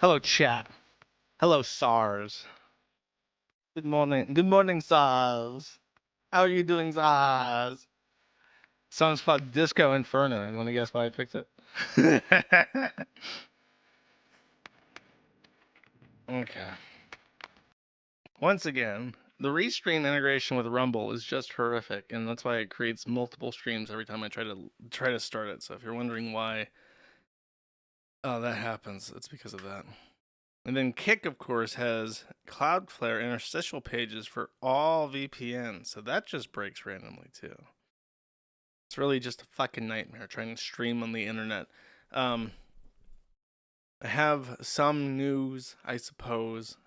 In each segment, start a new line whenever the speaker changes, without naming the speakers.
Hello, chat. Hello, SARS. Good morning. Good morning, SARS. How are you doing, SARS? Song's called Disco Inferno. You want to guess why I picked it? Okay. Once again, the restream integration with Rumble is just horrific, and that's why it creates multiple streams every time I try to start it. So if you're wondering why that happens, it's because of that. And then Kick, of course, has Cloudflare interstitial pages for all VPNs, so that just breaks randomly too. It's really just a fucking nightmare trying to stream on the internet. I have some news, I suppose,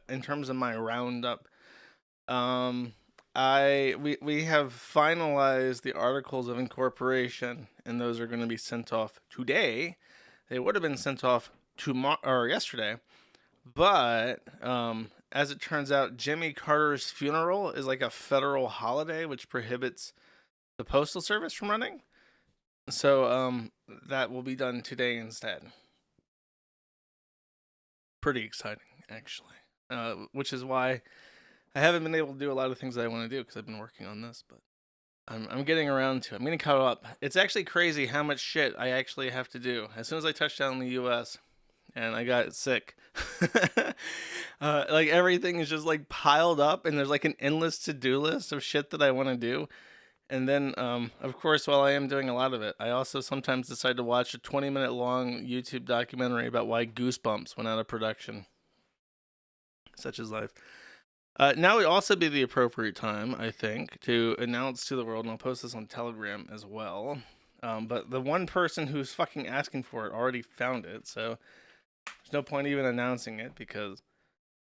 in terms of my roundup. We have finalized the articles of incorporation, and those are going to be sent off today. They would have been sent off tomorrow or yesterday, but as it turns out, Jimmy Carter's funeral is like a federal holiday, which prohibits the postal service from running. So that will be done today instead. Pretty exciting, actually. Which is why I haven't been able to do a lot of things that I want to do because I've been working on this, but I'm getting around to it. I'm getting caught up. It's actually crazy how much shit I actually have to do. As soon as I touched down in the U.S. and I got sick, like everything is just like piled up, and there's like an endless to-do list of shit that I want to do. And then, of course, while I am doing a lot of it, I also sometimes decide to watch a 20-minute long YouTube documentary about why Goosebumps went out of production. Such is life. Now would also be the appropriate time, I think, to announce to the world, and I'll post this on Telegram as well. But the one person who's fucking asking for it already found it, so there's no point even announcing it because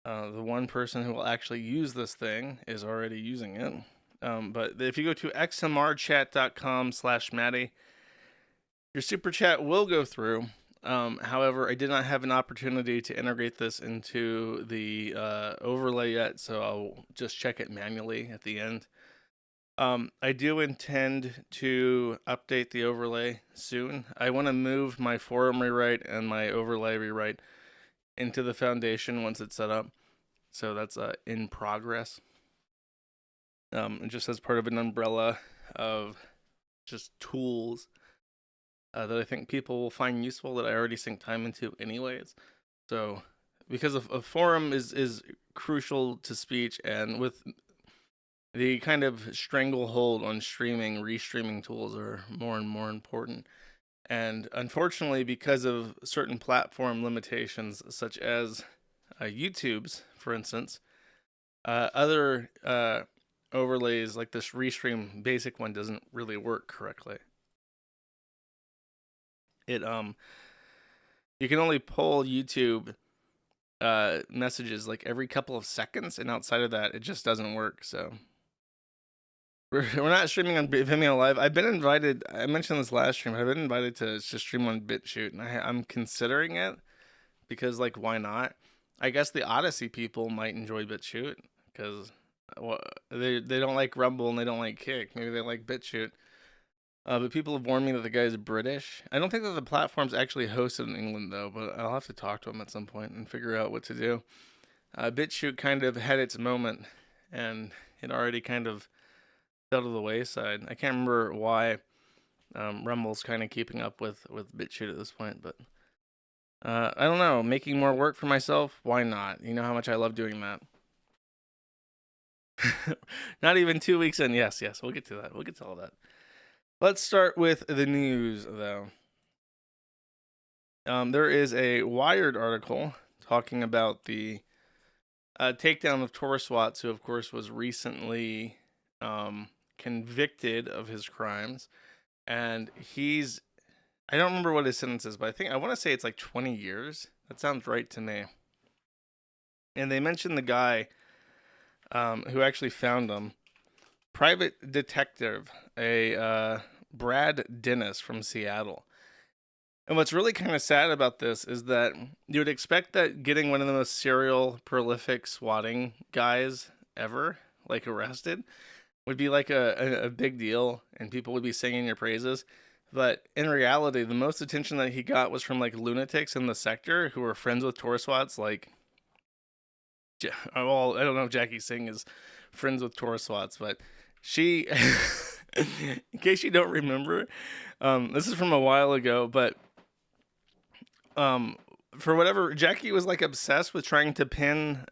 the one person who will actually use this thing is already using it. But if you go to xmrchat.com/Maddie, your super chat will go through. However, I did not have an opportunity to integrate this into the overlay yet, so I'll just check it manually at the end. I do intend to update the overlay soon. I want to move my forum rewrite and my overlay rewrite into the foundation once it's set up. So that's in progress. Just as part of an umbrella of just tools that I think people will find useful that I already sink time into anyways. So because a forum is crucial to speech, and with the kind of stranglehold on streaming, restreaming tools are more and more important. And unfortunately, because of certain platform limitations, such as YouTube's, for instance, other overlays like this restream basic one doesn't really work correctly. It you can only pull YouTube messages like every couple of seconds, and outside of that, it just doesn't work. So we're not streaming on Vimeo Live. I've been invited. I mentioned this last stream. I've been invited to stream on BitChute, and I'm considering it because, like, why not? I guess the Odyssey people might enjoy BitChute because they don't like Rumble and they don't like Kick. Maybe they like BitChute. But people have warned me that the guy is British. I don't think that the platform's actually hosted in England, though, but I'll have to talk to him at some point and figure out what to do. BitChute kind of had its moment, and it already kind of fell to the wayside. I can't remember why Rumble's kind of keeping up with BitChute at this point, but I don't know. Making more work for myself? Why not? You know how much I love doing that. Not even 2 weeks in. Yes, we'll get to that. We'll get to all that. Let's start with the news, though. There is a Wired article talking about the takedown of TORSWATS, who, of course, was recently convicted of his crimes. And I don't remember what his sentence is, but I want to say it's like 20 years. That sounds right to me. And they mentioned the guy who actually found him. Private detective, a Brad Dennis from Seattle. And what's really kind of sad about this is that you would expect that getting one of the most serial prolific swatting guys ever, like, arrested, would be like a big deal and people would be singing your praises. But in reality, the most attention that he got was from like lunatics in the sector who were friends with TORSWATS. Like, well, I don't know if Jackie Singh is friends with TORSWATS, but she, in case you don't remember, this is from a while ago, but for whatever, Jackie was like obsessed with trying to pin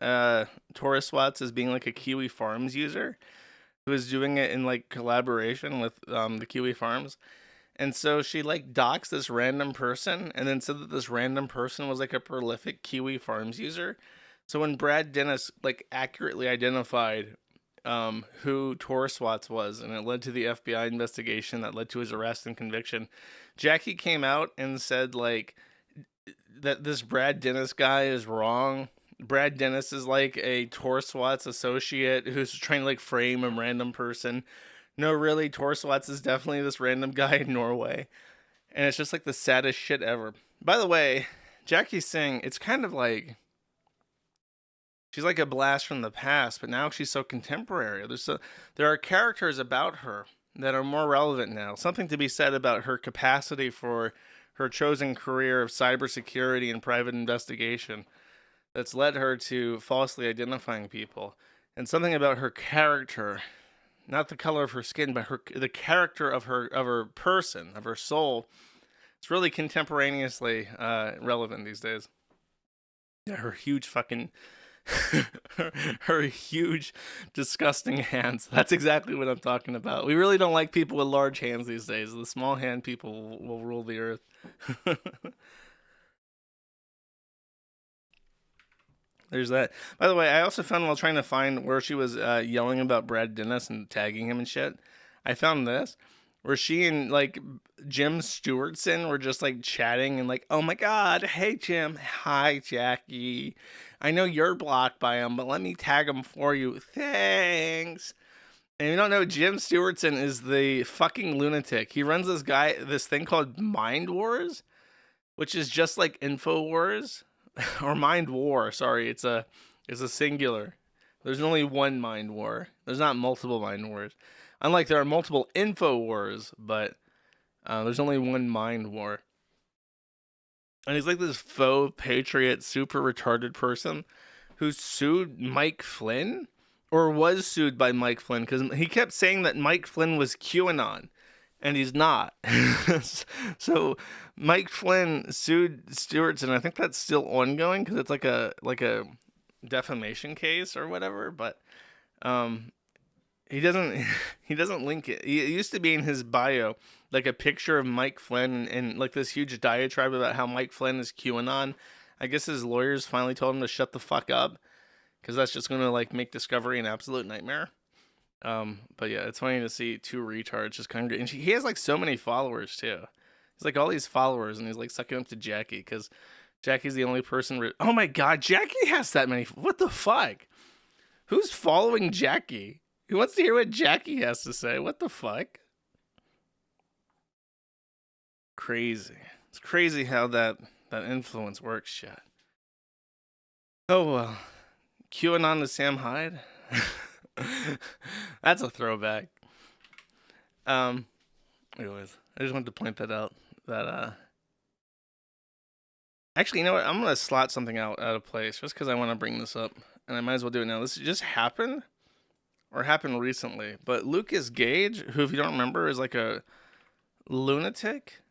TORSWATS as being like a KiwiFarms user who was doing it in like collaboration with the KiwiFarms. And so she like doxed this random person and then said that this random person was like a prolific KiwiFarms user. So when Brad Dennis like accurately identified who TORSWATS was, and it led to the FBI investigation that led to his arrest and conviction, Jackie came out and said like that this Brad Dennis guy is wrong. Brad Dennis is like a TORSWATS associate who's trying to like frame a random person. No, really, TORSWATS is definitely this random guy in Norway. And it's just like the saddest shit ever. By the way, Jackie Singh, it's kind of like she's like a blast from the past, but now she's so contemporary. There are characters about her that are more relevant now. Something to be said about her capacity for her chosen career of cybersecurity and private investigation that's led her to falsely identifying people. And something about her character, not the color of her skin, but the character of her person, of her soul. It's really contemporaneously relevant these days. Yeah, her huge fucking her huge disgusting hands. That's exactly what I'm talking about. We really don't like people with large hands these days. The small hand people will rule the earth. There's that. By the way, I also found while trying to find where she was yelling about Brad Dennis and tagging him and shit, I found this where she and like Jim Stewartson were just like chatting and like, oh my god, hey Jim, hi Jackie, I know you're blocked by him, but let me tag him for you. Thanks. And you don't know, Jim Stewartson is the fucking lunatic. He runs this thing called Mind Wars, which is just like InfoWars or Mind War. Sorry, it's a singular. There's only one Mind War. There's not multiple Mind Wars. Unlike there are multiple Info Wars, but there's only one Mind War. And he's like this faux patriot, super retarded person who sued Mike Flynn, or was sued by Mike Flynn, because he kept saying that Mike Flynn was QAnon, and he's not. So Mike Flynn sued Stewartson. I think that's still ongoing because it's like a defamation case or whatever. But he doesn't link it. It used to be in his bio like a picture of Mike Flynn and like this huge diatribe about how Mike Flynn is QAnon. I guess his lawyers finally told him to shut the fuck up because that's just gonna like make discovery an absolute nightmare. But yeah, it's funny to see two retards just congregate. And he has like so many followers too. He's like all these followers, and he's like sucking up to Jackie because Jackie's the only person. Oh my god, Jackie has that many. What the fuck? Who's following Jackie? Who wants to hear what Jackie has to say? What the fuck? Crazy. It's crazy how that influence works. Shit. Oh well. QAnon to Sam Hyde. That's a throwback. Anyways, I just wanted to point that out. That actually, you know what? I'm gonna slot something out of place just because I want to bring this up, and I might as well do it now. This just happened, or happened recently. But Lucas Gage, who, if you don't remember, is like a lunatic.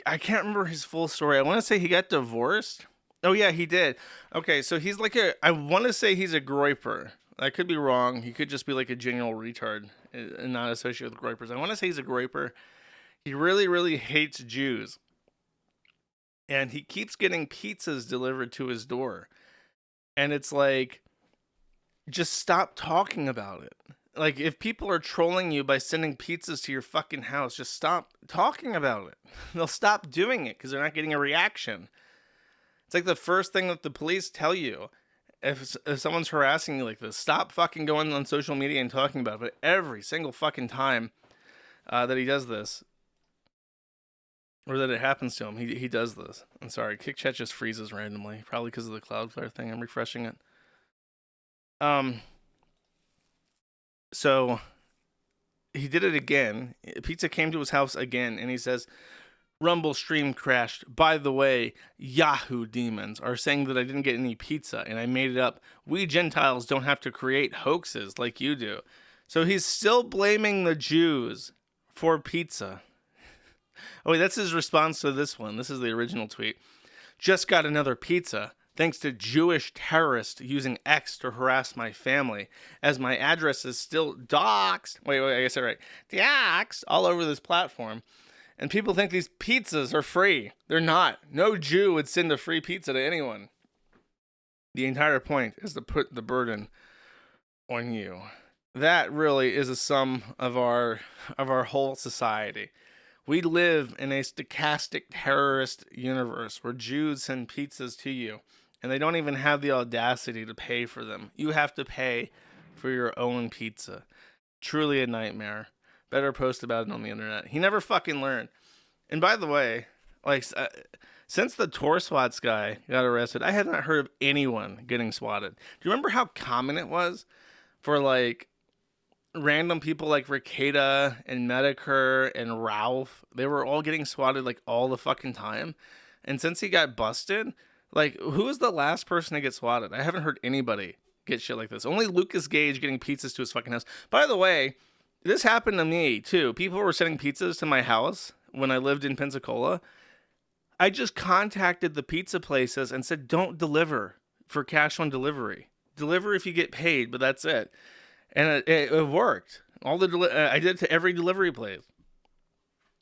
I can't remember his full story. I want to say he got divorced. Oh yeah, he did. Okay, so he's like I want to say he's a groiper. I could be wrong. He could just be like a general retard and not associated with groipers. I want to say he's a groiper. He really, really hates Jews. And he keeps getting pizzas delivered to his door. And it's like, just stop talking about it. Like, if people are trolling you by sending pizzas to your fucking house, just stop talking about it. They'll stop doing it because they're not getting a reaction. It's like the first thing that the police tell you if someone's harassing you like this. Stop fucking going on social media and talking about it. But every single fucking time that he does this, or that it happens to him, he does this. I'm sorry, KickChat just freezes randomly, probably because of the Cloudflare thing. I'm refreshing it. So he did it again. Pizza came to his house again, and he says, Rumble stream crashed. By the way, Yahoo demons are saying that I didn't get any pizza and I made it up. We Gentiles don't have to create hoaxes like you do. So he's still blaming the Jews for pizza. Oh, wait, that's his response to this one. This is the original tweet. Just got another pizza. Thanks to Jewish terrorists using X to harass my family, as my address is still doxed. Wait, I guess I'm right. Doxed all over this platform. And people think these pizzas are free. They're not. No Jew would send a free pizza to anyone. The entire point is to put the burden on you. That really is a sum of our whole society. We live in a stochastic terrorist universe where Jews send pizzas to you, and they don't even have the audacity to pay for them. You have to pay for your own pizza. Truly a nightmare. Better post about it on the internet. He never fucking learned. And by the way, like, since the TORSWATS guy got arrested, I had not heard of anyone getting swatted. Do you remember how common it was for, like, random people like Ricada and Medicare and Ralph? They were all getting swatted, like, all the fucking time. And since he got busted, like, who was the last person to get swatted? I haven't heard anybody get shit like this. Only Lucas Gage getting pizzas to his fucking house. By the way, this happened to me, too. People were sending pizzas to my house when I lived in Pensacola. I just contacted the pizza places and said, don't deliver for cash on delivery. Deliver if you get paid, but that's it. And it worked. I did it to every delivery place.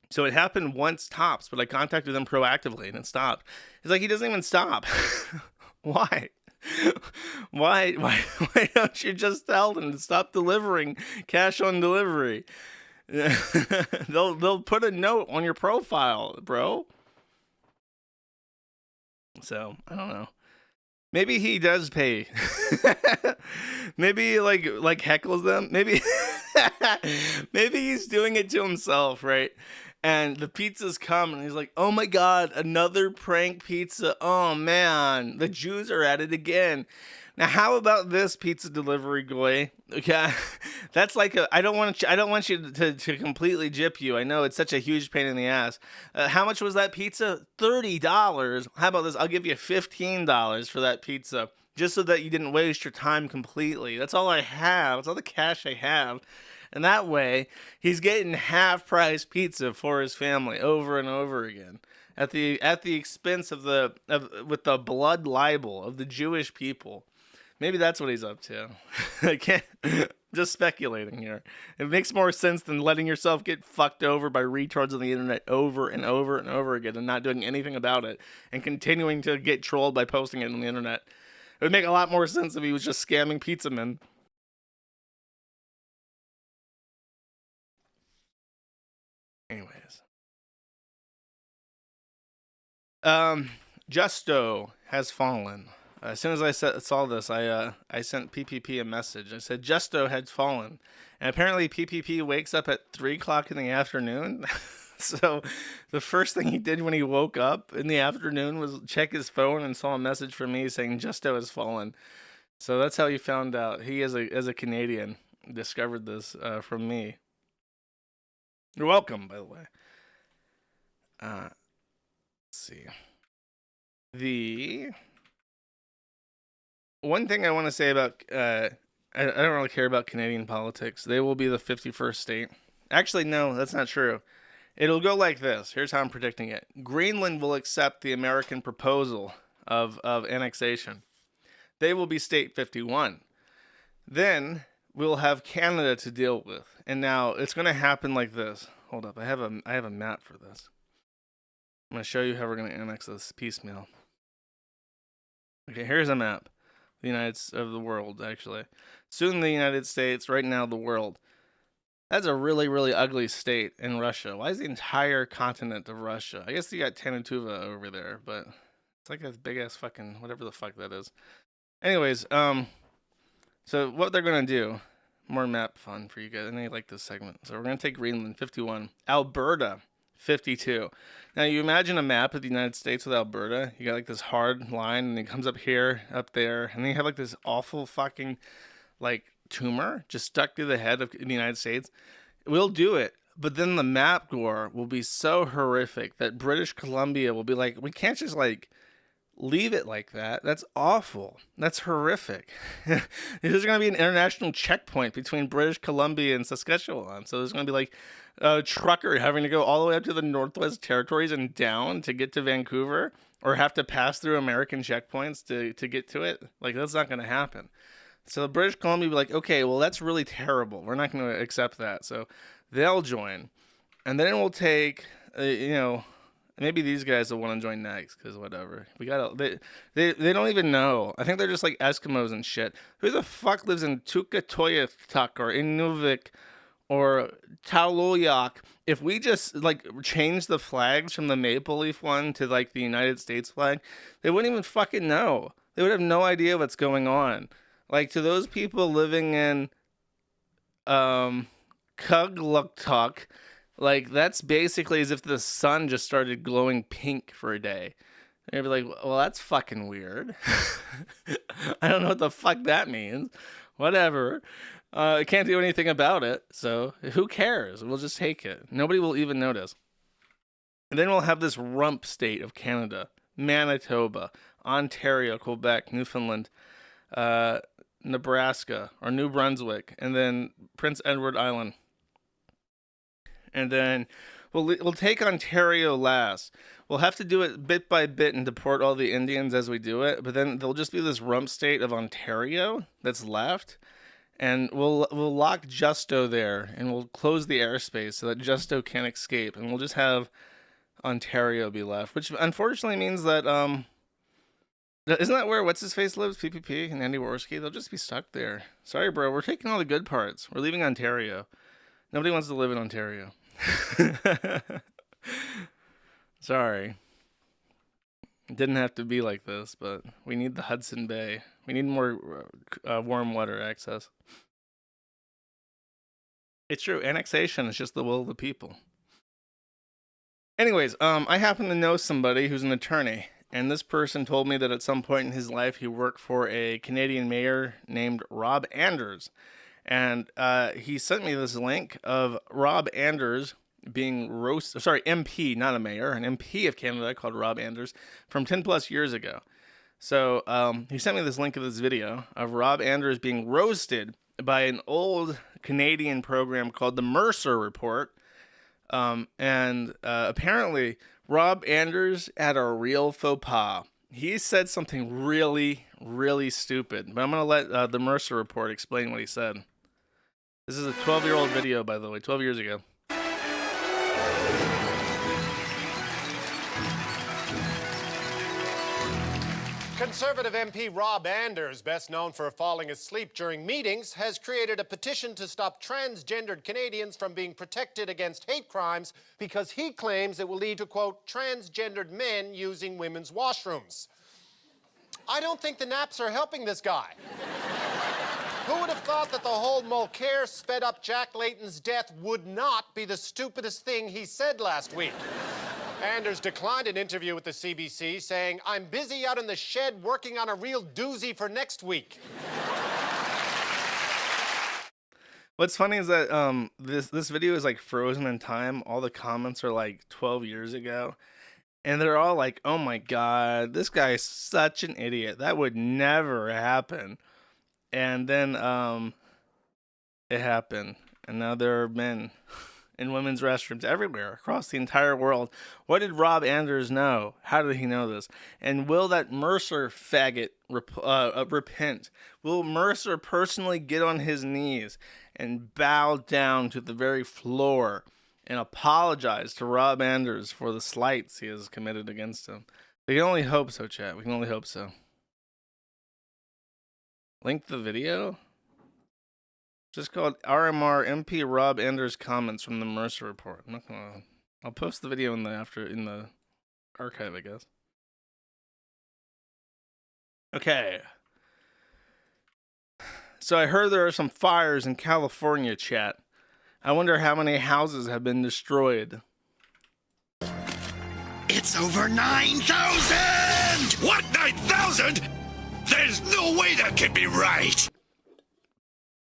So it happened once tops, but I contacted them proactively and it stopped. It's like, he doesn't even stop. Why? Why don't you just tell them to stop delivering cash on delivery? They'll put a note on your profile, bro. So I don't know. Maybe he does pay. Maybe like heckles them. Maybe maybe he's doing it to himself, right? And the pizzas come and he's like, oh my God, another prank pizza. Oh man, the Jews are at it again. Now, how about this pizza delivery guy? Okay, that's like I don't want you to completely gyp you. I know it's such a huge pain in the ass. How much was that pizza? $30. How about this? I'll give you $15 for that pizza, just so that you didn't waste your time completely. That's all I have. That's all the cash I have. And that way, he's getting half-price pizza for his family over and over again, at the expense of with the blood libel of the Jewish people. Maybe that's what he's up to. I can't. Just speculating here. It makes more sense than letting yourself get fucked over by retards on the internet over and over and over again and not doing anything about it and continuing to get trolled by posting it on the internet. It would make a lot more sense if he was just scamming pizza men. Anyways. Justo has fallen. As soon as I saw this, I sent PPP a message. I said Justo had fallen, and apparently PPP wakes up at 3:00 in the afternoon. So the first thing he did when he woke up in the afternoon was check his phone and saw a message from me saying Justo has fallen. So that's how he found out. He, as a Canadian, discovered this from me. You're welcome, by the way. Let's see. The one thing I want to say about, I don't really care about Canadian politics. They will be the 51st state. Actually, no, that's not true. It'll go like this. Here's how I'm predicting it. Greenland will accept the American proposal of annexation. They will be state 51. Then we'll have Canada to deal with. And now it's going to happen like this. Hold up. I have a map for this. I'm going to show you how we're going to annex this piecemeal. Okay, here's a map. Of the world, actually. Soon the United States, right now the world. That's a really, really ugly state in Russia. Why is the entire continent of Russia? I guess you got Tanatuva over there, but it's like a big-ass fucking whatever the fuck that is. Anyways, so what they're going to do, more map fun for you guys. I know you like this segment. So we're going to take Greenland, 51. Alberta, 52. Now you imagine a map of the United States with Alberta. You got like this hard line and it comes up here, up there. And then you have like this awful fucking like tumor just stuck to the head of the United States. we'll do it. But then the map gore will be so horrific that British Columbia will be like, we can't just like leave it like that. That's awful. That's horrific. There's going to be an international checkpoint between British Columbia and Saskatchewan. So there's going to be like a trucker having to go all the way up to the Northwest Territories and down to get to Vancouver, or have to pass through American checkpoints to get to it. Like, that's not going to happen. So the British Columbia will be like, okay, well, that's really terrible. We're not going to accept that. So they'll join. And then it will take, maybe these guys will want to join next, because whatever. They don't even know. I think they're just like Eskimos and shit. Who the fuck lives in Tukatoyaktuk or Inuvik or Taoloyak? If we just like change the flags from the maple leaf one to like the United States flag, they wouldn't even fucking know. They would have no idea what's going on. Like, to those people living in Kugluktuk, like, that's basically as if the sun just started glowing pink for a day. They'd be like, well, that's fucking weird. I don't know what the fuck that means. Whatever. I can't do anything about it, so who cares? We'll just take it. Nobody will even notice. And then we'll have this rump state of Canada. Manitoba, Ontario, Quebec, Newfoundland, Nebraska, or New Brunswick, and then Prince Edward Island. And then we'll take Ontario last. We'll have to do it bit by bit and deport all the Indians as we do it, but then there'll just be this rump state of Ontario that's left. And we'll lock Justo there, and we'll close the airspace so that Justo can't escape, and we'll just have Ontario be left, which unfortunately means that isn't that where what's his face lives, PPP and Andy Worski? They'll just be stuck there. Sorry, bro, we're taking all the good parts. We're leaving Ontario. Nobody wants to live in Ontario. Sorry. It didn't have to be like this, but we need the Hudson Bay. We need more warm water access. It's true. Annexation is just the will of the people. Anyways, I happen to know somebody who's an attorney, and this person told me that at some point in his life he worked for a Canadian mayor named Rob Anders. And he sent me this link of Rob Anders being roasted, MP, not a mayor, an MP of Canada called Rob Anders from 10 plus years ago. So he sent me this link of this video of Rob Anders being roasted by an old Canadian program called the Mercer Report. And apparently Rob Anders had a real faux pas. He said something really, really stupid, but I'm going to let the Mercer Report explain what he said. This is a 12-year-old video, by the way, 12 years ago.
Conservative MP Rob Anders, best known for falling asleep during meetings, has created a petition to stop transgendered Canadians from being protected against hate crimes because he claims it will lead to, quote, transgendered men using women's washrooms. I don't think the naps are helping this guy. Who would have thought that the whole Mulcair sped up Jack Layton's death would not be the stupidest thing he said last week? Anders declined an interview with the CBC, saying, "I'm busy out in the shed working on a real doozy for next week."
What's funny is that this video is like frozen in time. All the comments are like 12 years ago. And they're all like, oh my God, this guy is such an idiot. That would never happen. And then it happened. And now there are men in women's restrooms everywhere across the entire world. What did Rob Anders know? How did he know this? And will that Mercer faggot repent? Will Mercer personally get on his knees and bow down to the very floor and apologize to Rob Anders for the slights he has committed against him? We can only hope so, chat. We can only hope so. Link the video. Just called RMR MP Rob Anders comments from the Mercer Report. I'm not gonna. I'll post the video in the archive, I guess. Okay. So I heard there are some fires in California, chat. I wonder how many houses have been destroyed.
It's over 9,000! What, 9,000? There's no way that can be right!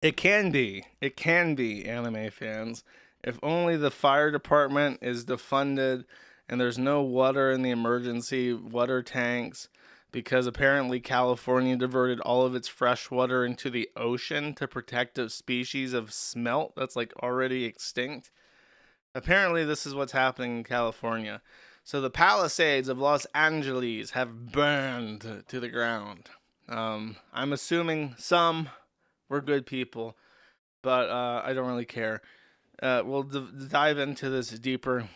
It can be. It can be, anime fans. If only the fire department is defunded and there's no water in the emergency water tanks, because apparently California diverted all of its fresh water into the ocean to protect a species of smelt that's like already extinct. Apparently this is what's happening in California. So the Palisades of Los Angeles have burned to the ground. I'm assuming some were good people, but I don't really care. We'll dive into this deeper.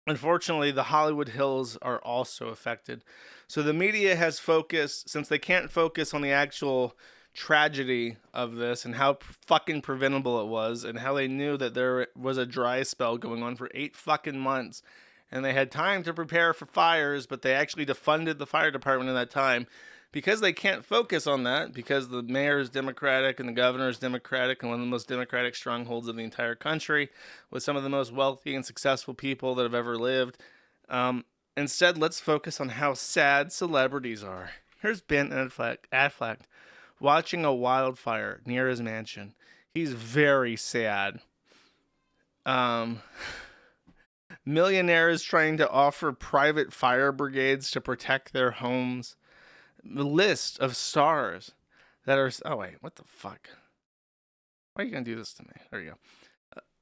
Unfortunately, the Hollywood Hills are also affected. So the media has focused, since they can't focus on the actual tragedy of this and how fucking preventable it was, and how they knew that there was a dry spell going on for 8 fucking months, and they had time to prepare for fires, but they actually defunded the fire department in that time. Because they can't focus on that, because the mayor is Democratic and the governor is Democratic and one of the most Democratic strongholds of the entire country, with some of the most wealthy and successful people that have ever lived. Instead, let's focus on how sad celebrities are. Here's Ben Affleck watching a wildfire near his mansion. He's very sad. Millionaires trying to offer private fire brigades to protect their homes. The list of stars that are... Oh, wait. What the fuck? Why are you going to do this to me? There you go.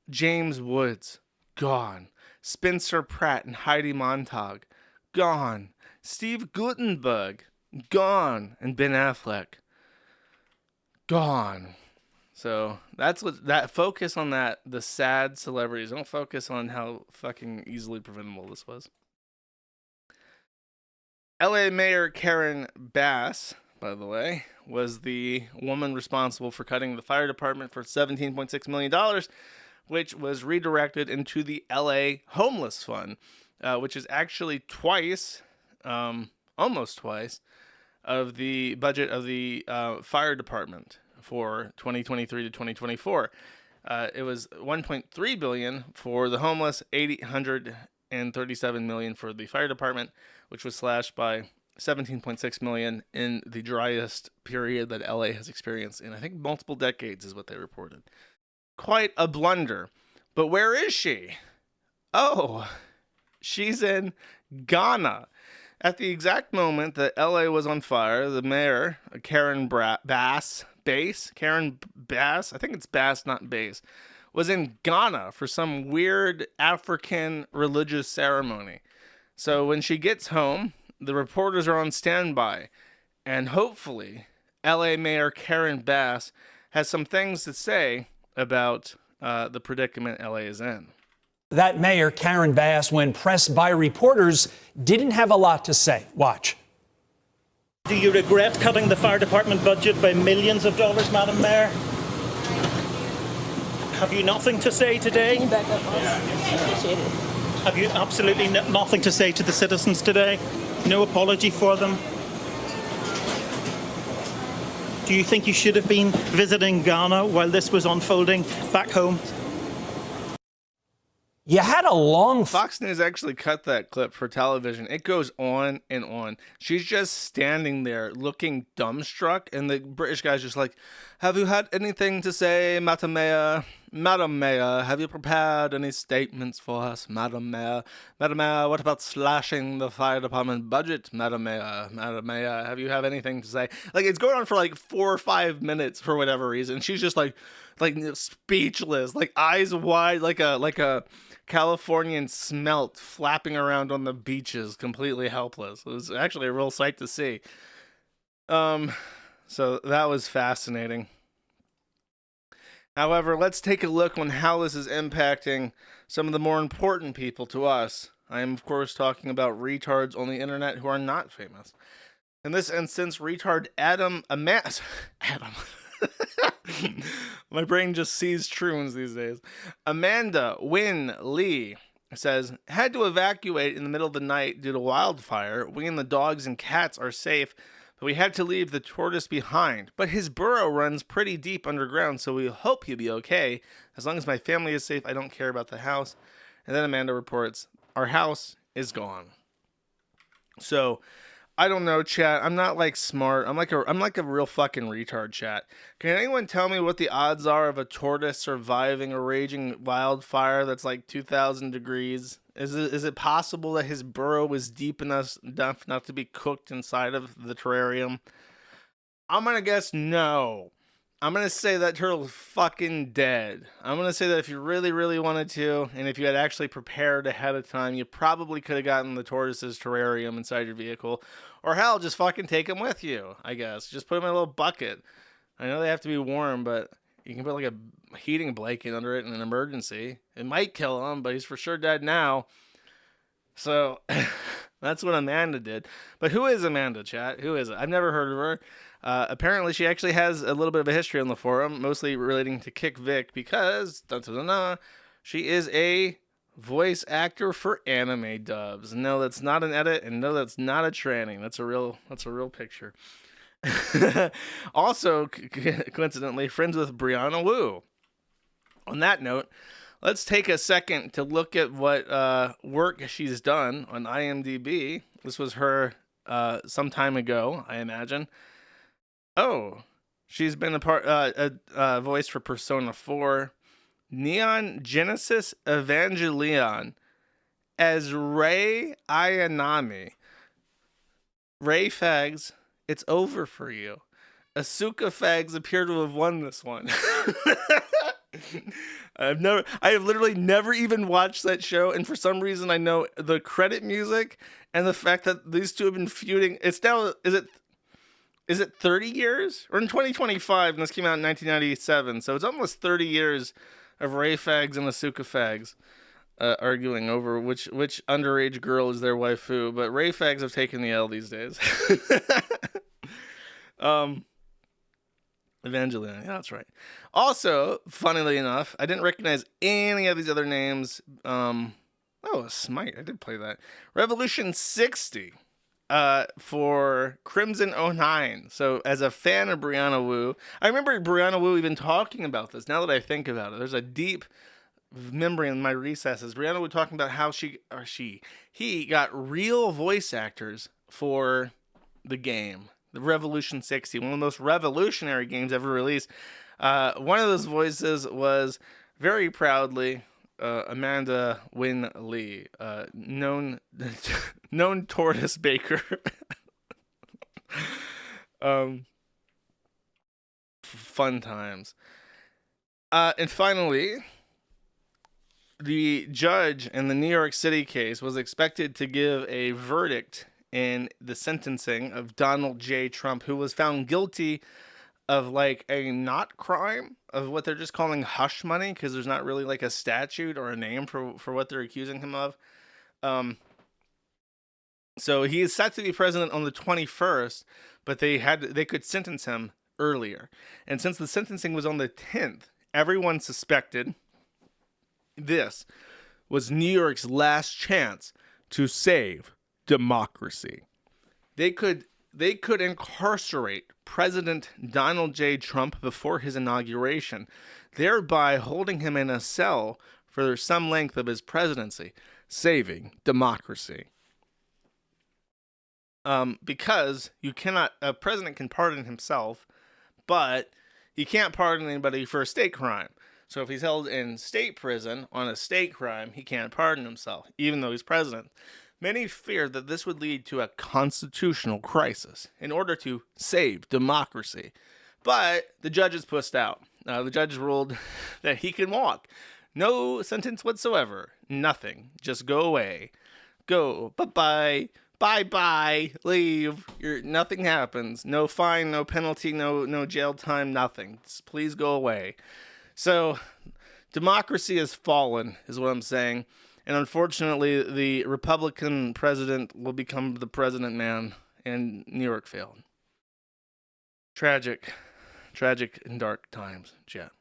James Woods. Gone. Spencer Pratt and Heidi Montag. Gone. Steve Guttenberg. Gone. And Ben Affleck. Gone. So that's what... That focus on that. The sad celebrities. Don't focus on how fucking easily preventable this was. LA Mayor Karen Bass, by the way, was the woman responsible for cutting the fire department for $17.6 million, which was redirected into the LA Homeless Fund, which is actually twice, almost twice, of the budget of the fire department for 2023 to 2024. It was $1.3 billion for the homeless, $837 million for the fire department, which was slashed by $17.6 million in the driest period that LA has experienced in, I think, multiple decades is what they reported. Quite a blunder. But where is she? Oh, she's in Ghana. At the exact moment that LA was on fire, the mayor, Karen Bass, I think it's Bass, not Bass, was in Ghana for some weird African religious ceremony. So when she gets home, the reporters are on standby, and hopefully LA Mayor Karen Bass has some things to say about the predicament LA is in.
That mayor, Karen Bass, when pressed by reporters, didn't have a lot to say. Watch.
Do you regret cutting the fire department budget by millions of dollars, Madam Mayor? Have you nothing to say today?
Can you back up, I appreciate it.
Have you absolutely nothing to say to the citizens today? No apology for them? Do you think you should have been visiting Ghana while this was unfolding back home?
You had a long...
Fox News actually cut that clip for television. It goes on and on. She's just standing there looking dumbstruck, and the British guy's just like, have you had anything to say, Madam Mayor? Madam Mayor, have you prepared any statements for us, Madam Mayor? Madam Mayor, what about slashing the fire department budget, Madam Mayor? Madam Mayor, have you have anything to say? Like, it's going on for like 4 or 5 minutes for whatever reason. She's just like speechless, like eyes wide, like a Californian smelt flapping around on the beaches, completely helpless. It was actually a real sight to see. So that was fascinating. However, let's take a look on how this is impacting some of the more important people to us. I am, of course, talking about retards on the internet who are not famous. In this instance, retard Adam. My brain just sees truants these days. Amanda Winn Lee says, had to evacuate in the middle of the night due to wildfire. We and the dogs and cats are safe, but we had to leave the tortoise behind. But his burrow runs pretty deep underground, so we hope he'll be okay. As long as my family is safe, I don't care about the house. And then Amanda reports, our house is gone. So I don't know, chat. I'm not like smart. I'm like a real fucking retard, chat. Can anyone tell me what the odds are of a tortoise surviving a raging wildfire that's like 2,000 degrees? Is it possible that his burrow was deep enough not to be cooked inside of the terrarium? I'm gonna guess no. I'm gonna say that turtle's fucking dead. I'm gonna say that if you really, really wanted to, and if you had actually prepared ahead of time, you probably could have gotten the tortoise's terrarium inside your vehicle. Or hell, just fucking take him with you, I guess. Just put him in a little bucket. I know they have to be warm, but you can put like a heating blanket under it in an emergency. It might kill him, but he's for sure dead now. So that's what Amanda did. But who is Amanda, chat? Who is it? I've never heard of her. Apparently, she actually has a little bit of a history on the forum, mostly relating to Kick Vic, because she is a voice actor for anime dubs. No, that's not an edit, and no, that's not a tranny. That's a real picture. Also, coincidentally, friends with Brianna Wu. On that note, let's take a second to look at what work she's done on IMDb. This was her some time ago, I imagine. Oh, she's been a voice for Persona 4, Neon Genesis Evangelion, as Rei Ayanami. Rei Fags, it's over for you. Asuka Fags appear to have won this one. I have literally never even watched that show, and for some reason I know the credit music and the fact that these two have been feuding. It's now, is it 30 years? Or in 2025, and this came out in 1997, so it's almost 30 years of Ray Fags and Asuka Fags arguing over which underage girl is their waifu, but Ray Fags have taken the L these days. Evangelion, yeah, that's right. Also, funnily enough, I didn't recognize any of these other names. Smite, I did play that. Revolution 60. For Crimson 09. So as a fan of Brianna Wu, I remember Brianna Wu even talking about this. Now that I think about it, there's a deep memory in my recesses. Brianna Wu talking about how he got real voice actors for the game, the Revolution 60, one of the most revolutionary games ever released. One of those voices was very proudly Amanda Winn Lee, known tortoise baker. Fun times. And finally, the judge in the New York City case was expected to give a verdict in the sentencing of Donald J. Trump, who was found guilty of like a not crime of what they're just calling hush money, because there's not really like a statute or a name for what they're accusing him of. So he is set to be president on the 21st, but they could sentence him earlier. And since the sentencing was on the 10th, everyone suspected this was New York's last chance to save democracy. They could incarcerate President Donald J. Trump before his inauguration, thereby holding him in a cell for some length of his presidency, saving democracy. Because a president can pardon himself, but he can't pardon anybody for a state crime. So if he's held in state prison on a state crime, he can't pardon himself, even though he's president. Many feared that this would lead to a constitutional crisis in order to save democracy. But the judges pussed out. The judge ruled that he can walk. No sentence whatsoever. Nothing. Just go away. Go. Bye-bye. Bye-bye. Leave. Nothing happens. No fine, no penalty, no jail time, nothing. Just please go away. So, democracy has fallen, is what I'm saying. And unfortunately, the Republican president will become the president man, and New York failed. Tragic and dark times, Jet.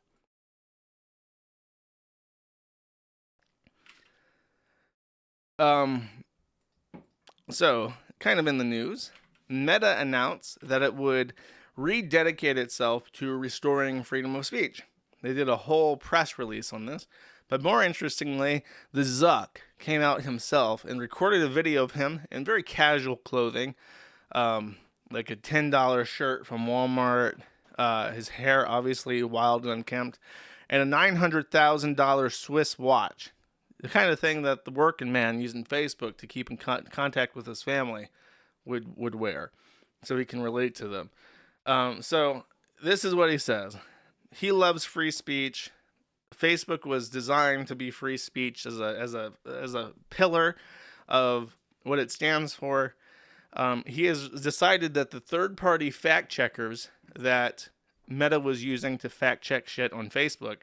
So, kind of in the news, Meta announced that it would rededicate itself to restoring freedom of speech. They did a whole press release on this. But more interestingly, the Zuck came out himself and recorded a video of him in very casual clothing, like a $10 shirt from Walmart, his hair obviously wild and unkempt, and a $900,000 Swiss watch. The kind of thing that the working man using Facebook to keep in contact with his family would wear, so he can relate to them. So this is what he says. He loves free speech. Facebook was designed to be free speech as a pillar of what it stands for. He has decided that the third-party fact checkers that Meta was using to fact check shit on Facebook,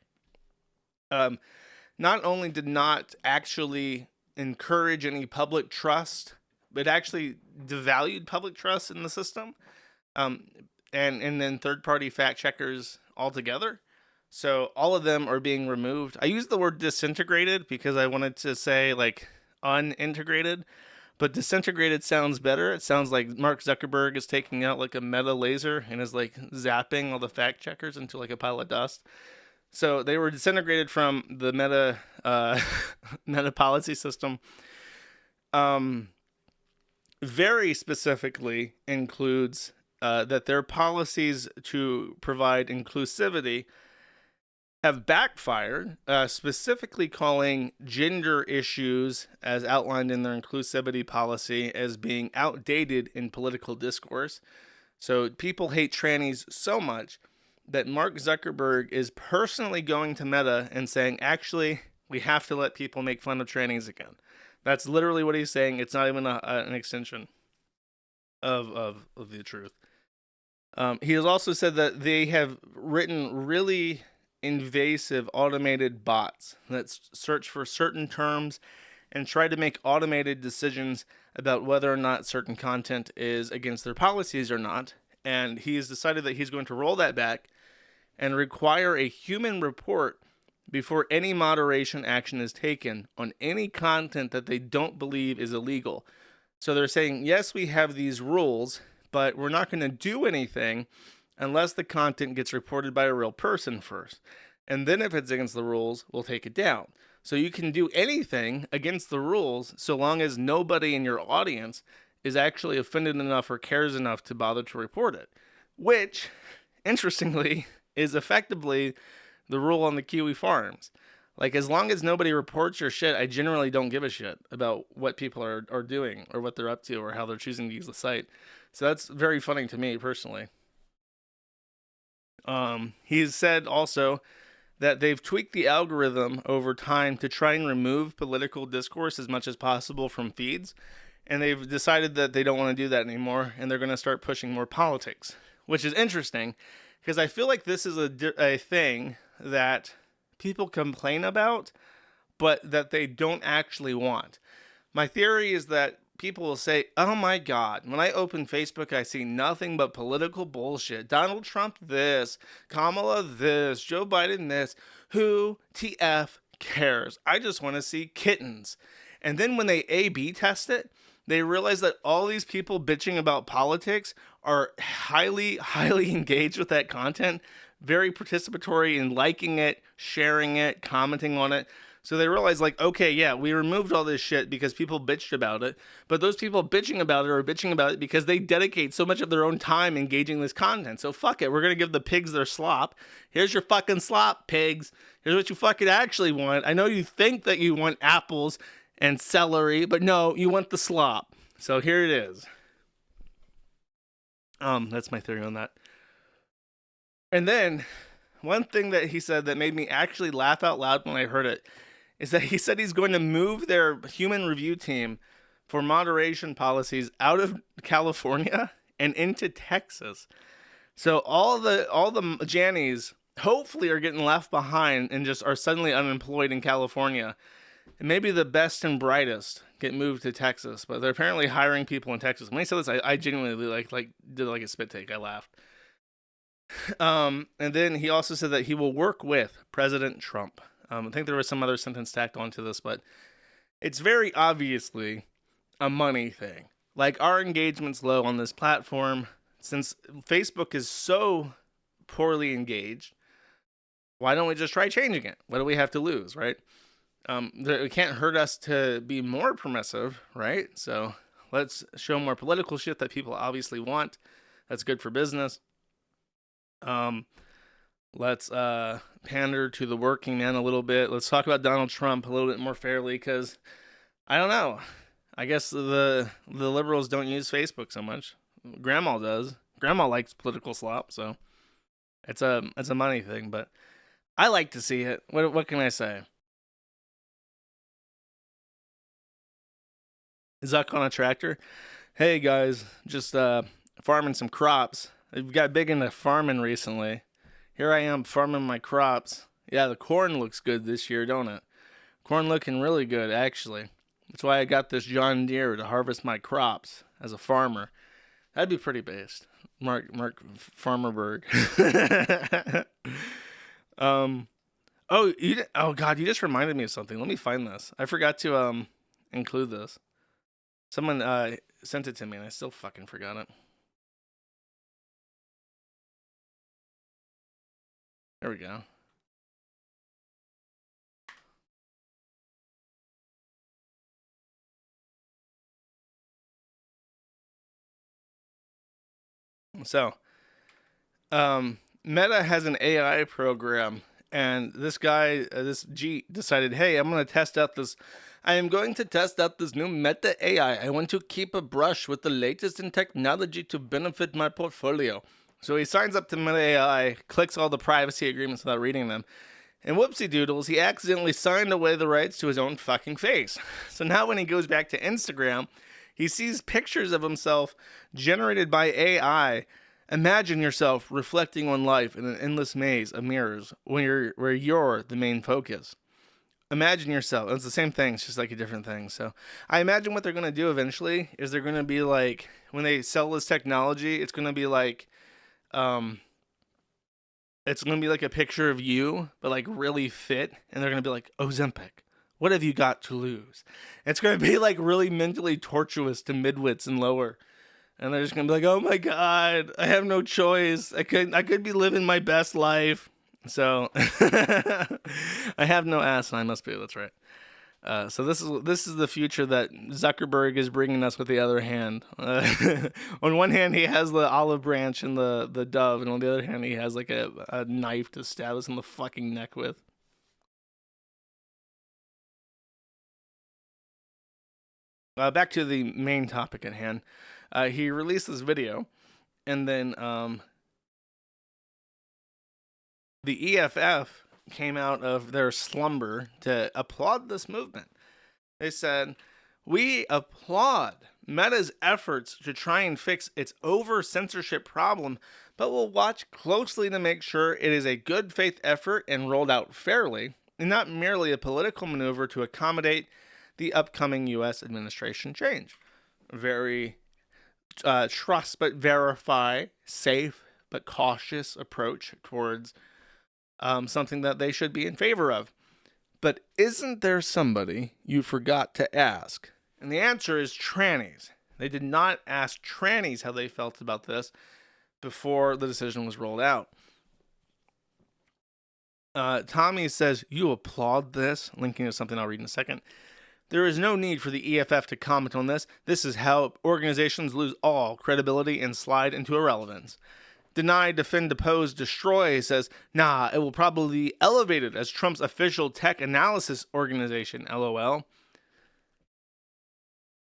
not only did not actually encourage any public trust, but actually devalued public trust in the system, and then third-party fact checkers altogether. So all of them are being removed. I used the word disintegrated because I wanted to say like unintegrated, but disintegrated sounds better. It sounds like Mark Zuckerberg is taking out like a meta laser and is like zapping all the fact checkers into like a pile of dust. So they were disintegrated from the meta meta policy system. Very specifically includes that their policies to provide inclusivity have backfired, specifically calling gender issues, as outlined in their inclusivity policy, as being outdated in political discourse. So people hate trannies so much that Mark Zuckerberg is personally going to Meta and saying, actually, we have to let people make fun of trannies again. That's literally what he's saying. It's not even an extension of the truth. He has also said that they have written really invasive automated bots that search for certain terms and try to make automated decisions about whether or not certain content is against their policies or not. And he has decided that he's going to roll that back and require a human report before any moderation action is taken on any content that they don't believe is illegal. So they're saying, yes, we have these rules, but we're not going to do anything unless the content gets reported by a real person first. And then if it's against the rules, we'll take it down. So you can do anything against the rules so long as nobody in your audience is actually offended enough or cares enough to bother to report it. Which, interestingly, is effectively the rule on the KiwiFarms. Like, as long as nobody reports your shit, I generally don't give a shit about what people are doing or what they're up to or how they're choosing to use the site. So that's very funny to me personally. He's said also that they've tweaked the algorithm over time to try and remove political discourse as much as possible from feeds. And they've decided that they don't want to do that anymore. And they're going to start pushing more politics, which is interesting because I feel like this is a thing that people complain about, but that they don't actually want. My theory is that people will say, oh my God, when I open Facebook, I see nothing but political bullshit. Donald Trump this, Kamala this, Joe Biden this. Who TF cares? I just want to see kittens. And then when they A/B test it, they realize that all these people bitching about politics are highly, highly engaged with that content, very participatory in liking it, sharing it, commenting on it. So they realize, like, okay, yeah, we removed all this shit because people bitched about it. But those people bitching about it are bitching about it because they dedicate so much of their own time engaging this content. So fuck it. We're going to give the pigs their slop. Here's your fucking slop, pigs. Here's what you fucking actually want. I know you think that you want apples and celery, but no, you want the slop. So here it is. That's my theory on that. And then one thing that he said that made me actually laugh out loud when I heard it is that he said he's going to move their human review team for moderation policies out of California and into Texas. So all the Jannies hopefully are getting left behind and just are suddenly unemployed in California. And maybe the best and brightest get moved to Texas, but they're apparently hiring people in Texas. When he said this, I genuinely did a spit take. I laughed. And then he also said that he will work with President Trump. I think there was some other sentence tacked onto this, but it's very obviously a money thing. Like, our engagement's low on this platform. Since Facebook is so poorly engaged, why don't we just try changing it? What do we have to lose, right? It can't hurt us to be more permissive, right? So Let's show more political shit that people obviously want. That's good for business. Let's pander to the working man a little bit. Let's talk about Donald Trump a little bit more fairly, because I don't know. I guess the liberals don't use Facebook so much. Grandma does. Grandma likes political slop, so it's a money thing. But I like to see it. What can I say? Zuck on a tractor. Hey guys, just farming some crops. I've got big into farming recently. Here I am farming my crops. Yeah, the corn looks good this year, don't it? Corn looking really good, actually. That's why I got this John Deere to harvest my crops as a farmer. That'd be pretty based. Mark Farmerberg. Oh God, you just reminded me of something. Let me find this. I forgot to include this. Someone sent it to me and I still fucking forgot it. There we go. So, Meta has an AI program, and this guy, this G, decided, hey, I am going to test out this new Meta AI. I want to keep abreast with the latest in technology to benefit my portfolio. So he signs up to Meta AI, clicks all the privacy agreements without reading them, and whoopsie doodles, he accidentally signed away the rights to his own fucking face. So now when he goes back to Instagram, he sees pictures of himself generated by AI. Imagine yourself reflecting on life in an endless maze of mirrors where you're the main focus. Imagine yourself. It's the same thing. It's just like a different thing. So I imagine what they're going to do eventually is they're going to be like, when they sell this technology, it's going to be like, it's going to be like a picture of you, but like really fit. And they're going to be like, Ozempic, what have you got to lose? It's going to be like really mentally tortuous to midwits and lower. And they're just going to be like, oh my God, I have no choice. I could be living my best life. So I have no ass and I must be. That's right. So this is the future that Zuckerberg is bringing us with the other hand. On one hand, he has the olive branch and the dove. And on the other hand, he has like a knife to stab us in the fucking neck with. Back to the main topic at hand. He released this video, and then the EFF came out of their slumber to applaud this movement. They said, we applaud Meta's efforts to try and fix its over-censorship problem, but will watch closely to make sure it is a good faith effort and rolled out fairly, and not merely a political maneuver to accommodate the upcoming U.S. administration change. Very trust but verify, safe but cautious approach towards something that they should be in favor of. But isn't there somebody you forgot to ask? And the answer is trannies. They did not ask trannies how they felt about this before the decision was rolled out. Tommy says, you applaud this? Linking to something I'll read in a second. There is no need for the EFF to comment on this. This is how organizations lose all credibility and slide into irrelevance. Deny, defend, depose, destroy says, nah, it will probably be elevated as Trump's official tech analysis organization, LOL.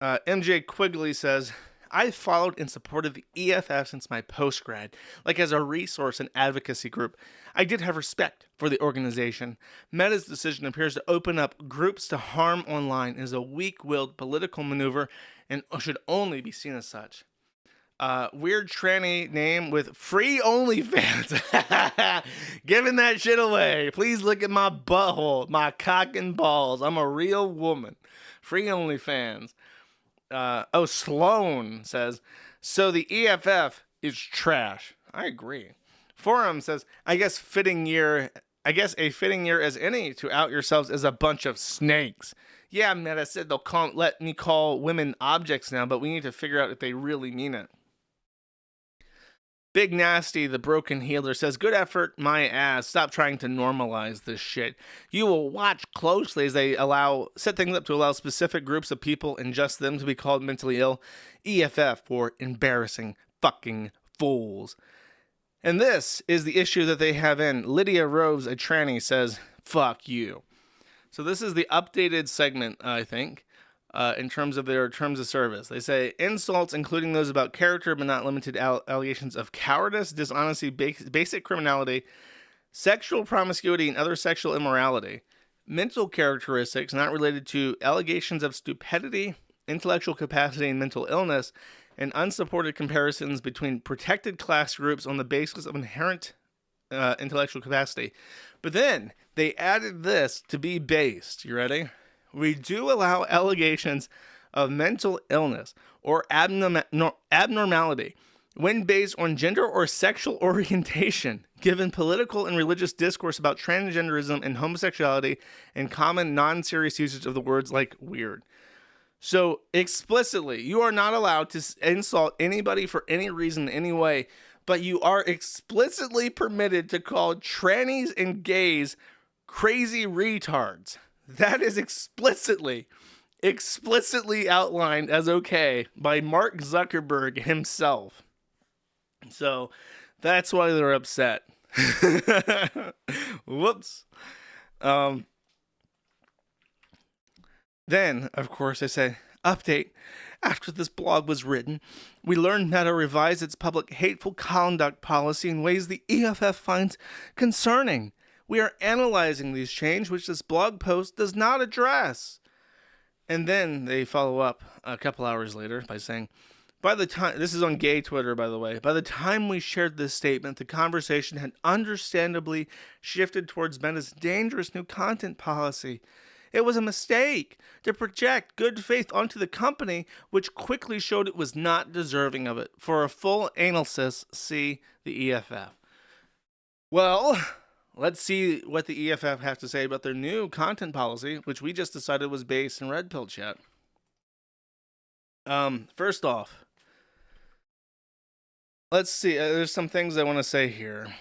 MJ Quigley says, I followed and supported the EFF since my post-grad, like as a resource and advocacy group. I did have respect for the organization. Meta's decision appears to open up groups to harm online and is a weak-willed political maneuver and should only be seen as such. Weird tranny name with free OnlyFans. Giving that shit away. Please look at my butthole, my cock and balls. I'm a real woman. Free OnlyFans. Sloan says, so the EFF is trash. I agree. Forum says, I guess a fitting year as any to out yourselves as a bunch of snakes. Yeah, Meta said they'll let me call women objects now, but we need to figure out if they really mean it. Big Nasty, the broken healer, says, good effort, my ass. Stop trying to normalize this shit. You will watch closely as they set things up to allow specific groups of people and just them to be called mentally ill. EFF for embarrassing fucking fools. And this is the issue that they have in. Lydia Rose, a tranny, says, fuck you. So this is the updated segment, I think. In terms of their terms of service. They say insults, including those about character but not limited allegations of cowardice, dishonesty, basic criminality, sexual promiscuity, and other sexual immorality. Mental characteristics not related to allegations of stupidity, intellectual capacity, and mental illness, and unsupported comparisons between protected class groups on the basis of inherent intellectual capacity. But then they added this to be based. You ready? We do allow allegations of mental illness or abnormality when based on gender or sexual orientation, given political and religious discourse about transgenderism and homosexuality and common non-serious usage of the words like weird. So explicitly, you are not allowed to insult anybody for any reason, any way, but you are explicitly permitted to call trannies and gays crazy retards. That is explicitly outlined as okay by Mark Zuckerberg himself. So that's why they're upset. Whoops. Then, of course, I said, update. After this blog was written, we learned Meta revised its public hateful conduct policy in ways the EFF finds concerning. We are analyzing these changes, which this blog post does not address. And then they follow up a couple hours later by saying, by the time, this is on gay Twitter, by the way, by the time we shared this statement, the conversation had understandably shifted towards Meta's dangerous new content policy. It was a mistake to project good faith onto the company, which quickly showed it was not deserving of it. For a full analysis, see the EFF. Well, let's see what the EFF have to say about their new content policy, which we just decided was based in Red Pill Chat. First off, let's see. There's some things I want to say here.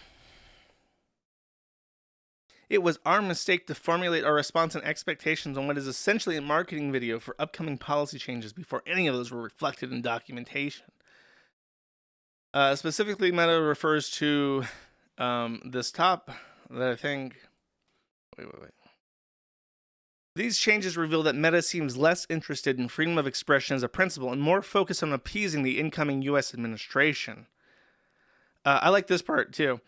It was our mistake to formulate our response and expectations on what is essentially a marketing video for upcoming policy changes before any of those were reflected in documentation. Specifically, Meta refers to this top that I think... Wait. These changes reveal that Meta seems less interested in freedom of expression as a principle and more focused on appeasing the incoming U.S. administration. I like this part, too.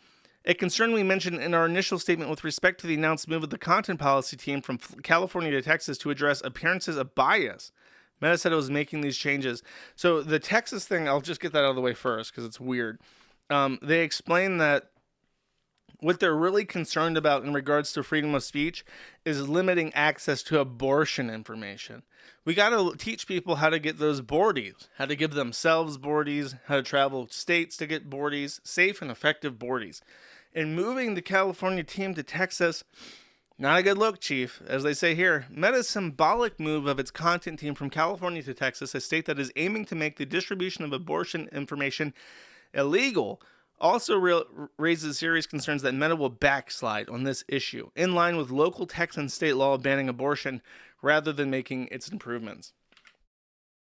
A concern we mentioned in our initial statement with respect to the announced move of the content policy team from California to Texas to address appearances of bias. Meta said it was making these changes. So the Texas thing, I'll just get that out of the way first because it's weird. They explain that what they're really concerned about in regards to freedom of speech is limiting access to abortion information. We got to teach people how to get those boardies, how to give themselves boardies, how to travel states to get boardies, safe and effective boardies. And moving the California team to Texas, not a good look, Chief. As they say here, Meta's symbolic move of its content team from California to Texas, a state that is aiming to make the distribution of abortion information illegal, also raises serious concerns that Meta will backslide on this issue, in line with local Texan state law banning abortion, rather than making its improvements.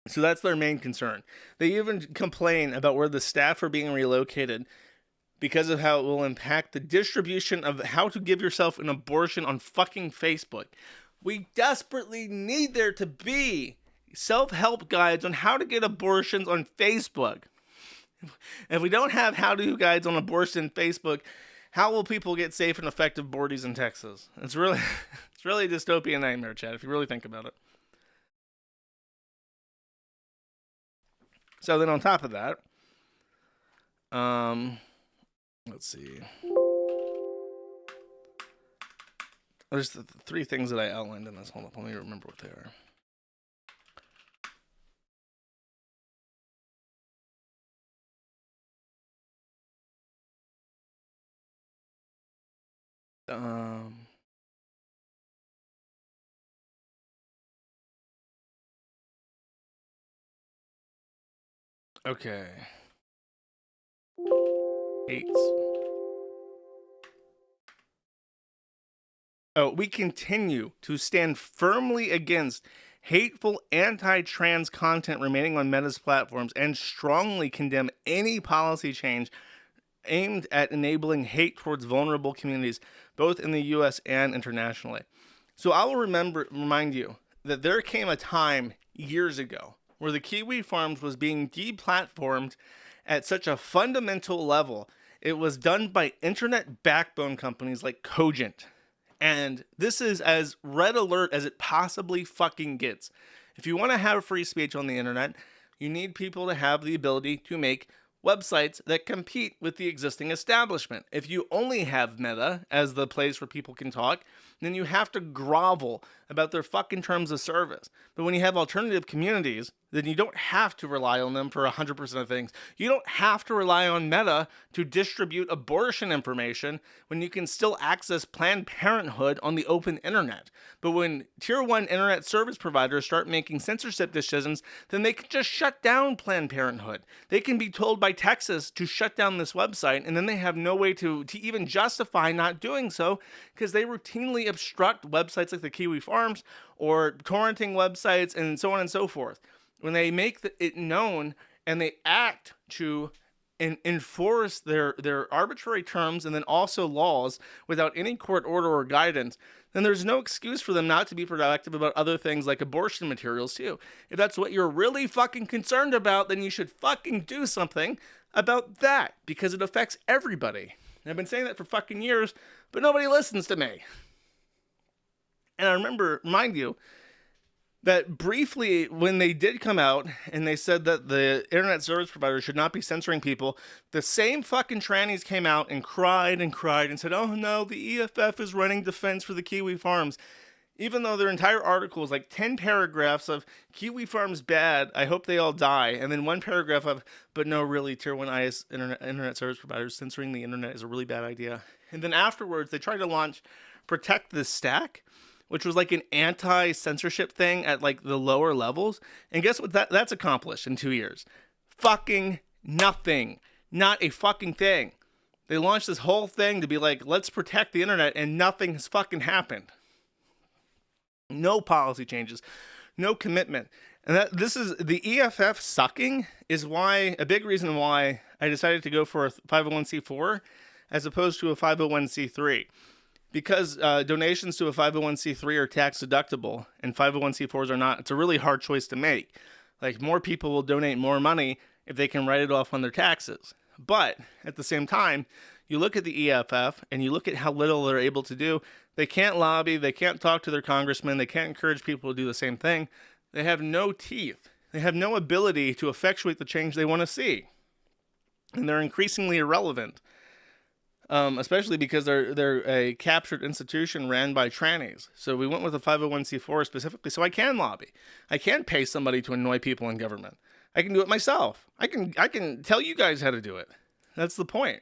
So that's their main concern. They even complain about where the staff are being relocated because of how it will impact the distribution of how to give yourself an abortion on fucking Facebook. We desperately need there to be self-help guides on how to get abortions on Facebook. If we don't have how-to guides on abortion on Facebook, how will people get safe and effective boardies in Texas? It's really a dystopian nightmare, Chad, if you really think about it. So then on top of that, let's see. There's the three things that I outlined in this. Hold up, let me remember what they are. Okay. hates. Oh, we continue to stand firmly against hateful anti-trans content remaining on Meta's platforms and strongly condemn any policy change aimed at enabling hate towards vulnerable communities, both in the US and internationally. So I will remind you that there came a time years ago where the KiwiFarms was being deplatformed at such a fundamental level. It was done by internet backbone companies like Cogent. And this is as red alert as it possibly fucking gets. If you want to have free speech on the internet, you need people to have the ability to make websites that compete with the existing establishment. If you only have Meta as the place where people can talk, then you have to grovel about their fucking terms of service. But when you have alternative communities, then you don't have to rely on them for 100% of things. You don't have to rely on Meta to distribute abortion information when you can still access Planned Parenthood on the open internet. But when tier 1 internet service providers start making censorship decisions, then they can just shut down Planned Parenthood. They can be told by Texas to shut down this website, and then they have no way to even justify not doing so because they routinely obstruct websites like the KiwiFarms or torrenting websites and so on and so forth. When they make it known and they act to enforce their arbitrary terms and then also laws without any court order or guidance, then there's no excuse for them not to be proactive about other things like abortion materials too. If that's what you're really fucking concerned about, then you should fucking do something about that because it affects everybody. And I've been saying that for fucking years, but nobody listens to me. And I remind you that briefly when they did come out and they said that the internet service provider should not be censoring people, the same fucking trannies came out and cried and said, oh no, the EFF is running defense for the KiwiFarms. Even though their entire article is like 10 paragraphs of KiwiFarms bad, I hope they all die. And then one paragraph of, but no, really, tier 1 IS internet service providers censoring the internet is a really bad idea. And then afterwards, they tried to launch Protect the Stack, which was like an anti-censorship thing at like the lower levels. And guess what that's accomplished in 2 years? Fucking nothing. Not a fucking thing. They launched this whole thing to be like, let's protect the internet, and nothing has fucking happened. No policy changes. No commitment. And this is the EFF sucking is why, a big reason why I decided to go for a 501c4 as opposed to a 501c3. Because donations to a 501c3 are tax deductible and 501c4s are not, it's a really hard choice to make. Like, more people will donate more money if they can write it off on their taxes. But at the same time, you look at the EFF and you look at how little they're able to do. They can't lobby, they can't talk to their congressmen, they can't encourage people to do the same thing. They have no teeth. They have no ability to effectuate the change they want to see. And they're increasingly irrelevant. Especially because they're a captured institution ran by trannies. So we went with a 501c4 specifically so I can lobby. I can pay somebody to annoy people in government. I can do it myself. I can tell you guys how to do it. That's the point.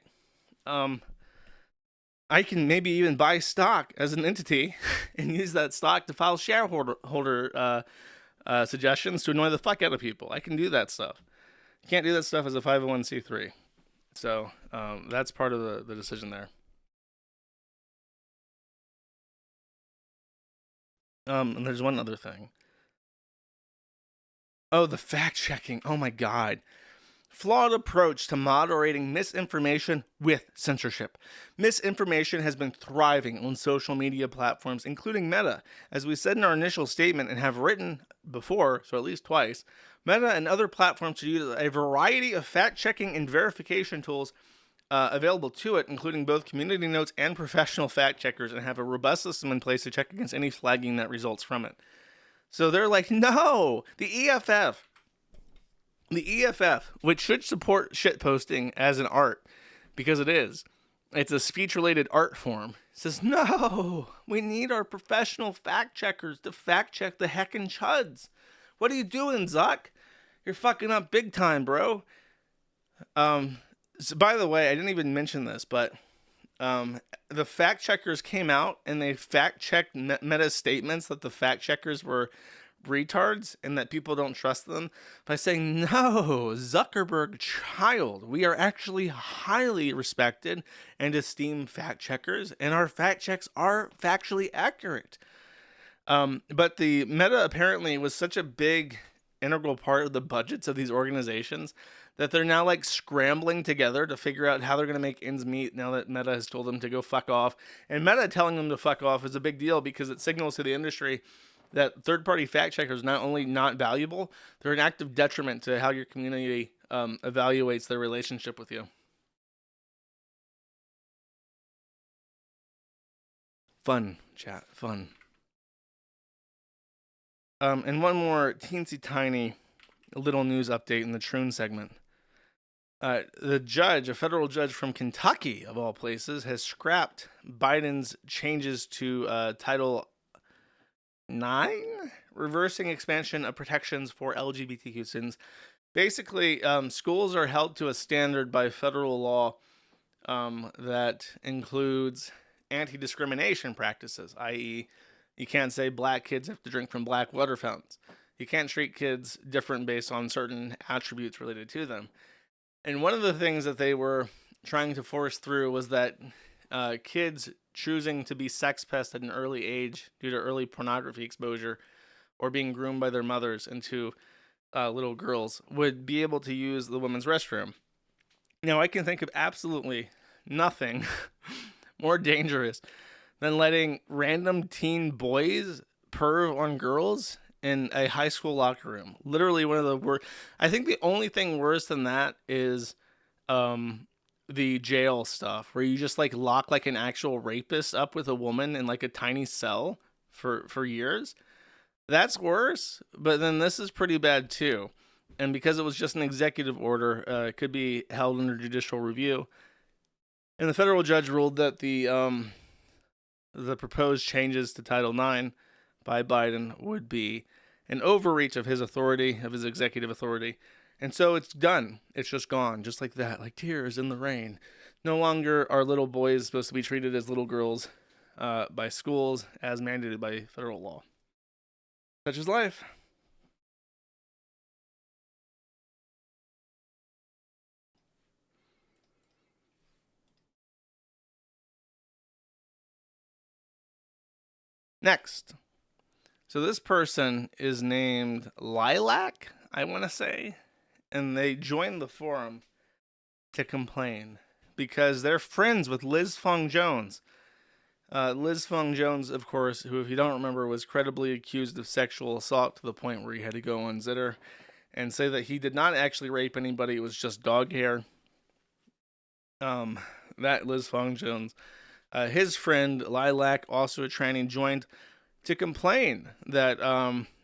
I can maybe even buy stock as an entity and use that stock to file shareholder suggestions to annoy the fuck out of people. I can do that stuff. You can't do that stuff as a 501c3. So that's part of the decision there. And there's one other thing. Oh, the fact checking. Oh my God. Flawed approach to moderating misinformation with censorship. Misinformation has been thriving on social media platforms, including Meta. As we said in our initial statement and have written before, so at least twice, Meta and other platforms should use a variety of fact-checking and verification tools available to it, including both community notes and professional fact-checkers, and have a robust system in place to check against any flagging that results from it. So they're like, no, the EFF, which should support shitposting as an art, because it is. It's a speech-related art form. Says, no, we need our professional fact-checkers to fact-check the heckin' chuds. What are you doing, Zuck? You're fucking up big time, bro. So by the way, I didn't even mention this, but the fact checkers came out and they fact checked Meta's statements that the fact checkers were retards and that people don't trust them by saying, no, Zuckerberg child, we are actually highly respected and esteemed fact checkers, and our fact checks are factually accurate. But the Meta apparently was such a big integral part of the budgets of these organizations that they're now like scrambling together to figure out how they're going to make ends meet now that Meta has told them to go fuck off. And Meta telling them to fuck off is a big deal because it signals to the industry that third-party fact checkers not only not valuable, they're an active detriment to how your community evaluates their relationship with you. Fun, chat, fun. And one more teensy tiny little news update in the Troon segment. The judge, a federal judge from Kentucky, of all places, has scrapped Biden's changes to Title 9, reversing expansion of protections for LGBTQ students. Basically, schools are held to a standard by federal law that includes anti-discrimination practices, i.e., you can't say black kids have to drink from black water fountains. You can't treat kids different based on certain attributes related to them. And one of the things that they were trying to force through was that kids choosing to be sex pests at an early age due to early pornography exposure or being groomed by their mothers into little girls would be able to use the women's restroom. Now, I can think of absolutely nothing more dangerous than letting random teen boys perv on girls in a high school locker room. Literally one of the worst. I think the only thing worse than that is the jail stuff where you just like lock like an actual rapist up with a woman in like a tiny cell for years. That's worse, but then this is pretty bad too. And because it was just an executive order, it could be held under judicial review. And the federal judge ruled that the proposed changes to Title IX by Biden would be an overreach of his authority, of his executive authority. And so it's done. It's just gone, just like that, like tears in the rain. No longer are little boys supposed to be treated as little girls by schools as mandated by federal law. Such is life. Next. So this person is named Lilac, I want to say, and they joined the forum to complain because they're friends with Liz Fong Jones. Liz Fong Jones, of course, who, if you don't remember, was credibly accused of sexual assault to the point where he had to go on Zitter and say that he did not actually rape anybody, it was just dog hair. That Liz Fong Jones. His friend Lilac, also a tranny, joined to complain that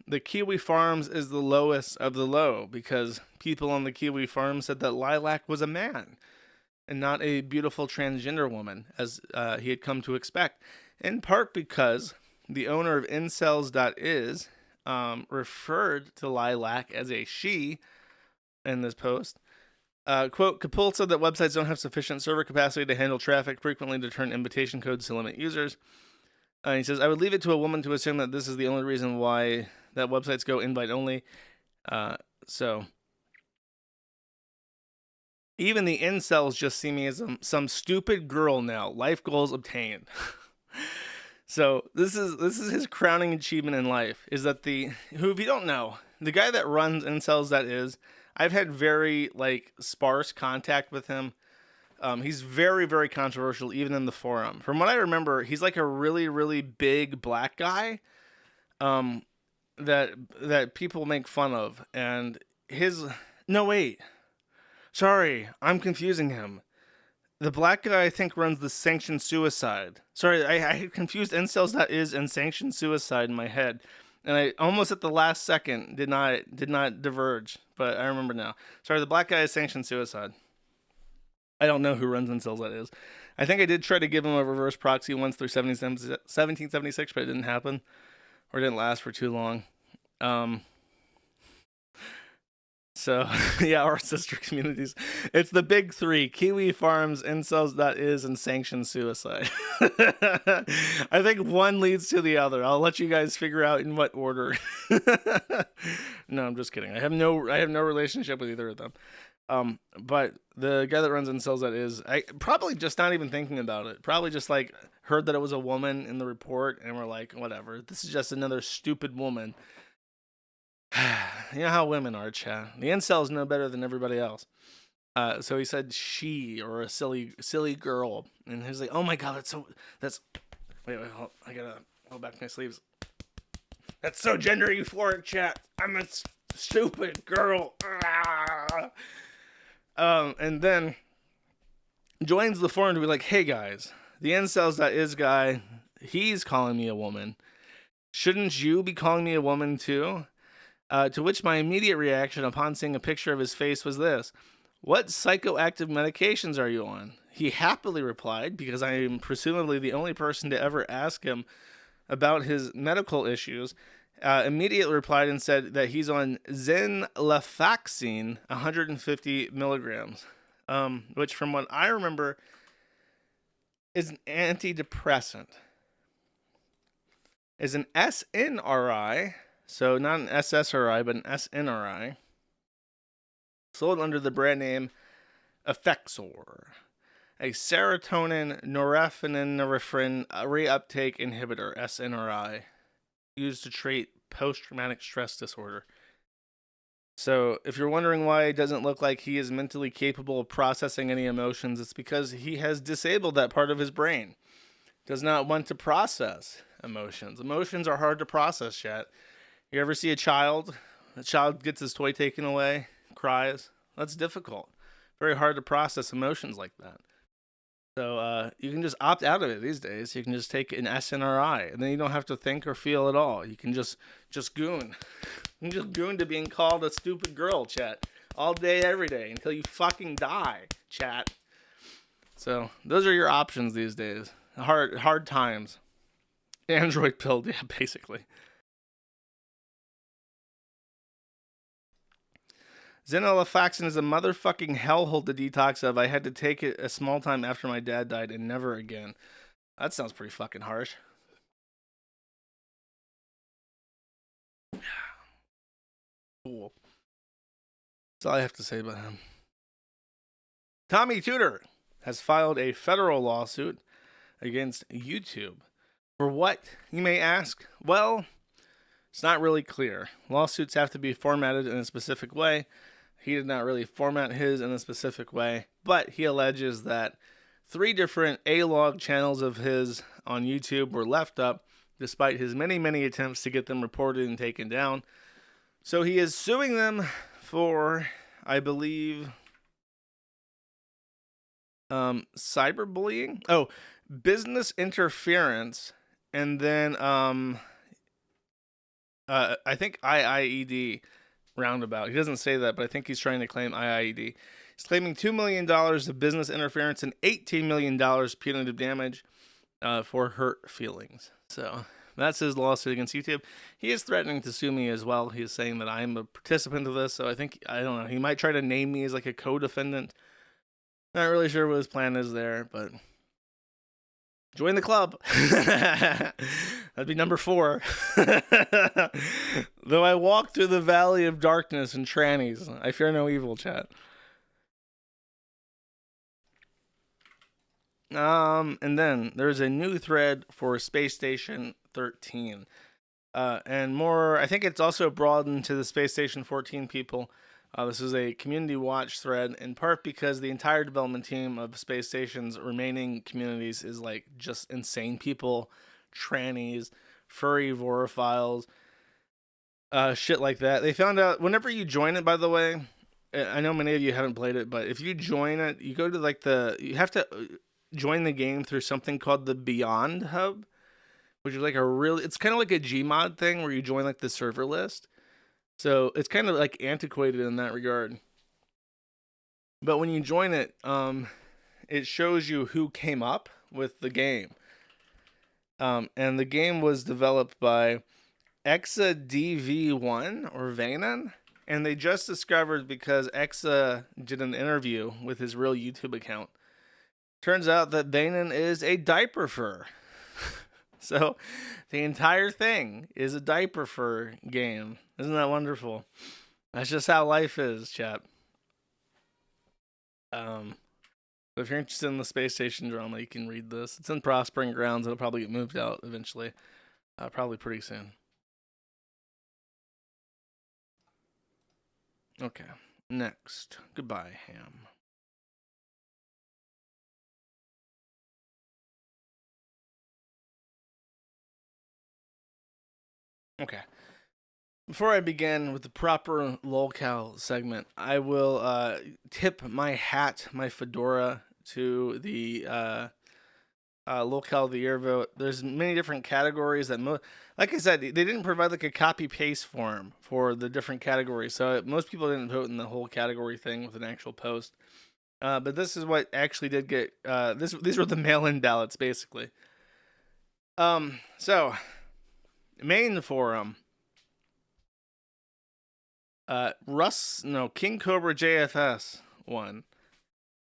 the KiwiFarms is the lowest of the low because people on the KiwiFarms said that Lilac was a man and not a beautiful transgender woman, as he had come to expect, in part because the owner of Incelsis referred to Lilac as a she in this post. Quote, Kapul said that websites don't have sufficient server capacity to handle traffic frequently to turn invitation codes to limit users. He says, I would leave it to a woman to assume that this is the only reason why that websites go invite only. So even the incels just see me as some stupid girl now. Life goals obtained. So this is his crowning achievement in life, is that who, if you don't know, the guy that runs Incelsis, I've had very sparse contact with him. He's very, very controversial, even in the forum. From what I remember, he's like a really, really big black guy that people make fun of. And sorry, I'm confusing him. The black guy, I think, runs the Sanctioned Suicide. Sorry, I confused Incelsis and Sanctioned Suicide in my head. And I almost at the last second did not diverge, but I remember now. Sorry, the black guy is Sanctioned Suicide. I don't know who runs Incelsis. I think I did try to give him a reverse proxy once through 1776, but it didn't happen, or it didn't last for too long. So, yeah, our sister communities. It's the big three: KiwiFarms, Incelsis, and sanctioned suicide. I think one leads to the other. I'll let you guys figure out in what order. No, I'm just kidding. I have no relationship with either of them. But the guy that runs Incelsis, I probably just not even thinking about it. Probably just like heard that it was a woman in the report, and we're like, whatever. This is just another stupid woman. You know how women are, chat. The incels know better than everybody else. So he said she, or a silly girl, and he was like, "Oh my god, wait, hold, I gotta hold back my sleeves. That's so gender euphoric, chat. I'm a stupid girl." And then joins the forum to be like, "Hey guys, the Incelsis guy, he's calling me a woman. Shouldn't you be calling me a woman too?" To which my immediate reaction upon seeing a picture of his face was this: "What psychoactive medications are you on?" He happily replied, because I am presumably the only person to ever ask him about his medical issues, immediately replied and said that he's on zenlafaxine 150 milligrams, which from what I remember is an antidepressant. Is an SNRI, so not an SSRI, but an SNRI, sold under the brand name Effexor, a serotonin norepinephrine reuptake inhibitor, SNRI, used to treat post-traumatic stress disorder. So if you're wondering why it doesn't look like he is mentally capable of processing any emotions, it's because he has disabled that part of his brain. Does not want to process emotions. Emotions are hard to process, chat. You ever see a child gets his toy taken away, cries? That's difficult. Very hard to process emotions like that. So you can just opt out of it these days. You can just take an SNRI, and then you don't have to think or feel at all. You can just goon. You can just goon to being called a stupid girl, chat. All day, every day, until you fucking die, chat. So those are your options these days. Hard times. Android pilled, yeah, basically. Zenlafaxine is a motherfucking hellhole to detox of. I had to take it a small time after my dad died and never again. That sounds pretty fucking harsh. Cool. That's all I have to say about him. Tommy Tooter has filed a federal lawsuit against YouTube. For what, you may ask? Well, it's not really clear. Lawsuits have to be formatted in a specific way. He did not really format his in a specific way, but he alleges that 3 different A-log channels of his on YouTube were left up, despite his many, many attempts to get them reported and taken down. So he is suing them for, I believe, cyberbullying? Oh, business interference, and then, I think IIED roundabout. He doesn't say that, but I think he's trying to claim IIED. He's claiming $2 million of business interference and $18 million punitive damage for hurt feelings. So that's his lawsuit against YouTube. He is threatening to sue me as well. He is saying that I'm a participant of this, so I don't know, he might try to name me as like a co-defendant. Not really sure what his plan is there, but join the club. That'd be number 4. Though I walk through the valley of darkness and trannies, I fear no evil, chat. And then there's a new thread for Space Station 13. And more, I think it's also broadened to the Space Station 14 people. This is a community watch thread, in part because the entire development team of Space Station's remaining communities is like just insane people, trannies, furry vorophiles, shit like that. They found out whenever you join it, by the way, I know many of you haven't played it, but if you join it, you go to like you have to join the game through something called the Beyond Hub, which is like it's kind of like a Gmod thing where you join like the server list. So it's kind of like antiquated in that regard. But when you join it, it shows you who came up with the game. And the game was developed by ExaDV1 or Vanan And they just discovered, because Exa did an interview with his real YouTube account, turns out that Danon is a Diaperfur. So the entire thing is a Diaperfur game. Isn't that wonderful? That's just how life is, chap. If you're interested in the space station drama, you can read this. It's in Prospering Grounds. It'll probably get moved out eventually. Probably pretty soon. Okay. Next. Goodbye, Ham. Okay. Before I begin with the proper LOLCOW segment, I will tip my hat, my fedora, to the LOLCOW of the Year vote. There's many different categories that, like I said, they didn't provide like a copy-paste form for the different categories, so most people didn't vote in the whole category thing with an actual post. But this is what actually did get, these were the mail-in ballots, basically. So, main forum. King Cobra JFS won.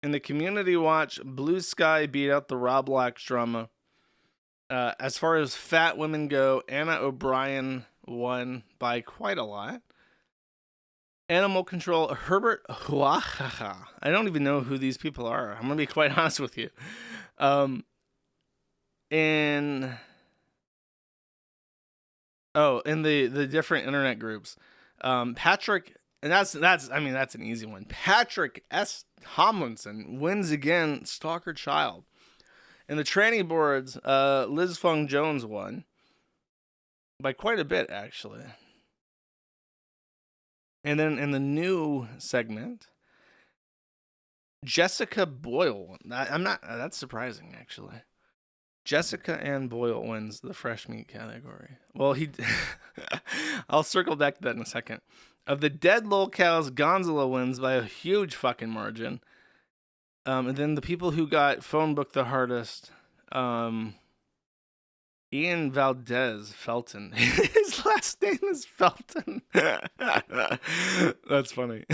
In the Community Watch, Blue Sky beat out the Roblox drama. As far as fat women go, Anna O'Brien won by quite a lot. Animal Control, Herbert Huahaha. I don't even know who these people are. I'm going to be quite honest with you. In the different internet groups. Patrick, and that's an easy one. Patrick S. Tomlinson wins again, Stalker Child. In the tranny boards, Liz Fong Jones won by quite a bit, actually. And then in the new segment, Jessica Boyle. That's surprising, actually. Jessica Ann Boyle wins the fresh meat category. Well, I'll circle back to that in a second. Of the dead LOLCOWs, Gonzalo wins by a huge fucking margin. And then the people who got phone book the hardest, Ian Valdez Felton. His last name is Felton. That's funny.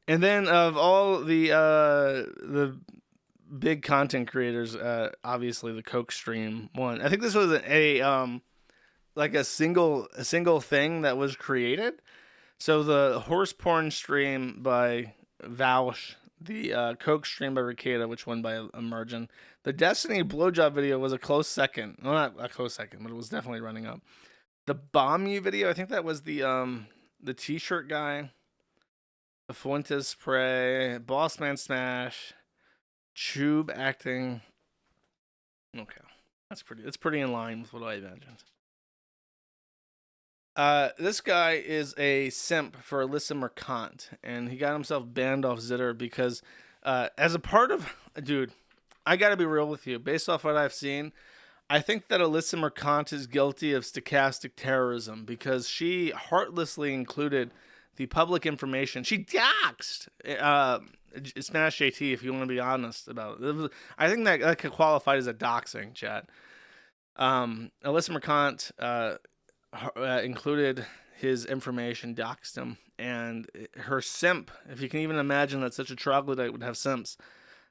And then of all the big content creators, obviously the Coke stream won. I think this was a single thing that was created. So the horse porn stream by Vaush, the Coke stream by Ricada, which won by a margin. The Destiny blowjob video was a close second. Well, not a close second, but it was definitely running up. The Bomb You video, I think that was the t-shirt guy. The Fuentes spray, Bossman Smash, Tube acting. Okay. That's pretty in line with what I imagined. This guy is a simp for Alyssa Mercante, and he got himself banned off Zitter because, as a part of, dude, I gotta be real with you. Based off what I've seen, I think that Alyssa Mercante is guilty of stochastic terrorism because she heartlessly included the public information. She doxed Smash JT, if you want to be honest about it. I think that could qualify as a doxing, chat. Alyssa Mercante included his information, doxed him, and her simp, if you can even imagine that such a troglodyte would have simps,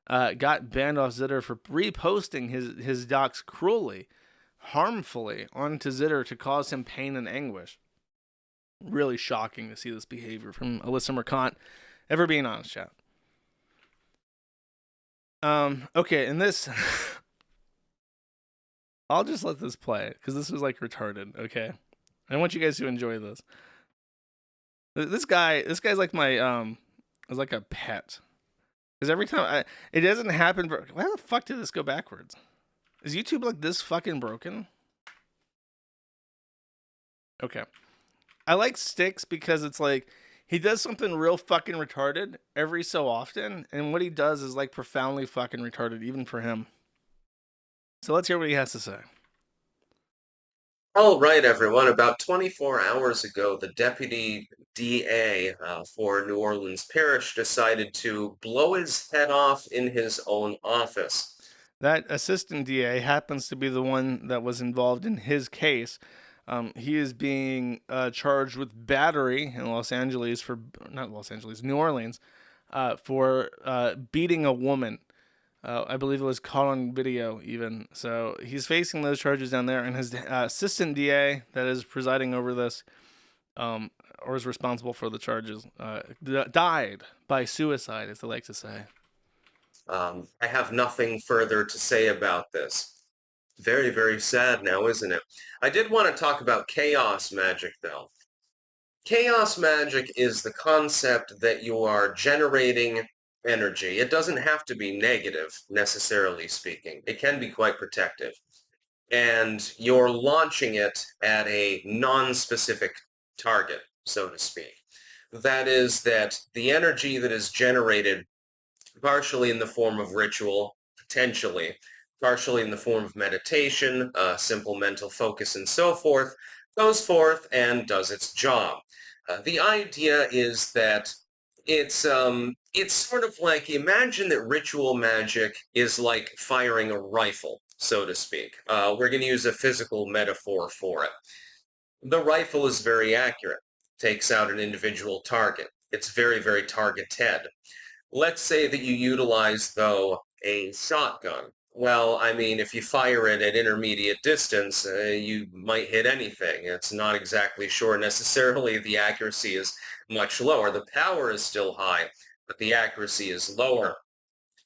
got banned off Zitter for reposting his docs cruelly, harmfully onto Zitter to cause him pain and anguish. Really shocking to see this behavior from Alyssa Mercante. Ever being honest, chat. Okay, and this I'll just let this play because this was like retarded. Okay, I want you guys to enjoy this. This guy's like my is like a pet because every time it doesn't happen. Why the fuck did this go backwards? Is YouTube like this fucking broken? Okay. I like Styx because it's like he does something real fucking retarded every so often, and what he does is like profoundly fucking retarded, even for him. So let's hear what he has to say.
All right, everyone. About 24 hours ago, the deputy DA for New Orleans Parish decided to blow his head off in his own office.
That assistant DA happens to be the one that was involved in his case. He is being charged with battery in New Orleans, for beating a woman. I believe it was caught on video even. So he's facing those charges down there, and his assistant DA that is presiding over this, or is responsible for the charges, died by suicide, as they like to say.
I have nothing further to say about this. Very, very sad now, isn't it? I did want to talk about chaos magic, though. Chaos magic is the concept that you are generating energy. It doesn't have to be negative, necessarily speaking. It can be quite protective. And you're launching it at a non-specific target, so to speak. That is that the energy that is generated partially in the form of ritual, potentially, partially in the form of meditation, simple mental focus, and so forth, goes forth and does its job. The idea is that it's sort of like, imagine that ritual magic is like firing a rifle, so to speak. We're going to use a physical metaphor for it. The rifle is very accurate, takes out an individual target. It's very, very targeted. Let's say that you utilize, though, a shotgun. Well, I mean, if you fire it at intermediate distance, you might hit anything. It's not exactly sure necessarily the accuracy is much lower. The power is still high, but the accuracy is lower.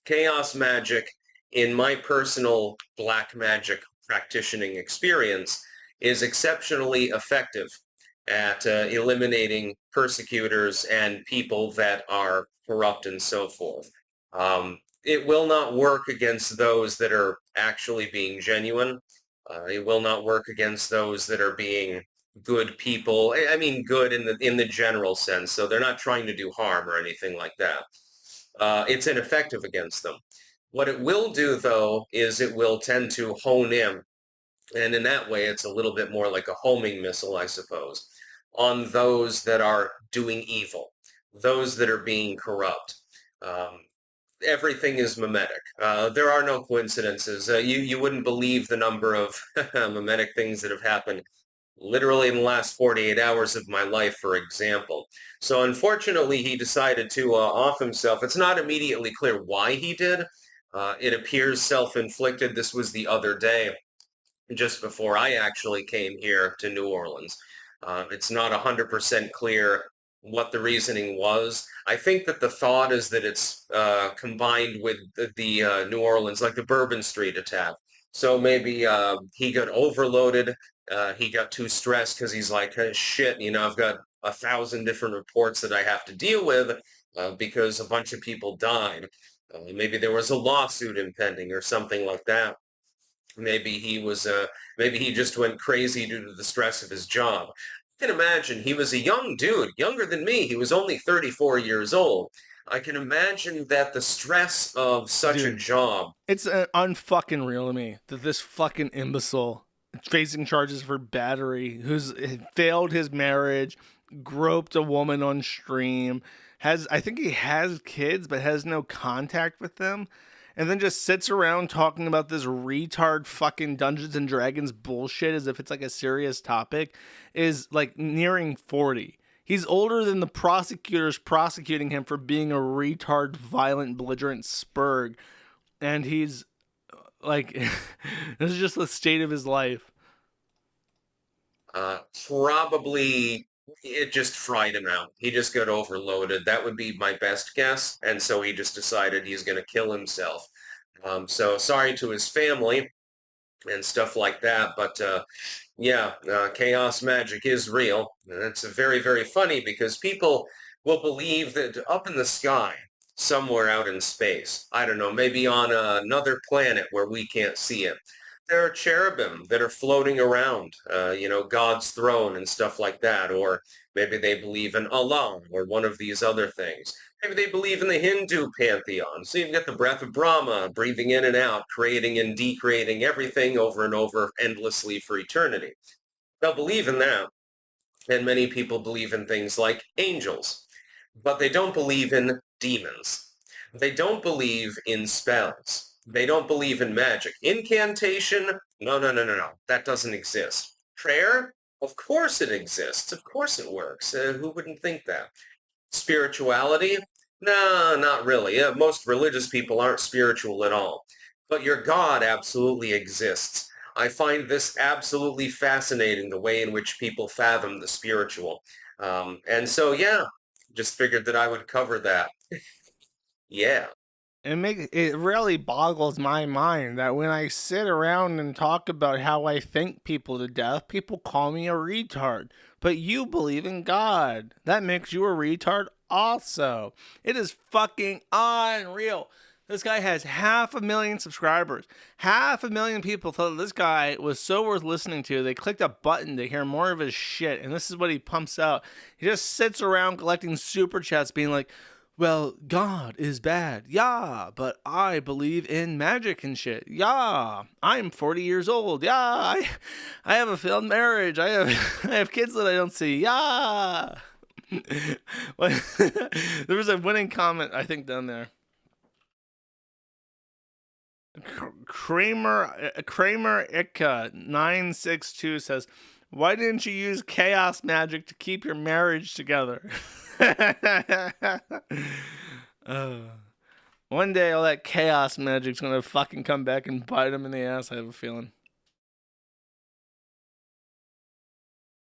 Chaos magic, in my personal black magic practicing experience, is exceptionally effective at eliminating persecutors and people that are corrupt and so forth. It will not work against those that are actually being genuine. It will not work against those that are being good people. I mean, good in the general sense. So they're not trying to do harm or anything like that. It's ineffective against them. What it will do, though, is it will tend to hone in. And in that way, it's a little bit more like a homing missile, I suppose, on those that are doing evil, those that are being corrupt. Everything is mimetic. There are no coincidences. You wouldn't believe the number of mimetic things that have happened literally in the last 48 hours of my life, for example. So unfortunately, he decided to off himself. It's not immediately clear why he did. It appears self-inflicted. This was the other day, just before I actually came here to New Orleans. It's not 100% clear what the reasoning was. I think that the thought is that it's combined with the New Orleans, like the Bourbon Street attack. So maybe he got overloaded. He got too stressed because he's like, hey, shit, I've got 1,000 different reports that I have to deal with because a bunch of people died. Maybe there was a lawsuit impending or something like that. Maybe he just went crazy due to the stress of his job. I can imagine he was a young dude, younger than me. He was only 34 years old. I can imagine that the stress of such a job.
It's unfucking real to me that this fucking imbecile facing charges for battery, who's failed his marriage, groped a woman on stream, I think he has kids, but has no contact with them, and then just sits around talking about this retard fucking Dungeons and Dragons bullshit as if it's like a serious topic, is like nearing 40. He's older than the prosecutors prosecuting him for being a retard, violent, belligerent spurg. And he's like, this is just the state of his life.
Probably it just fried him out. He just got overloaded. That would be my best guess. And so he just decided he's going to kill himself. So sorry to his family and stuff like that. But yeah, chaos magic is real. And it's very, very funny because people will believe that up in the sky, somewhere out in space, I don't know, maybe on another planet where we can't see it, there are cherubim that are floating around, God's throne and stuff like that. Or maybe they believe in Allah or one of these other things. Maybe they believe in the Hindu pantheon. So you've got the breath of Brahma breathing in and out, creating and decreating everything over and over endlessly for eternity. They'll believe in that. And many people believe in things like angels. But they don't believe in demons. They don't believe in spells. They don't believe in magic. Incantation? No. That doesn't exist. Prayer? Of course it exists. Of course it works. Who wouldn't think that? Spirituality? No, not really. Most religious people aren't spiritual at all. But your God absolutely exists. I find this absolutely fascinating, the way in which people fathom the spiritual. And so, yeah, just figured that I would cover that. Yeah.
It really boggles my mind that when I sit around and talk about how I think people to death, people call me a retard. But you believe in God. That makes you a retard also. It is fucking unreal. This guy has 500,000 subscribers. 500,000 people thought this guy was so worth listening to. They clicked a button to hear more of his shit. And this is what he pumps out. He just sits around collecting super chats being like, well, God is bad. Yeah, but I believe in magic and shit. Yeah, I'm 40 years old. Yeah, I have a failed marriage. I have kids that I don't see. Yeah. There was a winning comment, I think, down there. Kramer Ika 962 says, why didn't you use chaos magic to keep your marriage together? One day all that chaos magic's gonna fucking come back and bite him in the ass, I have a feeling.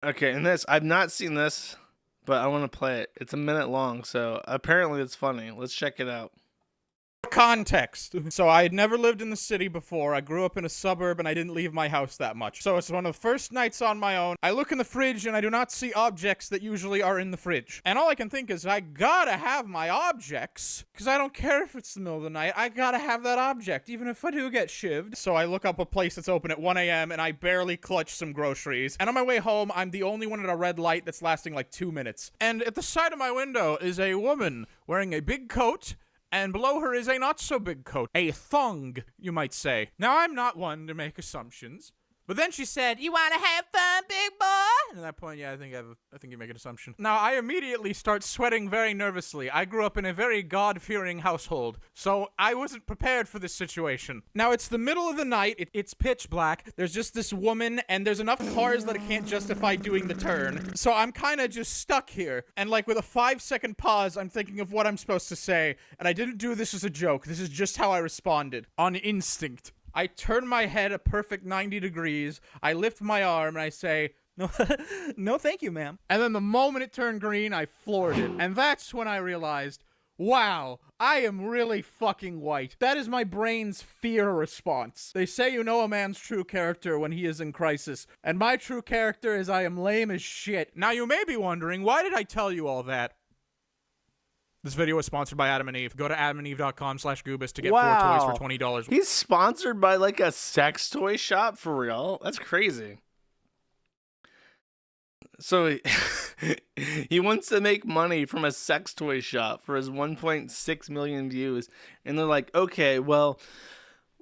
Okay, and this, I've not seen this, but I want to play it. It's a minute long, so apparently it's funny. Let's check it out.
Context. So I had never lived in the city before. I grew up in a suburb and I didn't leave my house that much. So it's one of the first nights on my own. I look in the fridge and I do not see objects that usually are in the fridge. And all I can think is I gotta have my objects because I don't care if it's the middle of the night. I gotta have that object even if I do get shivved. So I look up a place that's open at 1 a.m. and I barely clutch some groceries. And on my way home, I'm the only one at a red light that's lasting like 2 minutes. And at the side of my window is a woman wearing a big coat, and below her is a not-so-big coat. A thong, you might say. Now, I'm not one to make assumptions, but then she said, you want to have fun, big boy? And at that point, yeah, I think you make an assumption. Now, I immediately start sweating very nervously. I grew up in a very God-fearing household, so I wasn't prepared for this situation. Now, it's the middle of the night. It's pitch black. There's just this woman, and there's enough cars that I can't justify doing the turn. So I'm kind of just stuck here. And like with a 5-second pause, I'm thinking of what I'm supposed to say. And I didn't do this as a joke. This is just how I responded. On instinct. I turn my head a perfect 90 degrees. I lift my arm and I say, no, no thank you, ma'am. And then the moment it turned green, I floored it. And that's when I realized, wow, I am really fucking white. That is my brain's fear response. They say you know a man's true character when he is in crisis. And my true character is I am lame as shit. Now you may be wondering, why did I tell you all that? This video is sponsored by Adam and Eve. Go to adamandeve.com/Goobus to get 4 toys for $20.
He's sponsored by like a sex toy shop for real? That's crazy. So he wants to make money from a sex toy shop for his 1.6 million views. And they're like, okay, well,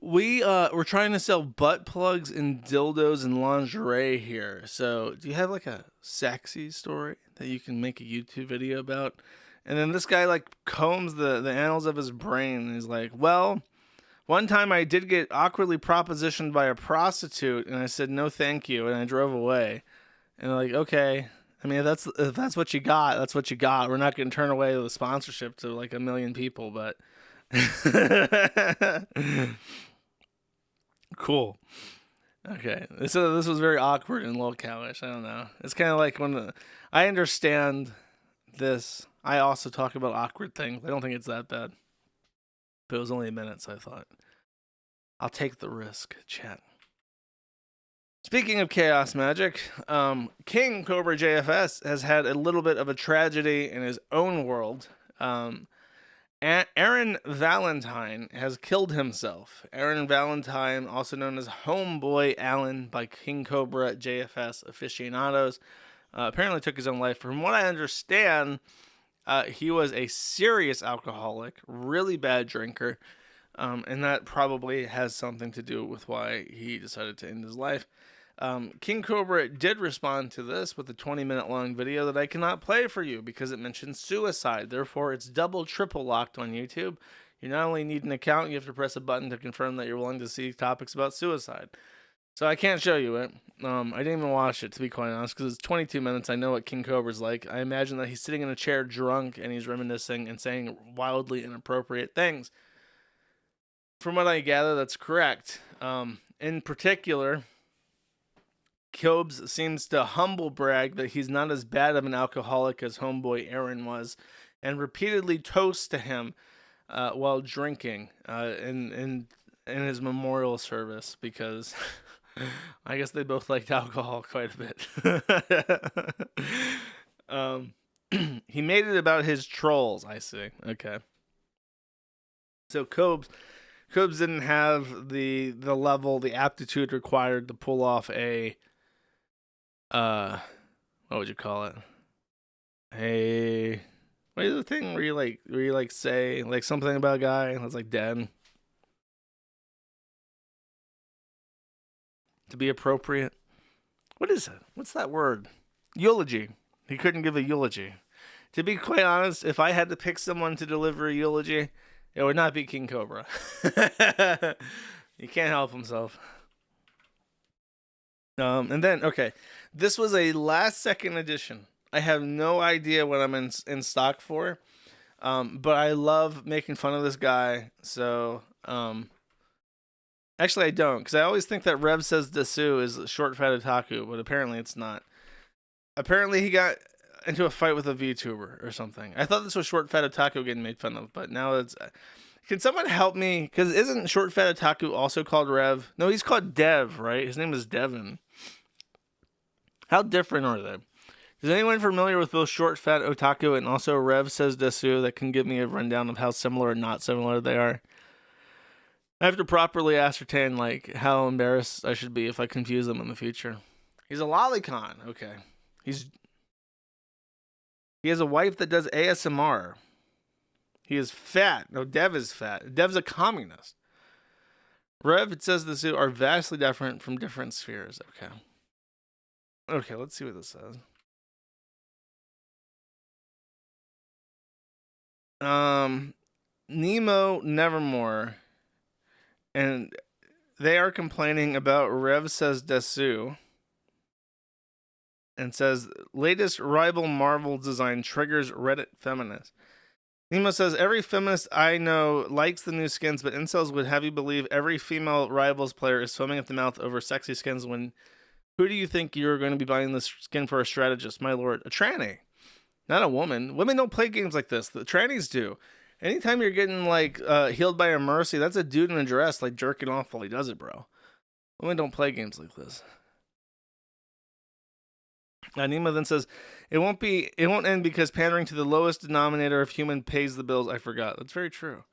we're trying to sell butt plugs and dildos and lingerie here. So do you have like a sexy story that you can make a YouTube video about? And then this guy like combs the annals of his brain and he's like, well, one time I did get awkwardly propositioned by a prostitute and I said, no, thank you. And I drove away. And they're like, okay, I mean, if that's what you got, that's what you got. We're not going to turn away the sponsorship to like 1 million people, but cool. Okay. This was very awkward and LOLCOW-ish. I don't know. It's kind of like when I understand this. I also talk about awkward things. I don't think it's that bad. But it was only a minute, so I thought, I'll take the risk, chat. Speaking of chaos magic, King Cobra JFS has had a little bit of a tragedy in his own world. Aaron Valentine has killed himself. Aaron Valentine, also known as Homeboy Aaron by King Cobra JFS aficionados, apparently took his own life. From what I understand, he was a serious alcoholic, really bad drinker, and that probably has something to do with why he decided to end his life. King Cobra did respond to this with a 20-minute long video that I cannot play for you because it mentions suicide. Therefore, it's double, triple locked on YouTube. You not only need an account, you have to press a button to confirm that you're willing to see topics about suicide. So I can't show you it. I didn't even watch it, to be quite honest, because it's 22 minutes. I know what King Cobra's like. I imagine that he's sitting in a chair drunk and he's reminiscing and saying wildly inappropriate things. From what I gather, that's correct. In particular, Cobes seems to humble brag that he's not as bad of an alcoholic as Homeboy Aaron was, and repeatedly toast to him while drinking in his memorial service, because I guess they both liked alcohol quite a bit. He made it about his trolls, I see. Okay. So Cobes didn't have the level, the aptitude required to pull off a what would you call it? What is the thing where you say like something about a guy that's like dead? To be appropriate. What is it? What's that word? Eulogy. He couldn't give a eulogy. To be quite honest, if I had to pick someone to deliver a eulogy, it would not be King Cobra. He can't help himself. And then, okay, this was a last-second edition. I have no idea what I'm in stock for, but I love making fun of this guy. So, actually, I don't, because I always think that Rev Says Desu is short fat otaku, but apparently it's not. Apparently, he got into a fight with a VTuber or something. I thought this was short fat otaku getting made fun of, but now it's. Can someone help me? Because isn't short fat otaku also called Rev? No, he's called Dev, right? His name is Devin. How different are they? Is anyone familiar with both short fat otaku and also Rev Says Desu that can give me a rundown of how similar or not similar they are? I have to properly ascertain like how embarrassed I should be if I confuse them in the future. He's a lolicon. Okay. He has a wife that does ASMR. He is fat. No, Dev is fat. Dev's a communist. Rev, it says the two are vastly different from different spheres. Okay. Okay, let's see what this says. Nemo Nevermore. And they are complaining about Rev Says Desu. And says, latest rival Marvel design triggers Reddit feminists. Nemo says, every feminist I know likes the new skins, but incels would have you believe every female Rivals player is swimming at the mouth over sexy skins when who do you think you're going to be buying this skin for? A strategist, my lord. A tranny. Not a woman. Women don't play games like this. The trannies do. Anytime you're getting, like, healed by a Mercy, that's a dude in a dress, like, jerking off while he does it, bro. Women don't play games like this. Nemo then says, it won't end because pandering to the lowest denominator of human pays the bills. I forgot. That's very true.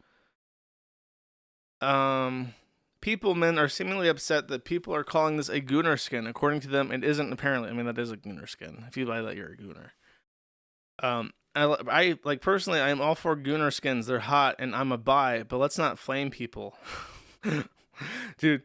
Men are seemingly upset that people are calling this a gooner skin. According to them, it isn't apparently. I mean, that is a gooner skin. If you buy that, you're a gooner. I like personally, I am all for gooner skins. They're hot and I'm a buy, but let's not flame people. Dude.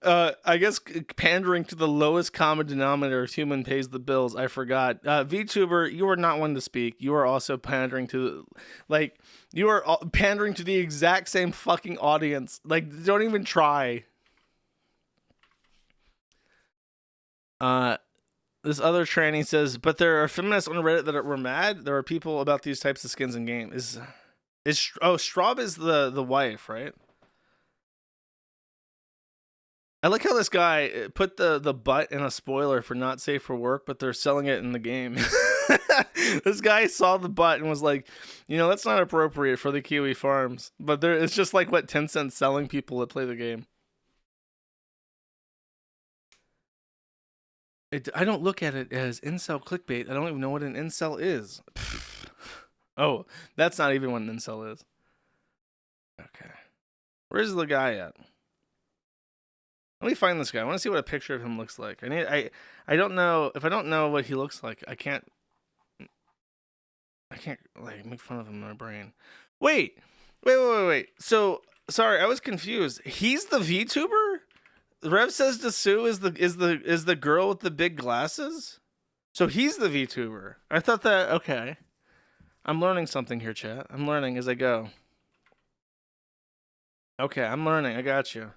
I guess pandering to the lowest common denominator of human pays the bills. I forgot. VTuber, you are not one to speak. You are also pandering to, like, you are pandering to the exact same fucking audience. Like, don't even try. This other tranny says, but there are feminists on Reddit that were mad. There are people about these types of skins in game. Straub is the wife, right? I like how this guy put the butt in a spoiler for not safe for work, but they're selling it in the game. This guy saw the butt and was like, that's not appropriate for the KiwiFarms. But it's just like what Tencent's selling people that play the game. I don't look at it as incel clickbait. I don't even know what an incel is. Oh, that's not even what an incel is. Okay. Where's the guy at? Let me find this guy. I want to see what a picture of him looks like. I don't know. If I don't know what he looks like, I can't like make fun of him in my brain. Wait. So sorry, I was confused. He's the VTuber? Rev Says Desu is the girl with the big glasses? So he's the VTuber. I thought that. Okay. I'm learning something here, chat. I'm learning as I go. Okay, I'm learning. I got you.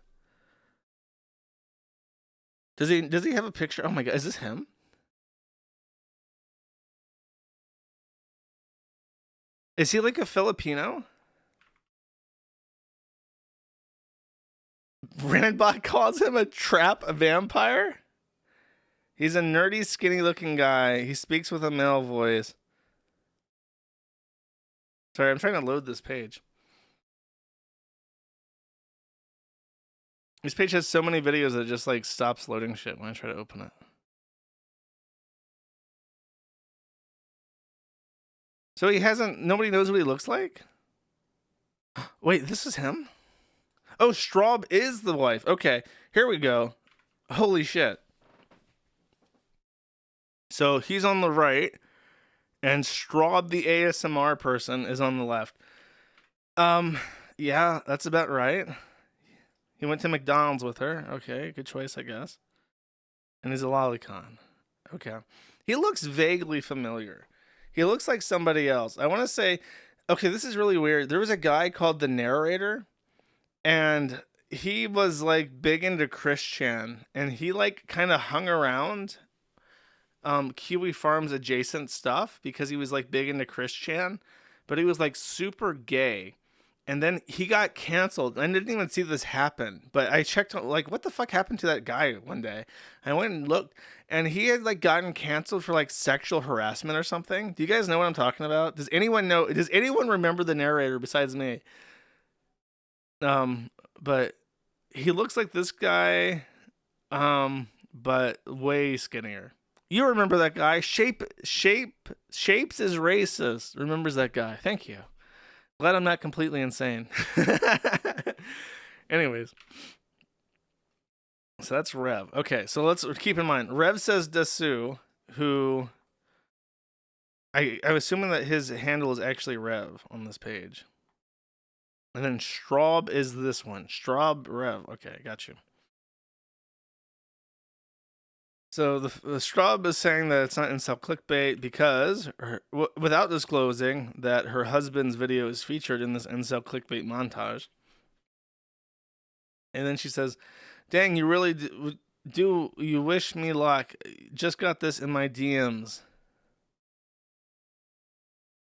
Does he have a picture? Oh my god, is this him? Is he like a Filipino? Randbot calls him a vampire? He's a nerdy, skinny-looking guy. He speaks with a male voice. Sorry, I'm trying to load this page. This page has so many videos that it just like stops loading shit when I try to open it. So nobody knows what he looks like? Wait, this is him? Oh, Straub is the wife. Okay, here we go. Holy shit. So he's on the right, and Straub, the ASMR person, is on the left. Yeah, that's about right. He went to McDonald's with her. Okay, good choice, I guess. And he's a lolicon. Okay. He looks vaguely familiar. He looks like somebody else. I want to say, okay, this is really weird. There was a guy called The Narrator, and he was like big into Christian, and he like kind of hung around KiwiFarms adjacent stuff because he was like big into Christian, but he was like super gay. And then he got canceled. I didn't even see this happen, but I checked like what the fuck happened to that guy one day. I went and looked, and he had like gotten canceled for like sexual harassment or something. Do you guys know what I'm talking about? Does anyone know? Does anyone remember The Narrator besides me? But he looks like this guy, but way skinnier. You remember that guy? Shapes is racist. Remembers that guy? Thank you. Glad I'm not completely insane. Anyways. So that's Rev. Okay, so let's keep in mind. Rev says desu, who... I'm assuming that his handle is actually Rev on this page. And then Straub is this one. Straub Rev. Okay, got you. So the Straub is saying that it's not incel clickbait because, without disclosing that her husband's video is featured in this incel clickbait montage. And then she says, dang, you really do you wish me luck. Just got this in my DMs.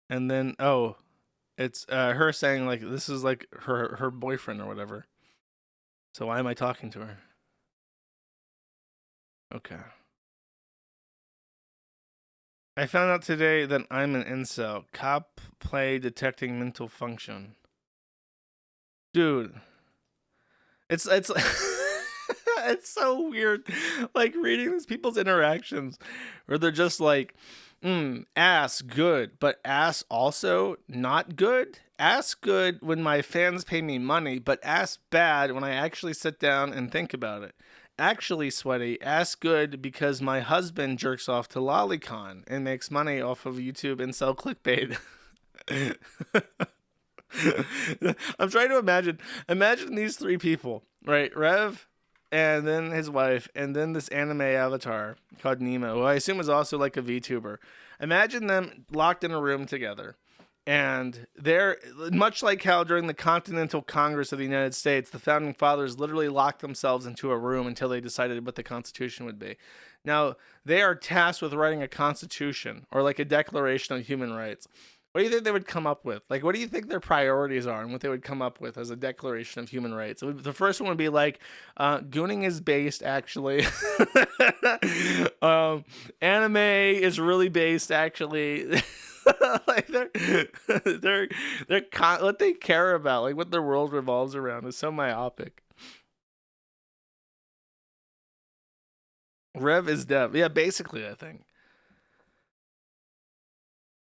And then, oh, it's her saying like this is like her boyfriend or whatever. So why am I talking to her? Okay. I found out today that I'm an incel. Cop play detecting mental function. Dude. It's it's so weird like reading these people's interactions where they're just like ass good, but ass also not good. Ass good when my fans pay me money, but ass bad when I actually sit down and think about it. Actually sweaty, ass good because my husband jerks off to lolicon and makes money off of YouTube and sell clickbait. I'm trying to imagine these three people, right? Rev, and then his wife, and then this anime avatar called Nemo, who I assume is also like a VTuber. Imagine them locked in a room together. And they're much like how during the Continental Congress of the United States, the founding fathers literally locked themselves into a room until they decided what the Constitution would be. Now, they are tasked with writing a constitution or like a declaration of human rights. What do you think they would come up with? Like, what do you think their priorities are and what they would come up with as a declaration of human rights? The first one would be like, gooning is based, actually. Anime is really based, actually. Like they're what they care about, like what their world revolves around, is so myopic. Rev is Dept. Yeah, basically, I think.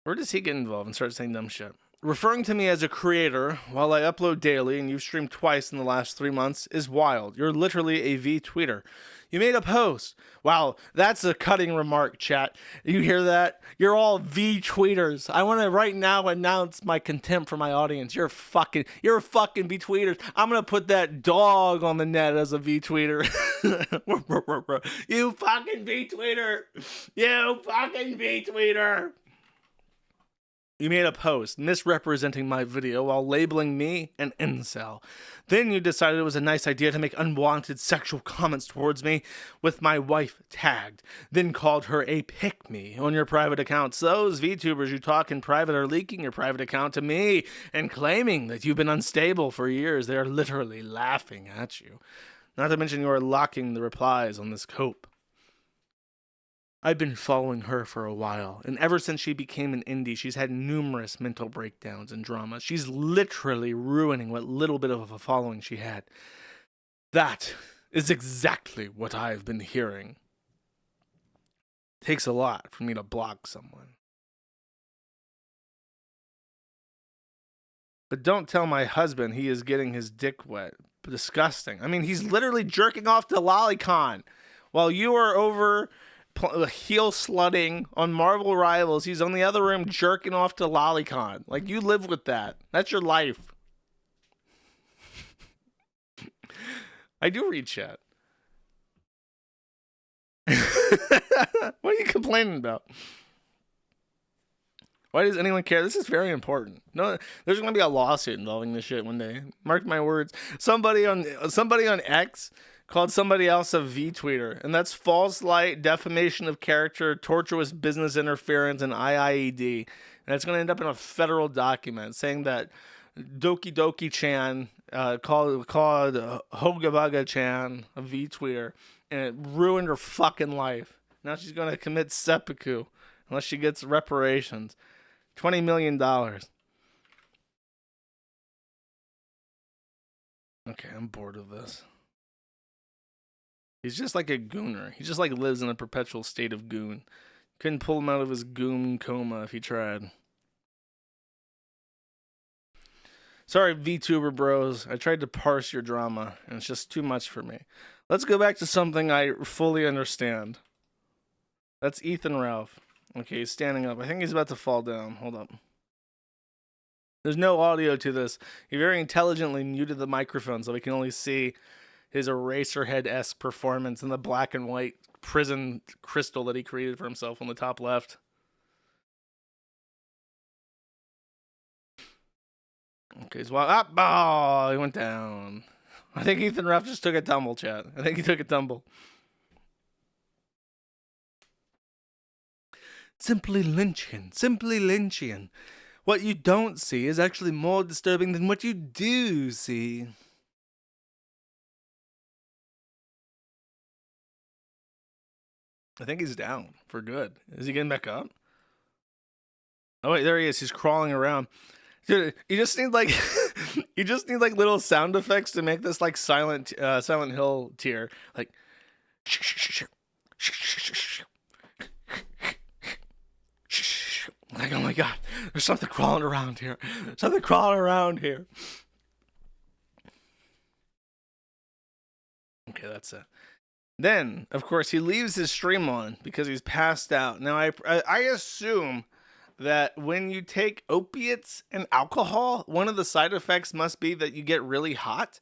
Where does he get involved and start saying dumb shit? Referring to me as a creator while I upload daily and you've streamed twice in the last 3 months is wild. You're literally a V-tweeter. You made a post. Wow, that's a cutting remark, chat. You hear that? You're all V-tweeters. I want to right now announce my contempt for my audience. You're fucking V-tweeters. I'm going to put that dog on the net as a V-tweeter. You fucking V-tweeter. You fucking V-tweeter. You made a post misrepresenting my video while labeling me an incel. Then you decided it was a nice idea to make unwanted sexual comments towards me with my wife tagged. Then called her a pick-me on your private accounts. Those VTubers you talk in private are leaking your private account to me and claiming that you've been unstable for years. They are literally laughing at you. Not to mention you are locking the replies on this cope. I've been following her for a while, and ever since she became an indie, she's had numerous mental breakdowns and dramas. She's literally ruining what little bit of a following she had. That is exactly what I've been hearing. Takes a lot for me to block someone. But don't tell my husband he is getting his dick wet. Disgusting. I mean, he's literally jerking off to Lolicon while you are over heel slutting on Marvel Rivals. He's on the other room jerking off to Lolicon. Like, you live with that. That's your life. I do read chat. What are you complaining about? Why does anyone care? This is very important. No, there's going to be a lawsuit involving this shit one day. Mark my words. Somebody on X called somebody else a V-tweeter, and that's false light, defamation of character, tortuous business interference, and IIED. And it's going to end up in a federal document saying that Doki Doki Chan called Hogabaga Chan a V-tweeter, and it ruined her fucking life. Now she's going to commit seppuku unless she gets reparations. $20 million. Okay, I'm bored of this. He's just like a gooner. He just like lives in a perpetual state of goon. Couldn't pull him out of his goon coma if he tried. Sorry, VTuber bros. I tried to parse your drama, and it's just too much for me. Let's go back to something I fully understand. That's Ethan Ralph. Okay, he's standing up. I think he's about to fall down. Hold up. There's no audio to this. He very intelligently muted the microphone so we can only see his Eraserhead-esque performance in the black and white prison crystal that he created for himself on the top left. Okay, so up. Oh, he went down. I think Ethan Ruff just took a tumble, chat. I think he took a tumble. Simply Lynchian. Simply Lynchian. What you don't see is actually more disturbing than what you do see. I think he's down for good. Is he getting back up? Oh wait, there he is. He's crawling around. Dude, you just need like you just need like little sound effects to make this like Silent Hill tier. Like like, oh my god, there's something crawling around here. Something crawling around here. Okay, that's it. Then, of course, he leaves his stream on because he's passed out. Now, I assume that when you take opiates and alcohol, one of the side effects must be that you get really hot.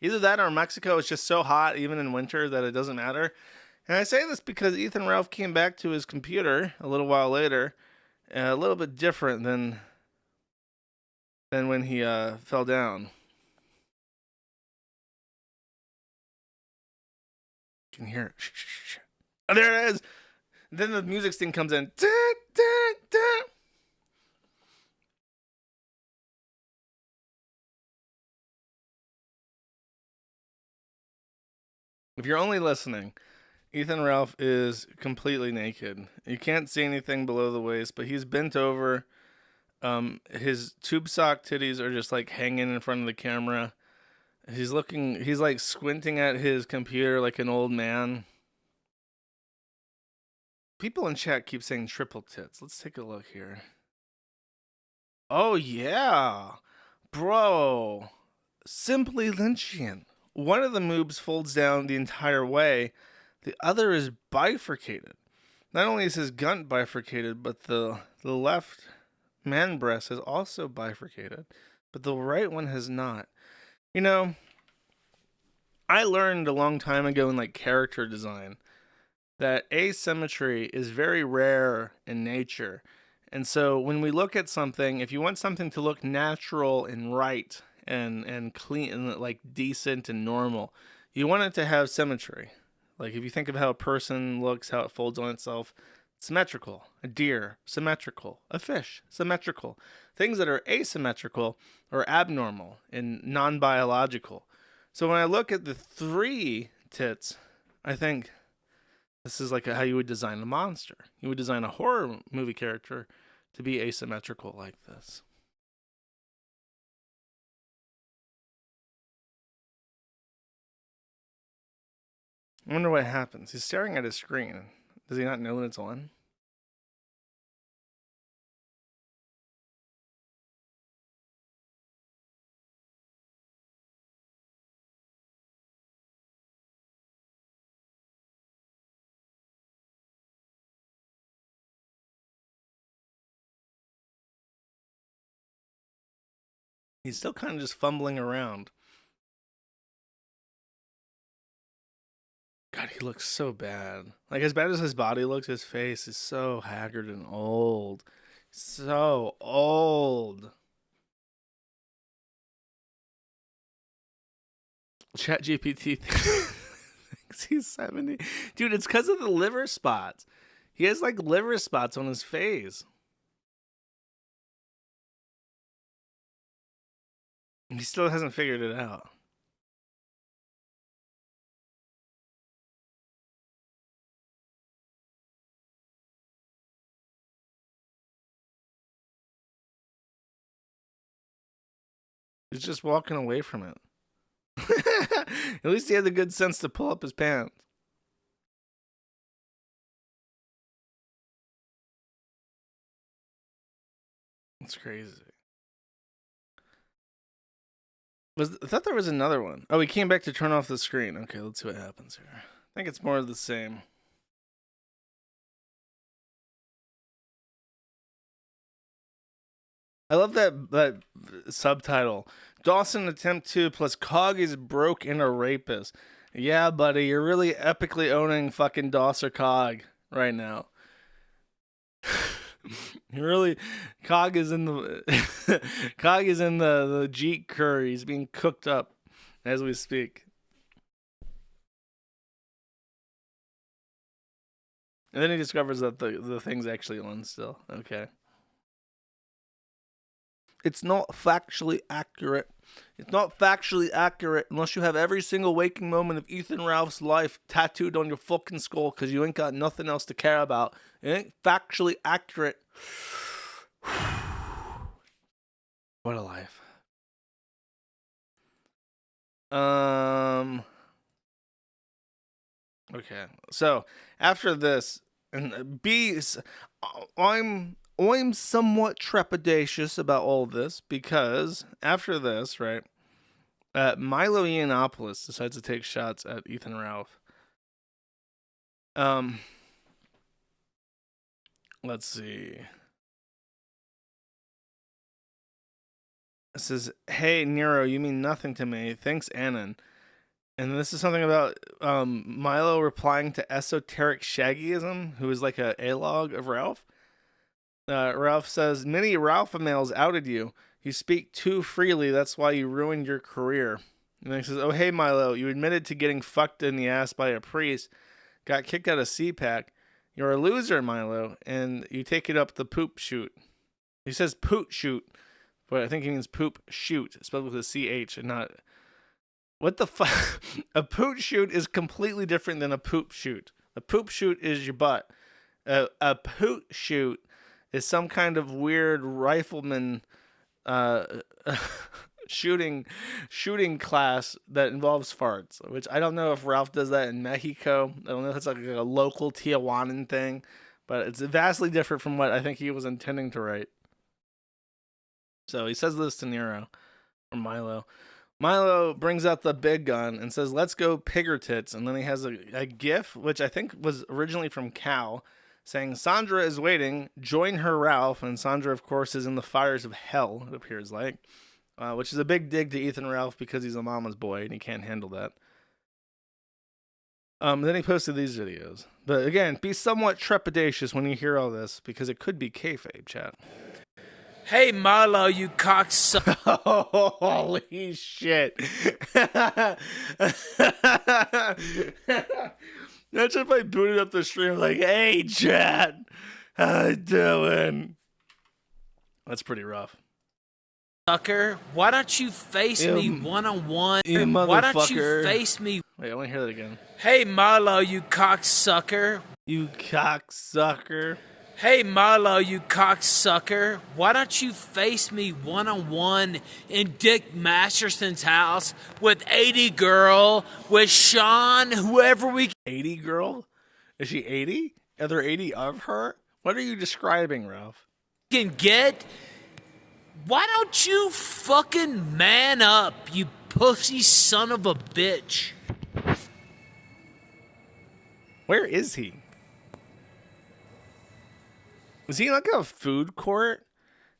Either that or Mexico is just so hot, even in winter, that it doesn't matter. And I say this because Ethan Ralph came back to his computer a little while later, a little bit different than when he fell down. You can hear it. Oh, there it is. Then the music sting comes in. Da, da, da. If you're only listening, Ethan Ralph is completely naked. You can't see anything below the waist, but he's bent over. His tube sock titties are just like hanging in front of the camera. He's like squinting at his computer like an old man. People in chat keep saying triple tits. Let's take a look here. Oh yeah, bro. Simply Lynchian. One of the moves folds down the entire way. The other is bifurcated. Not only is his gunt bifurcated, but the left man breast is also bifurcated. But the right one has not. You know, I learned a long time ago in like character design that asymmetry is very rare in nature. And so when we look at something, if you want something to look natural and right and clean and like decent and normal, you want it to have symmetry. Like if you think of how a person looks, how it folds on itself, symmetrical. A deer, symmetrical. A fish, symmetrical. Things that are asymmetrical or abnormal and non-biological. So when I look at the 3 tits, I think this is like how you would design a monster. You would design a horror movie character to be asymmetrical like this. I wonder what happens. He's staring at his screen. Does he not know when it's on? He's still kind of just fumbling around. God, he looks so bad. Like, as bad as his body looks, his face is so haggard and old. So old. ChatGPT thinks he's 70. Dude, it's because of the liver spots. He has, like, liver spots on his face. He still hasn't figured it out. He's just walking away from it. At least he had the good sense to pull up his pants. It's crazy. I thought there was another one. Oh, he came back to turn off the screen. Okay, let's see what happens here. I think it's more of the same. I love that subtitle. Dawson attempt 2 plus Cog is broke and a rapist. Yeah, buddy, you're really epically owning fucking Doss or Cog right now. You really, Cog is in the Cog is in the Jeet curry. He's being cooked up as we speak. And then he discovers that the thing's actually on still. Okay. It's not factually accurate. It's not factually accurate unless you have every single waking moment of Ethan Ralph's life tattooed on your fucking skull because you ain't got nothing else to care about. It ain't factually accurate. What a life. Okay. So after this, and I'm somewhat trepidatious about all this because after this, right, Milo Yiannopoulos decides to take shots at Ethan Ralph. Let's see. It says, "Hey Nero, you mean nothing to me. Thanks, Anon." And this is something about Milo replying to Esoteric Shaggyism, who is like a A-log of Ralph. Ralph says, "Many Ralph males outed you. You speak too freely. That's why you ruined your career." And then he says, "Oh, hey, Milo, you admitted to getting fucked in the ass by a priest, got kicked out of CPAC. You're a loser, Milo, and you take it up the poop shoot." He says poot shoot, but I think he means poop shoot, spelled with a CH and not... What the fuck? A poot shoot is completely different than a poop shoot. A poop shoot is your butt. A poot shoot is some kind of weird rifleman shooting class that involves farts, which I don't know if Ralph does that in Mexico. I don't know if it's like a local Tijuanan thing, but it's vastly different from what I think he was intending to write. So he says this to Nero, or Milo. Milo brings out the big gun and says, "Let's go pigger tits." And then he has a gif, which I think was originally from Cal, saying, "Sandra is waiting. Join her, Ralph." And Sandra, of course, is in the fires of hell, it appears like, which is a big dig to Ethan Ralph because he's a mama's boy and he can't handle that. Then he posted these videos. But again, be somewhat trepidatious when you hear all this, because it could be kayfabe, chat.
Hey, Milo, you cocksucker.
Holy shit. That's if I booted up the stream like, hey, chat, how you doing? That's pretty rough.
Sucker, why don't you face me one-on-one?
You
Why don't you
motherfucker.
face me?
Wait, I want to hear that again.
Hey, Milo, you cocksucker.
You cocksucker.
Hey, Milo, you cocksucker. Why don't you face me one-on-one in Dick Masterson's house with 80 girl, with Sean, whoever we
80 girl? Is she 80? Are there 80 of her? What are you describing, Ralph?
can get? Why don't you fucking man up, you pussy son of a bitch?
Where is he? Is he like a food court?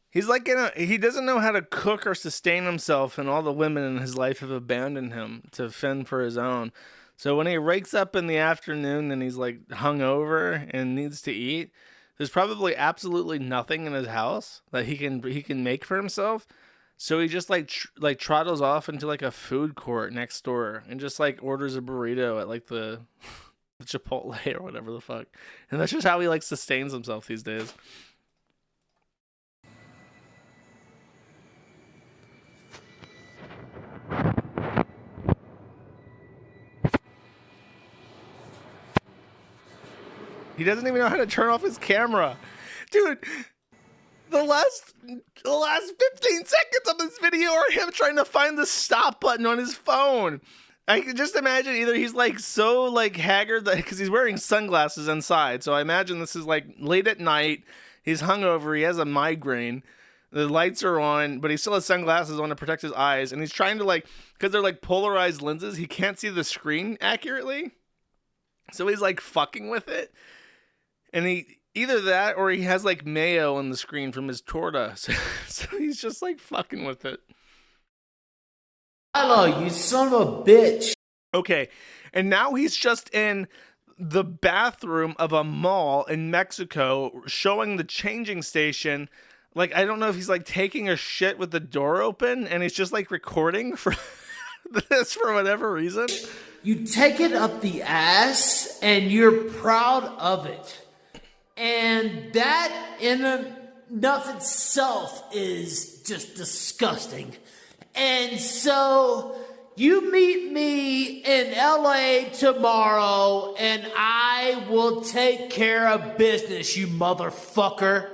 He's like he doesn't know how to cook or sustain himself, and all the women in his life have abandoned him to fend for his own. So when he wakes up in the afternoon and he's like hungover and needs to eat, there's probably absolutely nothing in his house that he can make for himself. So he just like trottles off into like a food court next door and just like orders a burrito at like the Chipotle or whatever the fuck. And that's just how he like sustains himself these days. He doesn't even know how to turn off his camera. Dude, the last 15 seconds of this video are him trying to find the stop button on his phone. I can just imagine either he's like so like haggard because he's wearing sunglasses inside. So I imagine this is like late at night. He's hungover. He has a migraine. The lights are on, but he still has sunglasses on to protect his eyes. And he's trying to like, because they're like polarized lenses, he can't see the screen accurately. So he's like fucking with it. And he either that or he has like mayo on the screen from his tortoise. So he's just like fucking with it.
Hello, you son of a bitch.
Okay, and now he's just in the bathroom of a mall in Mexico showing the changing station. Like, I don't know if he's like taking a shit with the door open and he's just like recording for this for whatever reason.
You take it up the ass and you're proud of it. And that in and of itself is just disgusting. And so you meet me in LA tomorrow and I will take care of business, you motherfucker.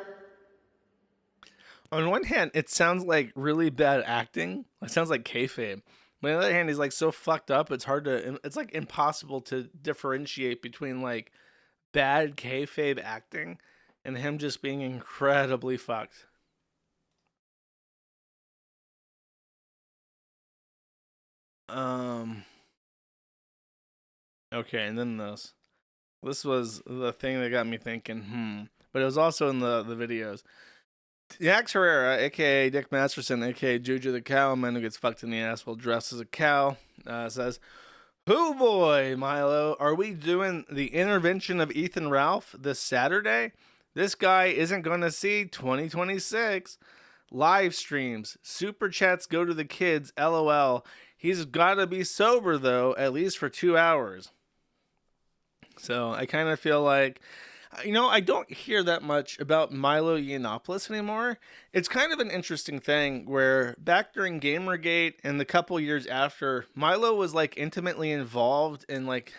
On one hand, it sounds like really bad acting. It sounds like kayfabe. But on the other hand, he's like so fucked up, it's like impossible to differentiate between like bad kayfabe acting and him just being incredibly fucked. Okay, and then this was the thing that got me thinking, but it was also in the videos. Yax Herrera, aka Dick Masterson, aka Juju the cow, man who gets fucked in the ass while dressed as a cow, says, "Hoo boy, Milo, are we doing the intervention of Ethan Ralph this Saturday? This guy isn't going to see 2026. Live streams, super chats go to the kids, LOL. He's got to be sober, though, at least for 2 hours." So I kind of feel like, I don't hear that much about Milo Yiannopoulos anymore. It's kind of an interesting thing where back during Gamergate and the couple years after, Milo was like intimately involved in like,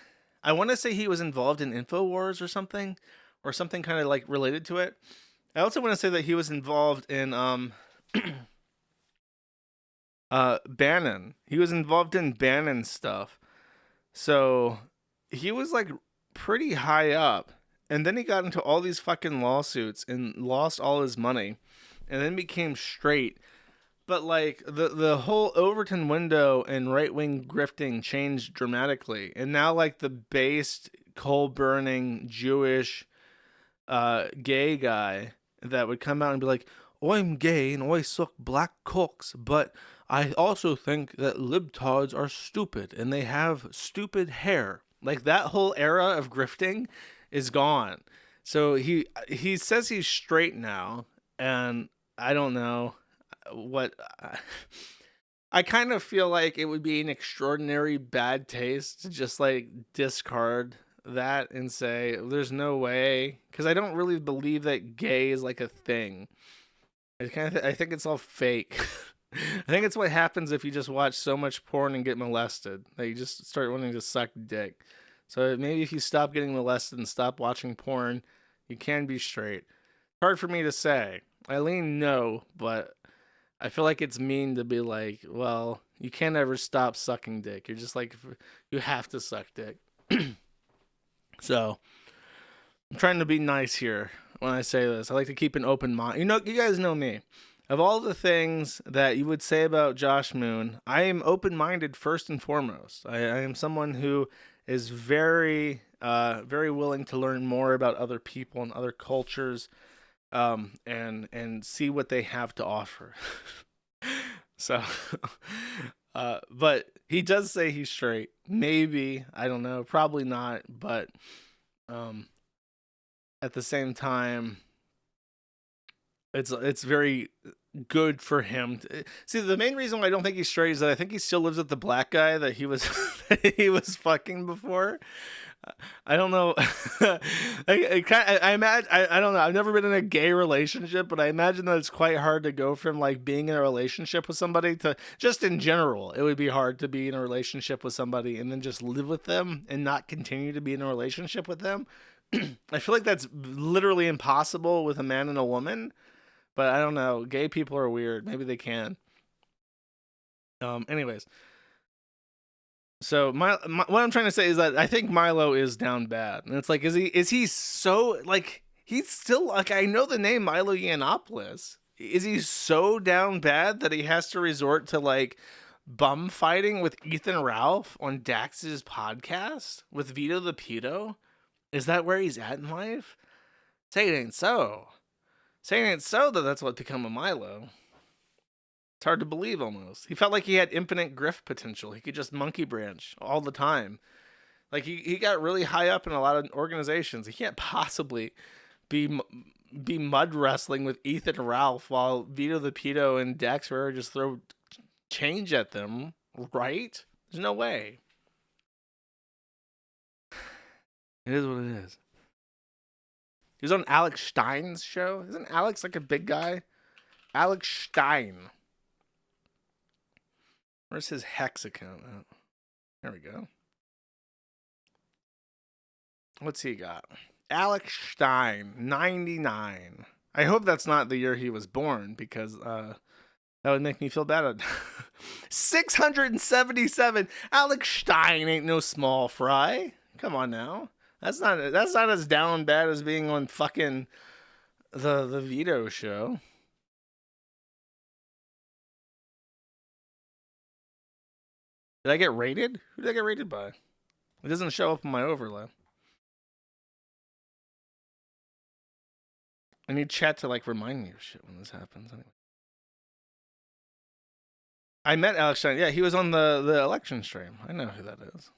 I want to say he was involved in InfoWars or something kind of like related to it. I also want to say that he was involved in Bannon. He was involved in Bannon stuff. So he was like pretty high up. And then he got into all these fucking lawsuits and lost all his money and then became straight. But like the whole Overton window and right-wing grifting changed dramatically. And now like the based coal-burning Jewish gay guy that would come out and be like, "I'm gay and I suck black cocks, but I also think that libtards are stupid and they have stupid hair." Like that whole era of grifting is gone. So he says he's straight now, and I don't know what. I kind of feel like it would be an extraordinary bad taste to just like discard that and say there's no way, because I don't really believe that gay is like a thing. I think it's all fake. I think it's what happens if you just watch so much porn and get molested that you just start wanting to suck dick. So maybe if you stop getting molested and stop watching porn, you can be straight. Hard for me to say. I lean no, but I feel like it's mean to be like, well, you can't ever stop sucking dick. You're just like, you have to suck dick. So I'm trying to be nice here when I say this. I like to keep an open mind. You guys know me. Of all the things that you would say about Josh Moon, I am open-minded first and foremost. I am someone who is very, very willing to learn more about other people and other cultures, and see what they have to offer. So, but he does say he's straight. Maybe, I don't know, probably not. But at the same time, it's very good for him. See, the main reason why I don't think he's straight is that I think he still lives with the black guy that he was fucking before. I don't know. I imagine. I don't know. I've never been in a gay relationship, but I imagine that it's quite hard to go from like being in a relationship with somebody to just in general. It would be hard to be in a relationship with somebody and then just live with them and not continue to be in a relationship with them. I feel like that's literally impossible with a man and a woman, but I don't know. Gay people are weird. Maybe they can. Anyways. So what I'm trying to say is that I think Milo is down bad, and it's like, is he so like he's still like, I know the name Milo Yiannopoulos. Is he so down bad that he has to resort to like bum fighting with Ethan Ralph on Dax's podcast with Vito the Pedo? Is that where he's at in life? Say it ain't so. Say it ain't so that that's what become of Milo. It's hard to believe almost. He felt like he had infinite grift potential. He could just monkey branch all the time. Like he got really high up in a lot of organizations. He can't possibly be mud wrestling with Ethan Ralph while Vito the Pedo and Dax Ferrer just throw change at them, right? There's no way. It is what it is. He was on Alex Stein's show. Isn't Alex like a big guy? Alex Stein. Where's his Hex account at? There we go. What's he got? Alex Stein, 99. I hope that's not the year he was born, because that would make me feel bad. 677. Alex Stein ain't no small fry. Come on now. That's not as down bad as being on fucking the Vito show. Did I get rated? Who did I get rated by? It doesn't show up in my overlay. I need chat to like remind me of shit when this happens. Anyway, I met Alex Stein. Yeah, he was on the election stream. I know who that is.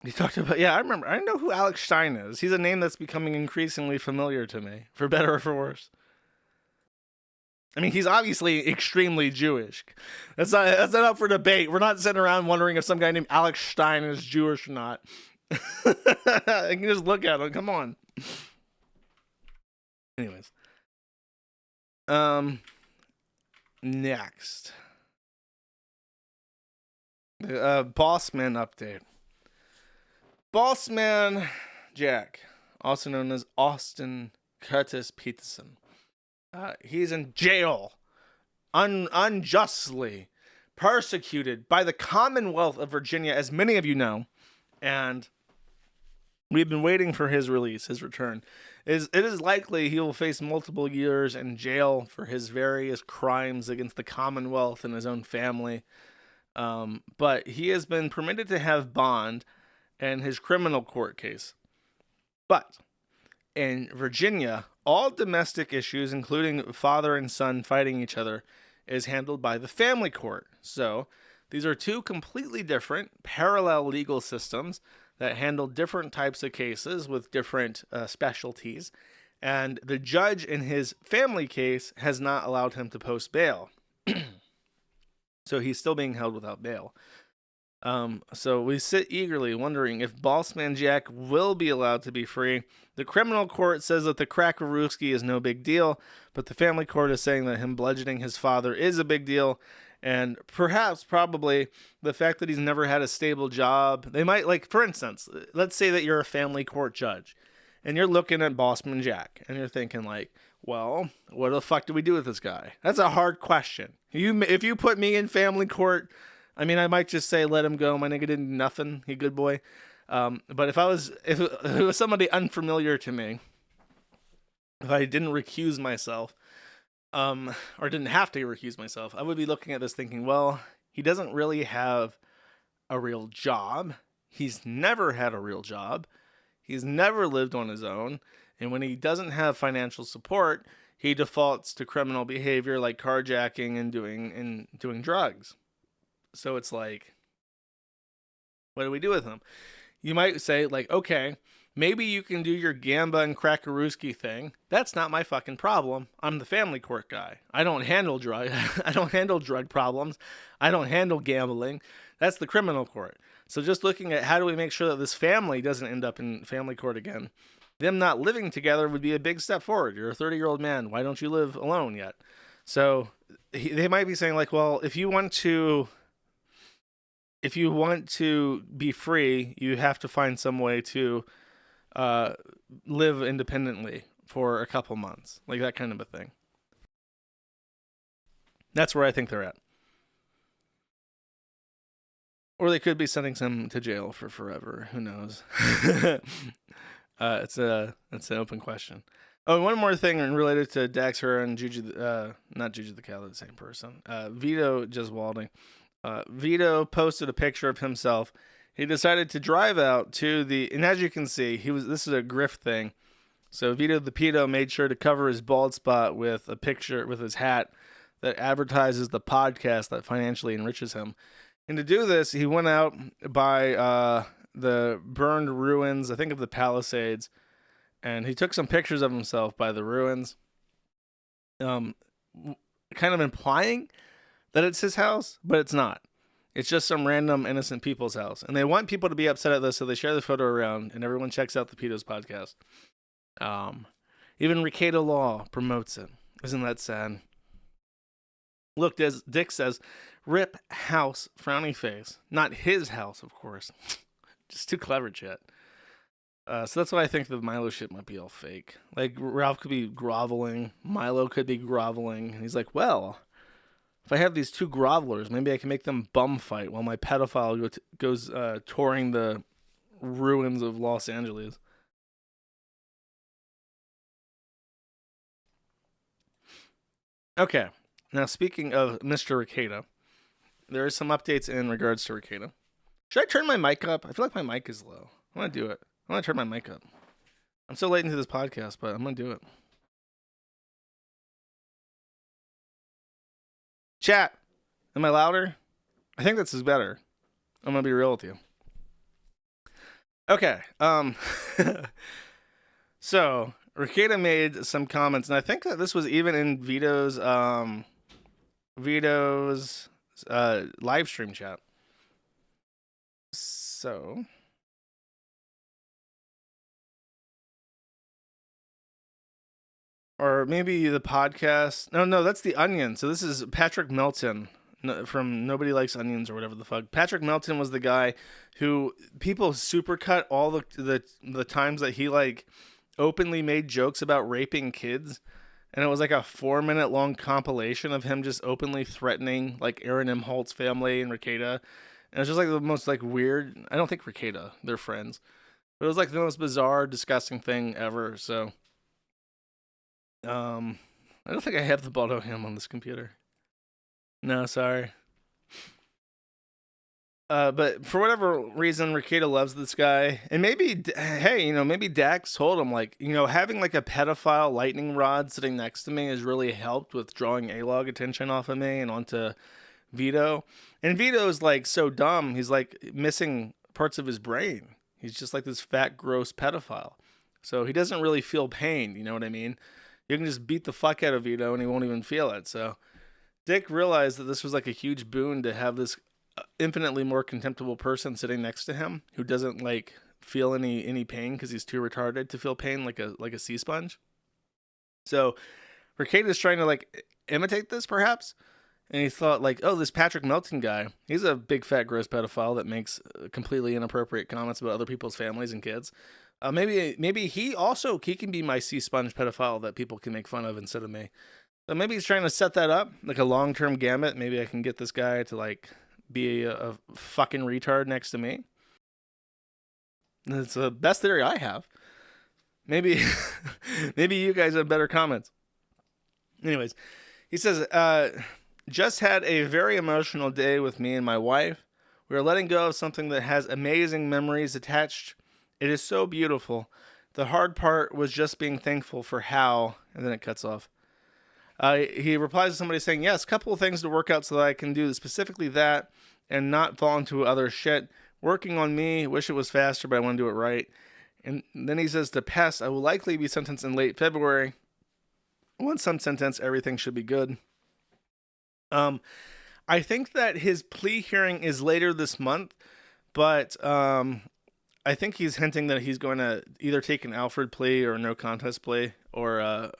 He talked about, yeah, I remember. I know who Alex Stein is. He's a name that's becoming increasingly familiar to me, for better or for worse. I mean, he's obviously extremely Jewish. That's not up for debate. We're not sitting around wondering if some guy named Alex Stein is Jewish or not. I can just look at him. Come on. Anyways. Next. Bossman update. Bossman Jack, also known as Austin Curtis Peterson. He's in jail, unjustly persecuted by the Commonwealth of Virginia, as many of you know, and we've been waiting for his release, his return. It is likely he will face multiple years in jail for his various crimes against the Commonwealth and his own family, but he has been permitted to have bond in his criminal court case. But in Virginia, all domestic issues, including father and son fighting each other, is handled by the family court. So These are two completely different parallel legal systems that handle different types of cases with different specialties. And the judge in his family case has not allowed him to post bail. So he's still being held without bail. So we sit eagerly wondering if Bossman Jack will be allowed to be free. The criminal court says that the Crackarooski is no big deal, but the family court is saying that him bludgeoning his father is a big deal. And perhaps, probably, the fact that he's never had a stable job. They might, like, for instance, let's say that you're a family court judge, and you're looking at Bossman Jack, and you're thinking, like, well, what the fuck do we do with this guy? That's a hard question. If you put me in family court, I mean, I might just say, let him go. My nigga didn't do nothing. He good boy. But if it was somebody unfamiliar to me, if I didn't recuse myself, or didn't have to recuse myself, I would be looking at this thinking, well, he doesn't really have a real job. He's never had a real job. He's never lived on his own. And when he doesn't have financial support, he defaults to criminal behavior like carjacking and doing drugs. So it's like, what do we do with him? You might say, like, okay, maybe you can do your Gamba and Crackarooski thing. That's not my fucking problem. I'm the family court guy. I don't handle drug problems. I don't handle gambling. That's the criminal court. So just looking at how do we make sure that this family doesn't end up in family court again, them not living together would be a big step forward. You're a 30-year-old man. Why don't you live alone yet? So they might be saying, like, well, if you want to be free, you have to find some way to live independently for a couple months, like that kind of a thing. That's where I think they're at. Or they could be sending some to jail for forever. Who knows? It's an open question. Oh, one more thing related to Daxer and Juju, not Juju the Cow, they're the same person. Vito Jeswalding. Vito posted a picture of himself. He decided to drive out to and as you can see, this is a grift thing. So Vito the Pedo made sure to cover his bald spot with a picture with his hat that advertises the podcast that financially enriches him. And to do this, he went out by the burned ruins, I think of the Palisades, and he took some pictures of himself by the ruins, kind of implying that it's his house, but it's not. It's just some random innocent people's house. And they want people to be upset at this, so they share the photo around, and everyone checks out the Pedos podcast. Even Ricado Law promotes it. Isn't that sad? Look, Dick says, rip house, frowny face. Not his house, of course. Just too clever, chat. So that's why I think the Milo shit might be all fake. Like, Ralph could be groveling. Milo could be groveling. And he's like, well, if I have these two grovelers, maybe I can make them bum fight while my pedophile goes touring the ruins of Los Angeles. Okay. Now, speaking of Mr. Ricado, there are some updates in regards to Ricado. Should I turn my mic up? I feel like my mic is low. I'm going to do it. I'm going to turn my mic up. I'm so late into this podcast, but I'm going to do it. Chat, am I louder? I think this is better. I'm going to be real with you. Okay. So, Ricado made some comments, and I think that this was even in Vito's live stream chat. So, or maybe the podcast. No, that's the Onion. So this is Patrick Melton from Nobody Likes Onions or whatever the fuck. Patrick Melton was the guy who people supercut all the times that he like openly made jokes about raping kids. And it was like a 4-minute long compilation of him just openly threatening like Aaron M. Holt's family and Ricada. And it was just like the most like weird. I don't think Ricada, they're friends. But it was like the most bizarre, disgusting thing ever. So, I don't think I have the Baldo Ham on this computer. No, sorry. But for whatever reason, Ricada loves this guy. And maybe, hey, maybe Dax told him, like, having like a pedophile lightning rod sitting next to me has really helped with drawing A-log attention off of me and onto Vito. And Vito's like so dumb. He's like missing parts of his brain. He's just like this fat, gross pedophile. So he doesn't really feel pain. You know what I mean? You can just beat the fuck out of Vito and he won't even feel it. So Dick realized that this was like a huge boon to have this infinitely more contemptible person sitting next to him who doesn't like feel any pain because he's too retarded to feel pain like a sea sponge. So Mercante is trying to like imitate this perhaps. And he thought like, oh, this Patrick Melton guy, he's a big fat gross pedophile that makes completely inappropriate comments about other people's families and kids. Maybe he can be my sea sponge pedophile that people can make fun of instead of me. So maybe he's trying to set that up like a long-term gamut. Maybe I can get this guy to like be a fucking retard next to me. That's the best theory I have. Maybe you guys have better comments. Anyways, he says, just had a very emotional day with me and my wife. We are letting go of something that has amazing memories attached. It is so beautiful. The hard part was just being thankful for how, and then it cuts off. He replies to somebody saying, yes, couple of things to work out so that I can do specifically that and not fall into other shit. Working on me, wish it was faster, but I want to do it right. And then he says to Pest, I will likely be sentenced in late February. Once I'm sentenced, everything should be good. I think that his plea hearing is later this month, but I think he's hinting that he's going to either take an Alfred plea or no contest plea or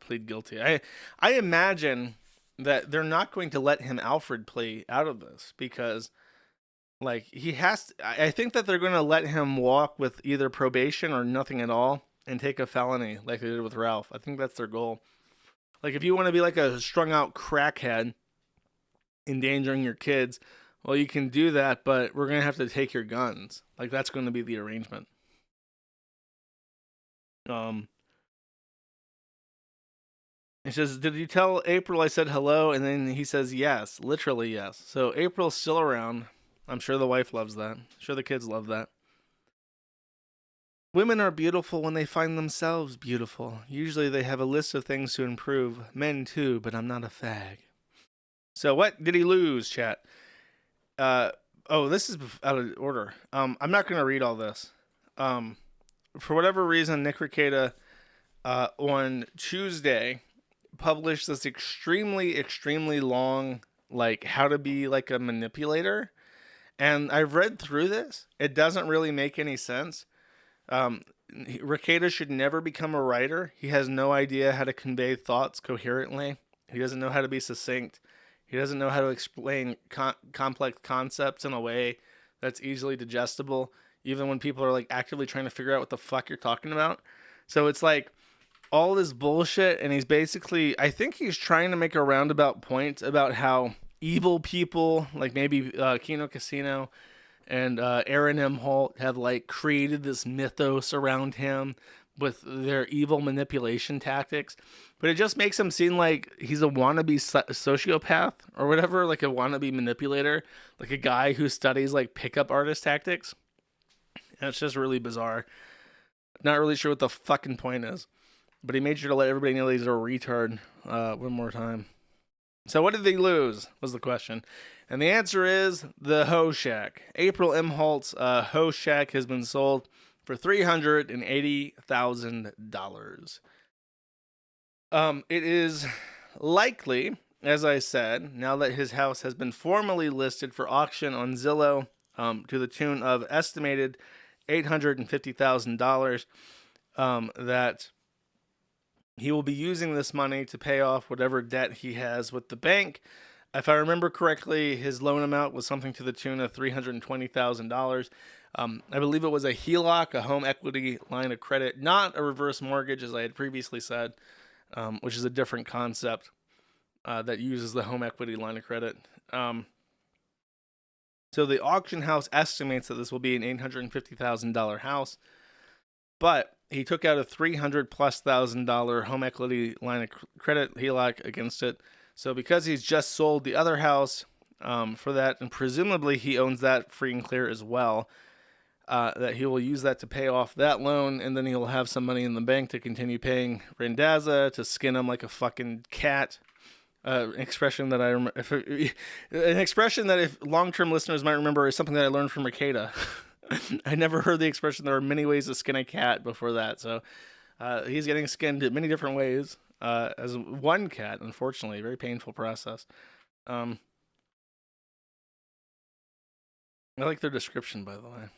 plead guilty. I imagine that they're not going to let him Alfred plea out of this because like he has to, I think that they're going to let him walk with either probation or nothing at all and take a felony like they did with Ralph. I think that's their goal. Like if you want to be like a strung out crackhead endangering your kids, well, you can do that, but we're going to have to take your guns. Like, that's going to be the arrangement. He says, did you tell April I said hello? And then he says, yes, literally yes. So April's still around. I'm sure the wife loves that. I'm sure the kids love that. Women are beautiful when they find themselves beautiful. Usually they have a list of things to improve. Men too, but I'm not a fag. So what did he lose, chat? This is out of order. I'm not going to read all this. For whatever reason, Nick Rekieta on Tuesday published this extremely, extremely long, like, how to be like a manipulator. And I've read through this. It doesn't really make any sense. Rekieta should never become a writer. He has no idea how to convey thoughts coherently. He doesn't know how to be succinct. He doesn't know how to explain complex concepts in a way that's easily digestible, even when people are like actively trying to figure out what the fuck you're talking about. So it's like all this bullshit, and he's basically, I think he's trying to make a roundabout point about how evil people, like maybe Kino Casino and Aaron M. Holt, have like created this mythos around him with their evil manipulation tactics. But it just makes him seem like he's a wannabe sociopath or whatever, like a wannabe manipulator, like a guy who studies like pickup artist tactics. And it's just really bizarre. Not really sure what the fucking point is. But he made sure to let everybody know that he's a retard one more time. So what did they lose was the question. And the answer is the Hoe Shack. April M. Holt's Hoe Shack has been sold for $380,000. It is likely, as I said, now that his house has been formally listed for auction on Zillow to the tune of estimated $850,000, that he will be using this money to pay off whatever debt he has with the bank. If I remember correctly, his loan amount was something to the tune of $320,000. I believe it was a HELOC, a home equity line of credit, not a reverse mortgage, as I had previously said, which is a different concept that uses the home equity line of credit. So the auction house estimates that this will be an $850,000 house, but he took out a $300,000+ home equity line of credit HELOC against it. So because he's just sold the other house for that, and presumably he owns that free and clear as well, that he will use that to pay off that loan, and then he'll have some money in the bank to continue paying Randazza, to skin him like a fucking cat, An expression that I an expression that if long-term listeners might remember is something that I learned from Mercata. I never heard the expression there are many ways to skin a cat before that. So he's getting skinned in many different ways as one cat, unfortunately. Very painful process. I like their description, by the way.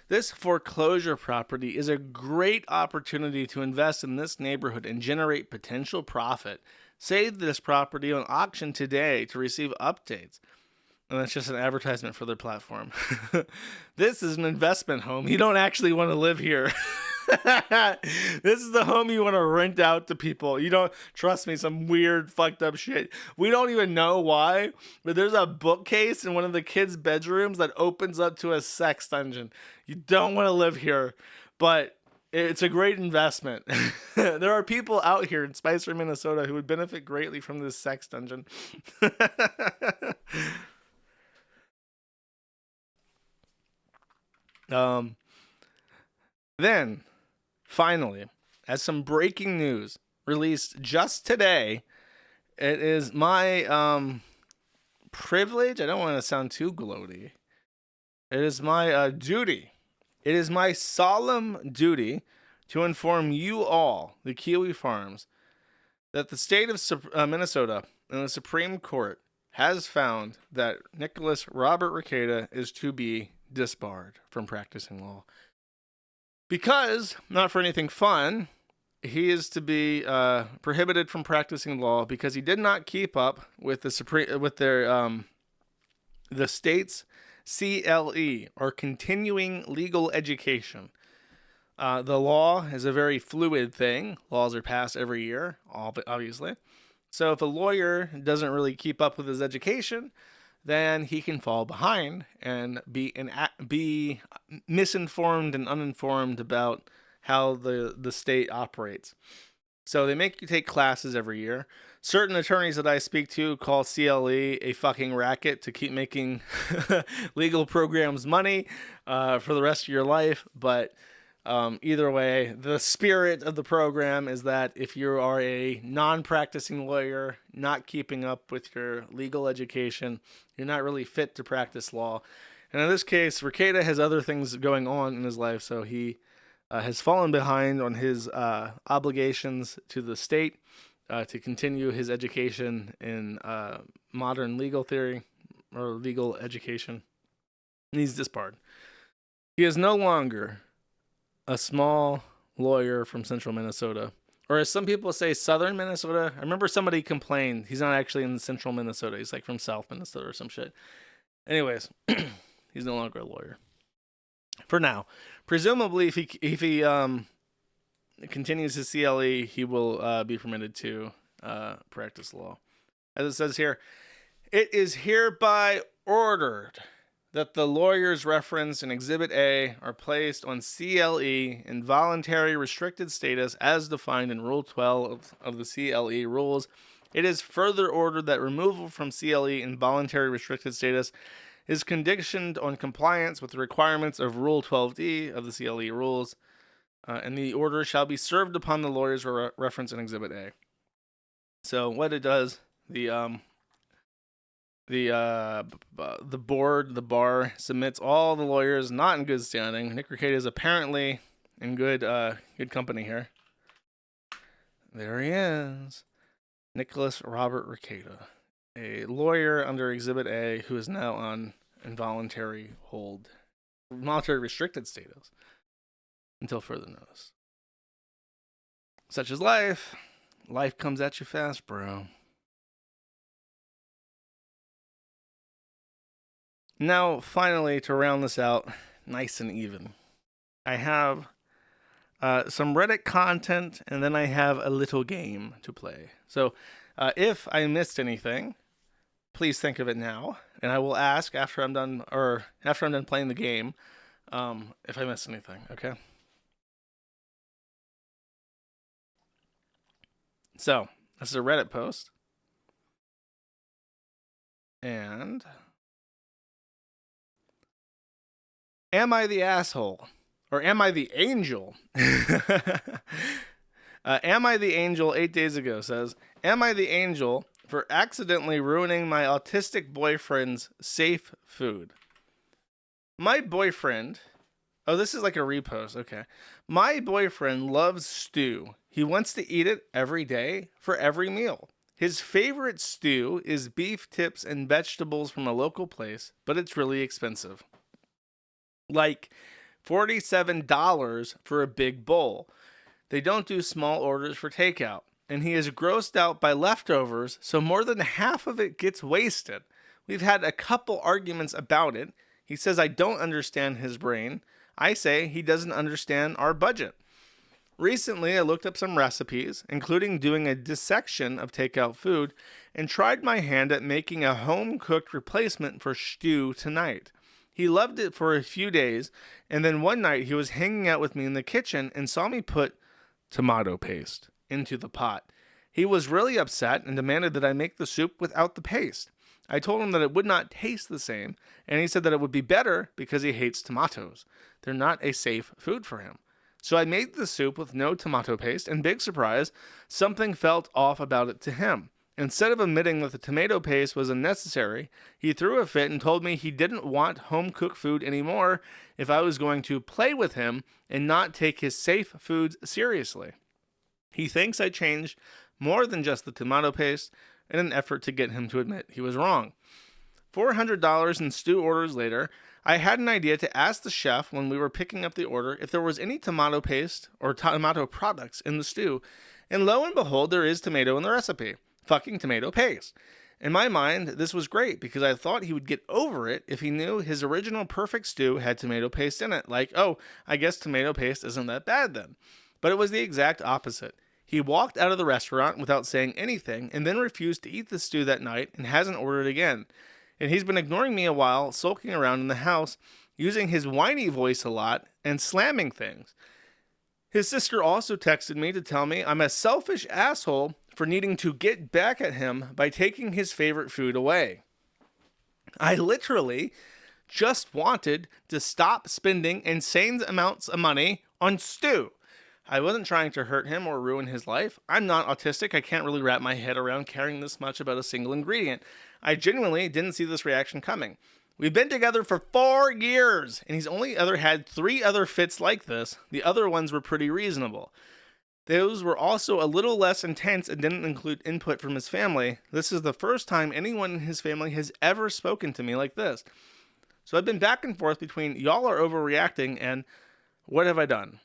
This foreclosure property is a great opportunity to invest in this neighborhood and generate potential profit. Save this property on auction today to receive updates. And that's just an advertisement for their platform. This is an investment home. You don't actually want to live here. This is the home you want to rent out to people. You don't, trust me, some weird fucked up shit. We don't even know why, but there's a bookcase in one of the kids' bedrooms that opens up to a sex dungeon. You don't want to live here, but it's a great investment. There are people out here in Spicer, Minnesota who would benefit greatly from this sex dungeon. Then, finally, as some breaking news released just today, it is my privilege. I don't want to sound too gloaty. It is my duty. It is my solemn duty to inform you all, the KiwiFarms, that the state of Minnesota and the Supreme Court has found that Nicholas Robert Mercante is to be disbarred from practicing law. Because, not for anything fun, he is to be prohibited from practicing law because he did not keep up with the state's CLE, or continuing legal education. The law is a very fluid thing. Laws are passed every year, obviously. So if a lawyer doesn't really keep up with his education, then he can fall behind and be misinformed and uninformed about how the state operates. So they make you take classes every year. Certain attorneys that I speak to call CLE a fucking racket to keep making legal programs money for the rest of your life. But either way, the spirit of the program is that if you are a non-practicing lawyer, not keeping up with your legal education, you're not really fit to practice law. And in this case, Mercante has other things going on in his life, so he has fallen behind on his obligations to the state to continue his education in modern legal theory or legal education. And he's disbarred. He is no longer a small lawyer from central Minnesota, or as some people say, southern Minnesota. I remember somebody complained he's not actually in central Minnesota. He's like from south Minnesota or some shit. Anyways, he's no longer a lawyer. For now. Presumably, if he continues his CLE, he will be permitted to practice law. As it says here, it is hereby ordered that the lawyers referenced in Exhibit A are placed on CLE in voluntary restricted status as defined in Rule 12 of the CLE rules. It is further ordered that removal from CLE in voluntary restricted status is conditioned on compliance with the requirements of Rule 12D of the CLE rules, and the order shall be served upon the lawyers referenced in Exhibit A. So what it does, the bar submits all the lawyers not in good standing. Nick Mercante is apparently in good company here. There he is, Nicholas Robert Mercante, a lawyer under Exhibit A who is now on involuntary hold, voluntary restricted status until further notice. Such is life. Life comes at you fast, bro. Now, finally, to round this out nice and even, I have some Reddit content, and then I have a little game to play. So, if I missed anything, please think of it now, and I will ask after I'm done playing the game, if I missed anything. Okay. So, this is a Reddit post, and am I the asshole? Or am I the angel? Am I the angel 8 days ago says, am I the angel for accidentally ruining my autistic boyfriend's safe food? My boyfriend, oh, this is like a repost. Okay. My boyfriend loves stew. He wants to eat it every day for every meal. His favorite stew is beef tips and vegetables from a local place, but it's really expensive. Like $47 for a big bowl. They don't do small orders for takeout, and he is grossed out by leftovers, so more than half of it gets wasted. We've had a couple arguments about it. He says I don't understand his brain. I say he doesn't understand our budget. Recently, I looked up some recipes, including doing a dissection of takeout food, and tried my hand at making a home-cooked replacement for stew tonight. He loved it for a few days, and then one night he was hanging out with me in the kitchen and saw me put tomato paste into the pot. He was really upset and demanded that I make the soup without the paste. I told him that it would not taste the same, and he said that it would be better because he hates tomatoes. They're not a safe food for him. So I made the soup with no tomato paste, and big surprise, something felt off about it to him. Instead of admitting that the tomato paste was unnecessary, he threw a fit and told me he didn't want home-cooked food anymore if I was going to play with him and not take his safe foods seriously. He thinks I changed more than just the tomato paste in an effort to get him to admit he was wrong. $400 in stew orders later, I had an idea to ask the chef when we were picking up the order if there was any tomato paste or tomato products in the stew, and lo and behold, there is tomato in the recipe. Fucking tomato paste. In my mind, this was great because I thought he would get over it if he knew his original perfect stew had tomato paste in it. Like, oh, I guess tomato paste isn't that bad then. But it was the exact opposite. He walked out of the restaurant without saying anything and then refused to eat the stew that night and hasn't ordered again. And he's been ignoring me a while, sulking around in the house, using his whiny voice a lot, and slamming things. His sister also texted me to tell me I'm a selfish asshole for needing to get back at him by taking his favorite food away. I literally just wanted to stop spending insane amounts of money on stew. I wasn't trying to hurt him or ruin his life. I'm not autistic. I can't really wrap my head around caring this much about a single ingredient. I genuinely didn't see this reaction coming. We've been together for 4 years, and he's only had 3 other fits like this. The other ones were pretty reasonable. Those were also a little less intense and didn't include input from his family. This is the first time anyone in his family has ever spoken to me like this. So I've been back and forth between y'all are overreacting and what have I done?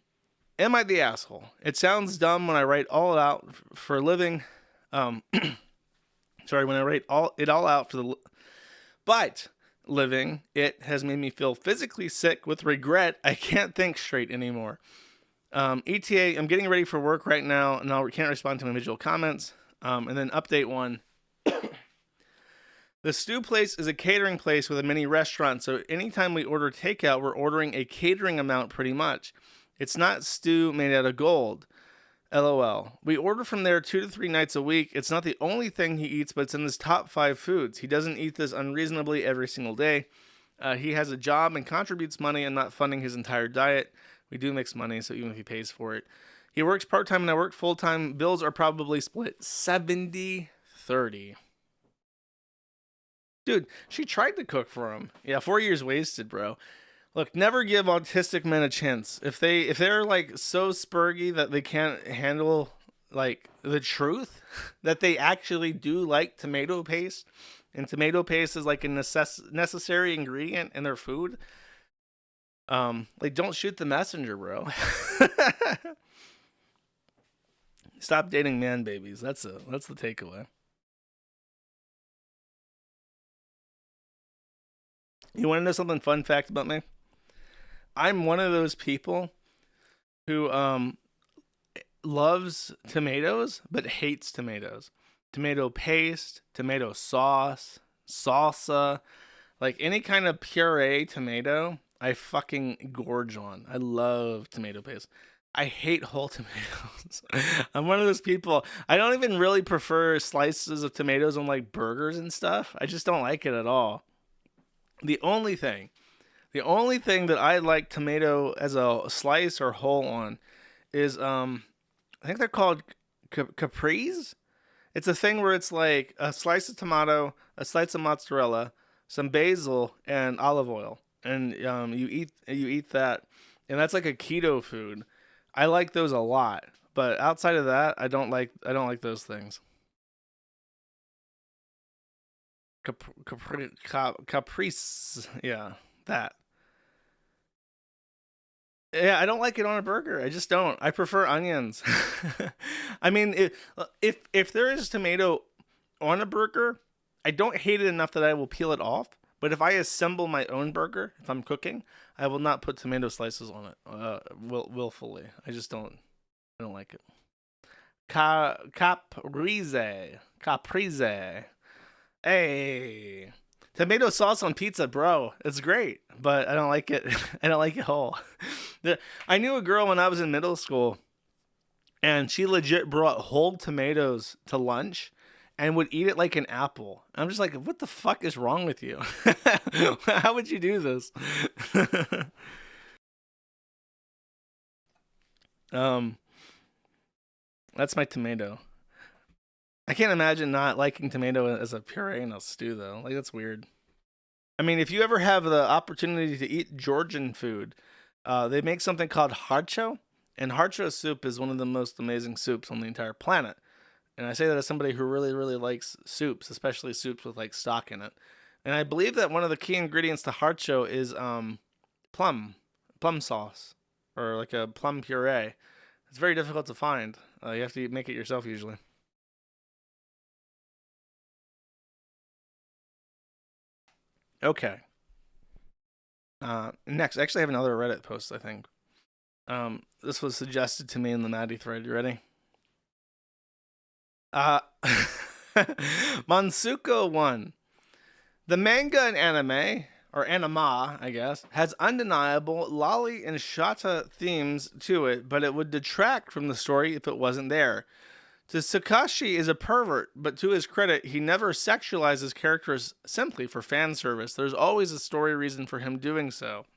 Am I the asshole? It sounds dumb when I write all out for a living. When I write it all out for the... But living, it has made me feel physically sick with regret. I can't think straight anymore. ETA, I'm getting ready for work right now, and I can't respond to individual comments. And then update 1. The stew place is a catering place with a mini restaurant, so anytime we order takeout, we're ordering a catering amount pretty much. It's not stew made out of gold. LOL. We order from there 2 to 3 nights a week. It's not the only thing he eats, but it's in his top 5 foods. He doesn't eat this unreasonably every single day. He has a job and contributes money. I'm not funding his entire diet. We do mix money, so even if he pays for it. He works part-time and I work full-time. Bills are probably split 70-30. Dude, she tried to cook for him. Yeah, 4 years wasted, bro. Look, never give autistic men a chance. If they're like so spurgy that they can't handle like the truth, that they actually do like tomato paste, and tomato paste is like a necessary ingredient in their food. Like don't shoot the messenger, bro. Stop dating man babies. That's the takeaway. You want to know something fun fact about me? I'm one of those people who loves tomatoes but hates tomatoes. Tomato paste, tomato sauce, salsa, like any kind of puree tomato, I fucking gorge on. I love tomato paste. I hate whole tomatoes. I'm one of those people. I don't even really prefer slices of tomatoes on like burgers and stuff. I just don't like it at all. The only thing that I like tomato as a slice or whole on is I think they're called capris. It's a thing where it's like a slice of tomato, a slice of mozzarella, some basil, and olive oil, and you eat that, and that's like a keto food. I like those a lot, but outside of that, I don't like those things. Caprice, yeah, that. Yeah, I don't like it on a burger. I just don't. I prefer onions. I mean, if there is tomato on a burger, I don't hate it enough that I will peel it off. But if I assemble my own burger, if I'm cooking, I will not put tomato slices on it willfully. I just don't. I don't like it. Caprese. Hey. Tomato sauce on pizza, bro. It's great, but I don't like it. I don't like it whole. I knew a girl when I was in middle school, and she legit brought whole tomatoes to lunch and would eat it like an apple. I'm just like, what the fuck is wrong with you? How would you do this? That's my tomato. I can't imagine not liking tomato as a puree in a stew, though. Like, that's weird. I mean, if you ever have the opportunity to eat Georgian food, they make something called harcho, and harcho soup is one of the most amazing soups on the entire planet. And I say that as somebody who really, really likes soups, especially soups with, like, stock in it. And I believe that one of the key ingredients to harcho is plum sauce, or like a plum puree. It's very difficult to find. You have to make it yourself usually. Okay. Next, actually, I have another Reddit post, I think. This was suggested to me in the Maddie thread. You ready? Monsuko 1. The manga and anime, or anima, I guess, has undeniable lolly and shata themes to it, but it would detract from the story if it wasn't there. Tsukashi is a pervert, but to his credit, he never sexualizes characters simply for fan service. There's always a story reason for him doing so.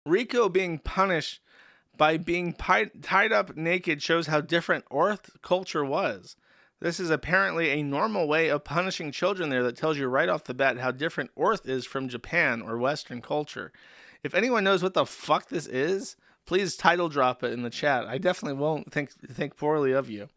Rico being punished by being tied up naked shows how different Orth culture was. This is apparently a normal way of punishing children there that tells you right off the bat how different Orth is from Japan or Western culture. If anyone knows what the fuck this is, please title drop it in the chat. I definitely won't think poorly of you.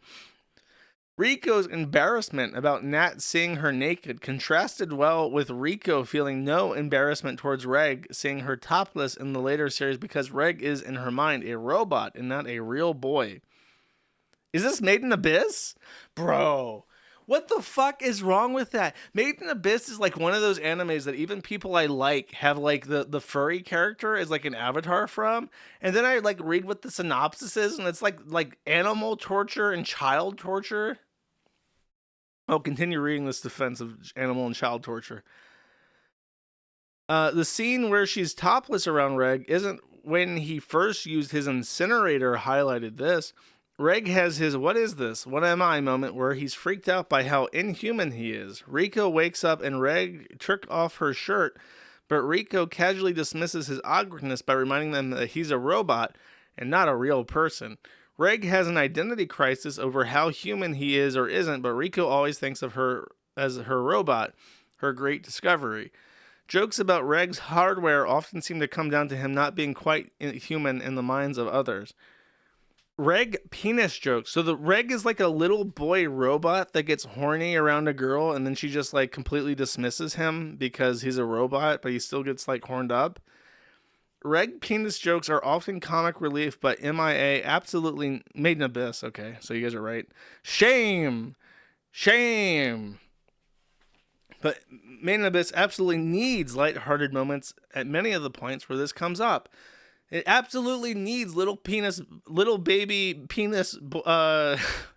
Rico's embarrassment about Nat seeing her naked contrasted well with Rico feeling no embarrassment towards Reg seeing her topless in the later series because Reg is, in her mind, a robot and not a real boy. Is this Made in Abyss? Bro, what the fuck is wrong with that? Made in Abyss is like one of those animes that even people I like have like the furry character is like an avatar from. And then I like read what the synopsis is and it's like animal torture and child torture. I'll continue reading this defense of animal and child torture. The scene where she's topless around Reg isn't when he first used his incinerator highlighted this. Reg has his "what is this? What am I?" moment where he's freaked out by how inhuman he is. Rico wakes up and Reg took off her shirt, but Rico casually dismisses his awkwardness by reminding them that he's a robot and not a real person. Reg has an identity crisis over how human he is or isn't, but Rico always thinks of her as her robot, her great discovery. Jokes about Reg's hardware often seem to come down to him not being quite human in the minds of others. Reg penis jokes. So the Reg is like a little boy robot that gets horny around a girl and then she just like completely dismisses him because he's a robot, but he still gets like horned up. Reg penis jokes are often comic relief, but MIA absolutely Made in Abyss. Okay, so you guys are right. Shame. But Made in Abyss absolutely needs lighthearted moments at many of the points where this comes up. It absolutely needs little baby penis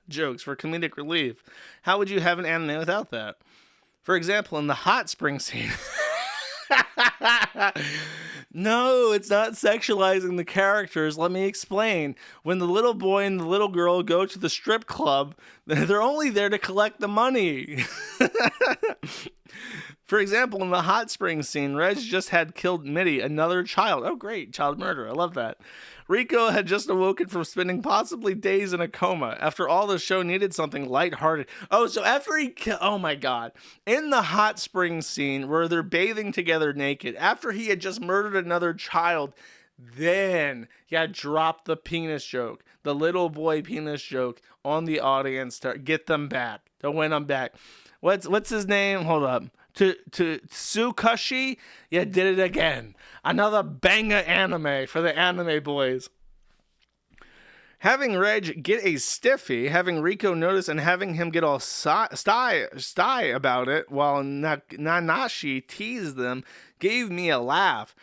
jokes for comedic relief. How would you have an anime without that? For example, in the hot spring scene. No, it's not sexualizing the characters. Let me explain. When the little boy and the little girl go to the strip club, they're only there to collect the money. For example, in the hot spring scene, Reg just had killed Mitty, another child. Oh, great. Child murder. I love that. Rico had just awoken from spending possibly days in a coma. After all, the show needed something lighthearted. Oh, so after oh my God. In the hot spring scene where they're bathing together naked, after he had just murdered another child, then drop the penis joke, the little boy penis joke on the audience to get them back, to win them back. What's his name? Hold up. To Tsukashi, you did it again. Another banger anime for the anime boys. Having Reg get a stiffy, having Rico notice, and having him get all sty about it while Nanashi teased them gave me a laugh.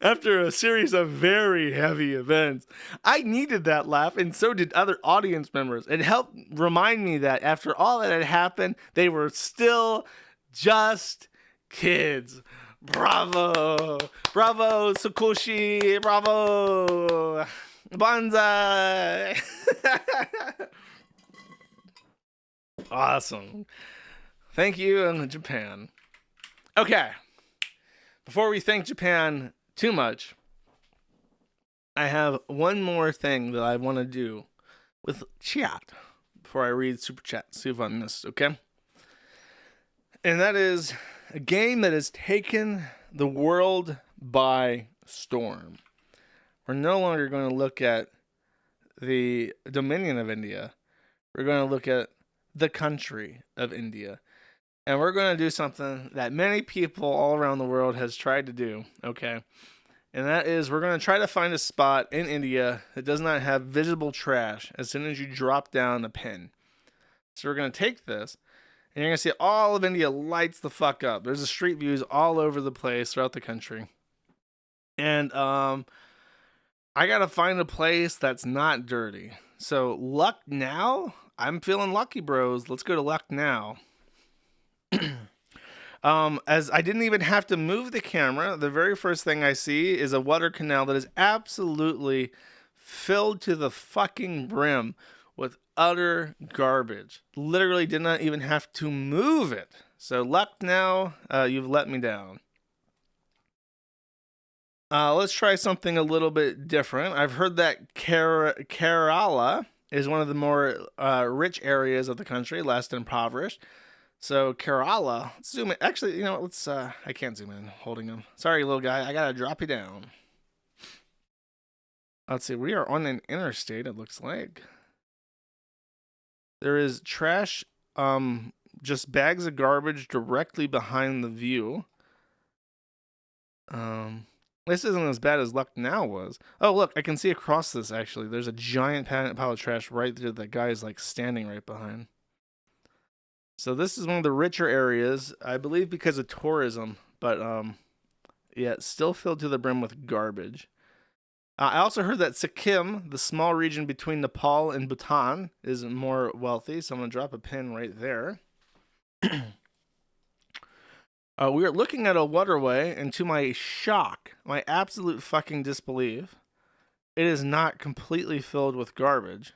After a series of very heavy events, I needed that laugh, and so did other audience members. It helped remind me that after all that had happened, they were still just kids. Bravo! Bravo, Tsukushi! Bravo! Banzai! Awesome. Thank you, and Japan. Okay. Before we thank Japan too much, I have one more thing that I want to do with chat before I read Super Chat. See if I missed, okay? And that is a game that has taken the world by storm. We're no longer going to look at the Dominion of India. We're going to look at the country of India. And we're going to do something that many people all around the world has tried to do, okay? And that is we're going to try to find a spot in India that does not have visible trash as soon as you drop down a pin. So we're going to take this, and you're going to see all of India lights the fuck up. There's street views all over the place throughout the country. And I got to find a place that's not dirty. So Lucknow, I'm feeling lucky, bros. Let's go to Lucknow. As I didn't even have to move the camera, the very first thing I see is a water canal that is absolutely filled to the fucking brim with utter garbage. Literally did not even have to move it. So Lucknow, you've let me down. Let's try something a little bit different. I've heard that Kerala is one of the more rich areas of the country, less impoverished. So Kerala, let's zoom in. Actually, you know, let's, I can't zoom in holding him. Sorry, little guy. I gotta drop you down. Let's see. We are on an interstate, it looks like. There is trash, just bags of garbage directly behind the view. This isn't as bad as Lucknow was. Oh, look, I can see across this, actually. There's a giant pile of trash right there that guy is, like, standing right behind. So this is one of the richer areas, I believe because of tourism, but yeah, it's still filled to the brim with garbage. I also heard that Sikkim, the small region between Nepal and Bhutan, is more wealthy, so I'm going to drop a pin right there. We are looking at a waterway, and to my shock, my absolute fucking disbelief, it is not completely filled with garbage.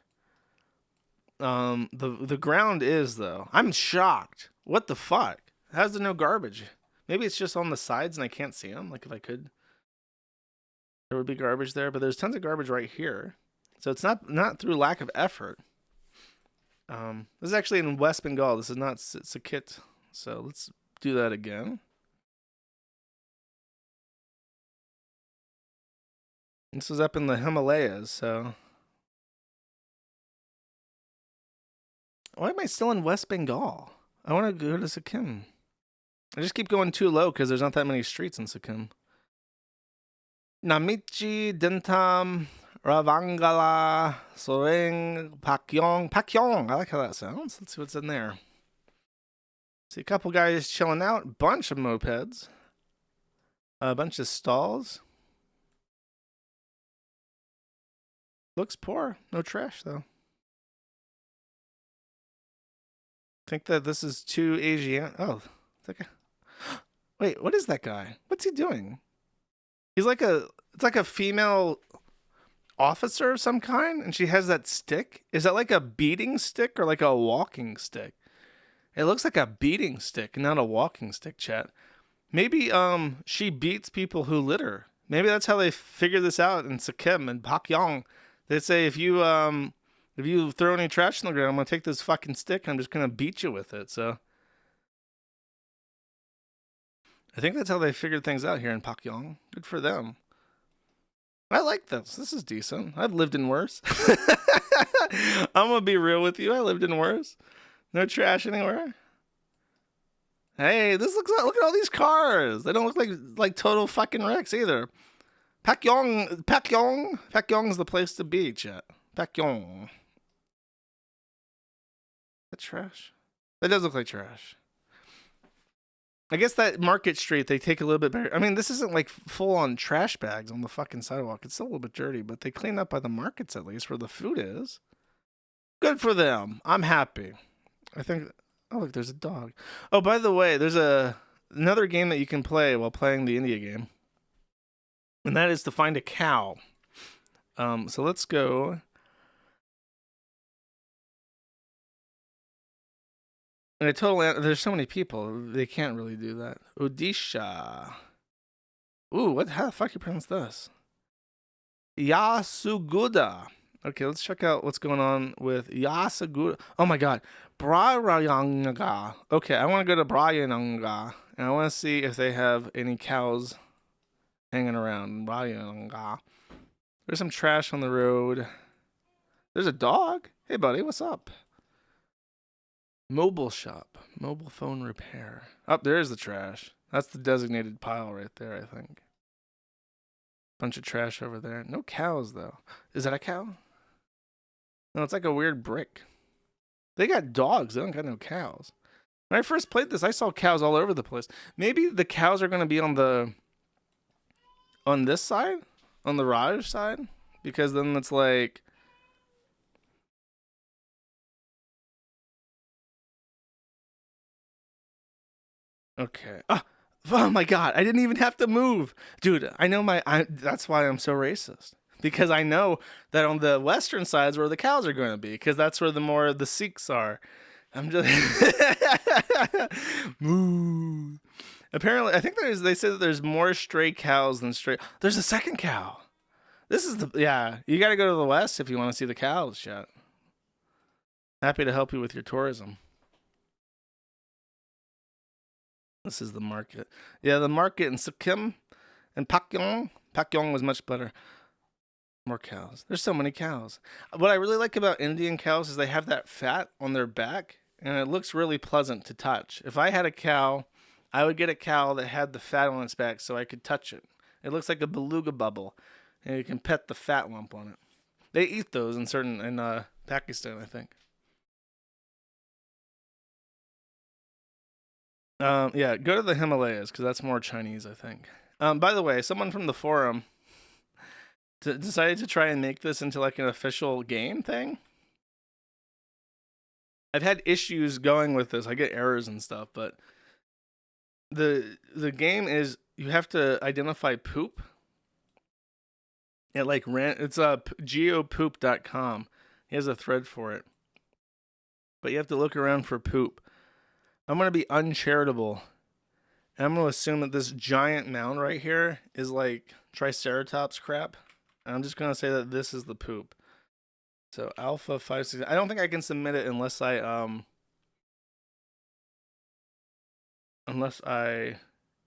The ground is, though. I'm shocked. What the fuck? How's there no garbage? Maybe it's just on the sides and I can't see them. Like, if I could, there would be garbage there, but there's tons of garbage right here. So it's not through lack of effort. This is actually in West Bengal. This is not Sikkim. So let's do that again. This is up in the Himalayas, so. Why am I still in West Bengal? I want to go to Sikkim. I just keep going too low because there's not that many streets in Sikkim. Namichi, Dentam, Ravangala, Soreng, Pakyong. Pakyong, I like how that sounds. Let's see what's in there. See a couple guys chilling out. Bunch of mopeds. A bunch of stalls. Looks poor. No trash, though. Think that this is too Asian. Oh, it's like a... Wait, what is that guy? What's he doing? He's like it's like a female officer of some kind, and she has that stick. Is that like a beating stick or like a walking stick? It looks like a beating stick, not a walking stick, chat. Maybe she beats people who litter. Maybe that's how they figure this out in Sikkim and Pakyong. They say if you throw any trash on the ground, I'm gonna take this fucking stick and I'm just gonna beat you with it. So I think that's how they figured things out here in Pakyong. Good for them. I like this. This is decent. I've lived in worse. I'm gonna be real with you. I lived in worse. No trash anywhere. Hey, this looks like, look at all these cars. They don't look like total fucking wrecks either. Pakyong's the place to be, chat. Pakyong. That trash. That does look like trash. I guess that Market Street, they take a little bit better. I mean, this isn't like full on trash bags on the fucking sidewalk. It's still a little bit dirty, but they clean up by the markets at least where the food is. Good for them. I'm happy. I think. Oh, look, there's a dog. Oh, by the way, there's another game that you can play while playing the India game. And that is to find a cow. So let's go. And there's so many people, they can't really do that. Odisha. Ooh, how the fuck you pronounce this? Yasuguda. Okay, let's check out what's going on with Yasuguda. Oh my god. Brayanga. Okay, I want to go to Brayanga. And I want to see if they have any cows hanging around. Brayanga. There's some trash on the road. There's a dog. Hey buddy, what's up? Mobile shop. Mobile phone repair. Oh, there's the trash. That's the designated pile right there, I think. Bunch of trash over there. No cows, though. Is that a cow? No, it's like a weird brick. They got dogs. They don't got no cows. When I first played this, I saw cows all over the place. Maybe the cows are going to be on this side? On the Raj side? Because then it's like... Okay. Oh my god, I didn't even have to move. Dude, I know that's why I'm so racist. Because I know that on the western sides where the cows are going to be, because that's where the Sikhs are. I'm just moo. Apparently, I think they say that there's more stray cows than stray. There's a second cow. This is you got to go to the west if you want to see the cows, chat. Happy to help you with your tourism. This is the market. Yeah, the market in Sikkim and Pakyong. Pakyong was much better. More cows. There's so many cows. What I really like about Indian cows is they have that fat on their back, and it looks really pleasant to touch. If I had a cow, I would get a cow that had the fat on its back so I could touch it. It looks like a beluga bubble, and you can pet the fat lump on it. They eat those in Pakistan, I think. Yeah, go to the Himalayas because that's more Chinese, I think. By the way, someone from the forum decided to try and make this into like an official game thing. I've had issues going with this. I get errors and stuff, but the game is you have to identify poop. At like Rant, it's geopoop.com. He has a thread for it, but you have to look around for poop. I'm going to be uncharitable. And I'm going to assume that this giant mound right here is like Triceratops crap. And I'm just going to say that this is the poop. So Alpha 56. I don't think I can submit it unless I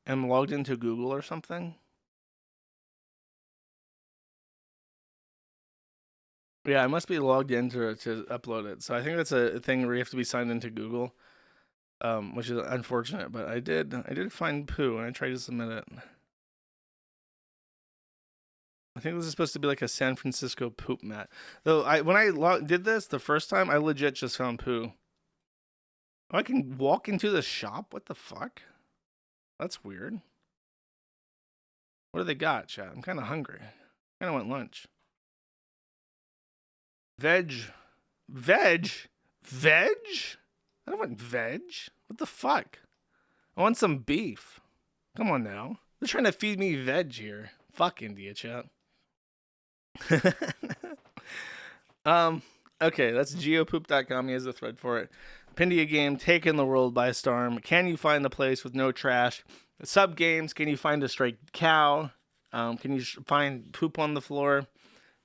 am logged into Google or something. Yeah, I must be logged in to upload it. So I think that's a thing where you have to be signed into Google. Which is unfortunate, but I did find poo and I tried to submit it. I think this is supposed to be like a San Francisco poop mat. Though when I did this the first time, I legit just found poo. Oh, I can walk into the shop? What the fuck? That's weird. What do they got, chat? I'm kind of hungry. I kind of want lunch. Veg? I don't want veg. What the fuck? I want some beef. Come on now. They're trying to feed me veg here. Fuck India, chat. Okay, that's geopoop.com. He has a thread for it. Pindia game, taking the world by storm. Can you find the place with no trash? Sub games, can you find a stray cow? Can you find poop on the floor?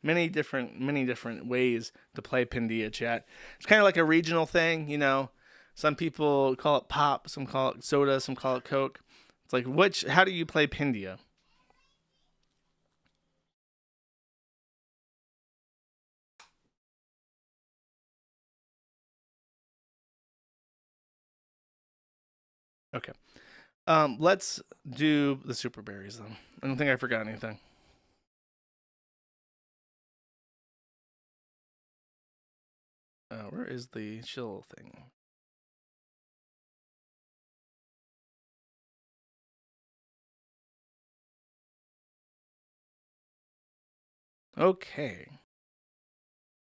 Many different ways to play Pindia, chat. It's kind of like a regional thing, you know. Some people call it pop, some call it soda, some call it Coke. It's like, how do you play Pindia? Okay. Let's do the super berries then. I don't think I forgot anything. Where is the chill thing? Okay.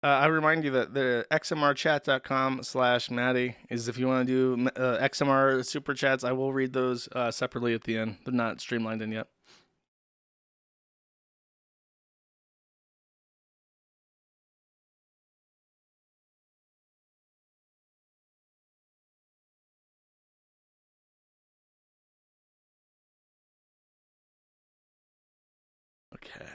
I remind you that the xmrchat.com/Maddie is if you want to do XMR super chats. I will read those separately at the end. They're not streamlined in yet. Okay.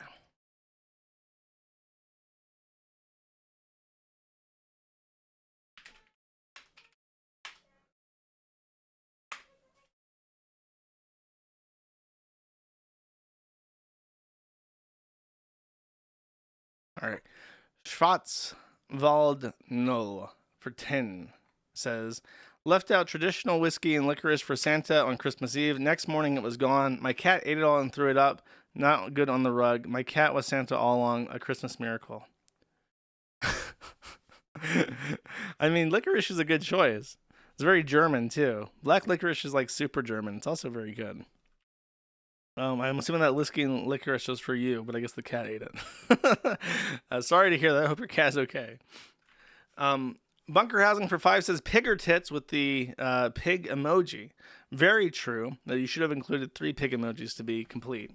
All right. Schwarzwald Null for 10 says, left out traditional whiskey and licorice for Santa on Christmas Eve. Next morning it was gone. My cat ate it all and threw it up. Not good on the rug. My cat was Santa all along. A Christmas miracle. I mean, licorice is a good choice. It's very German too. Black licorice is like super German. It's also very good. I'm assuming that whiskey and licorice was for you, but I guess the cat ate it. Sorry to hear that. I hope your cat's okay. Bunker Housing for 5 says pigger tits with the pig emoji. Very true. That you should have included 3 pig emojis to be complete.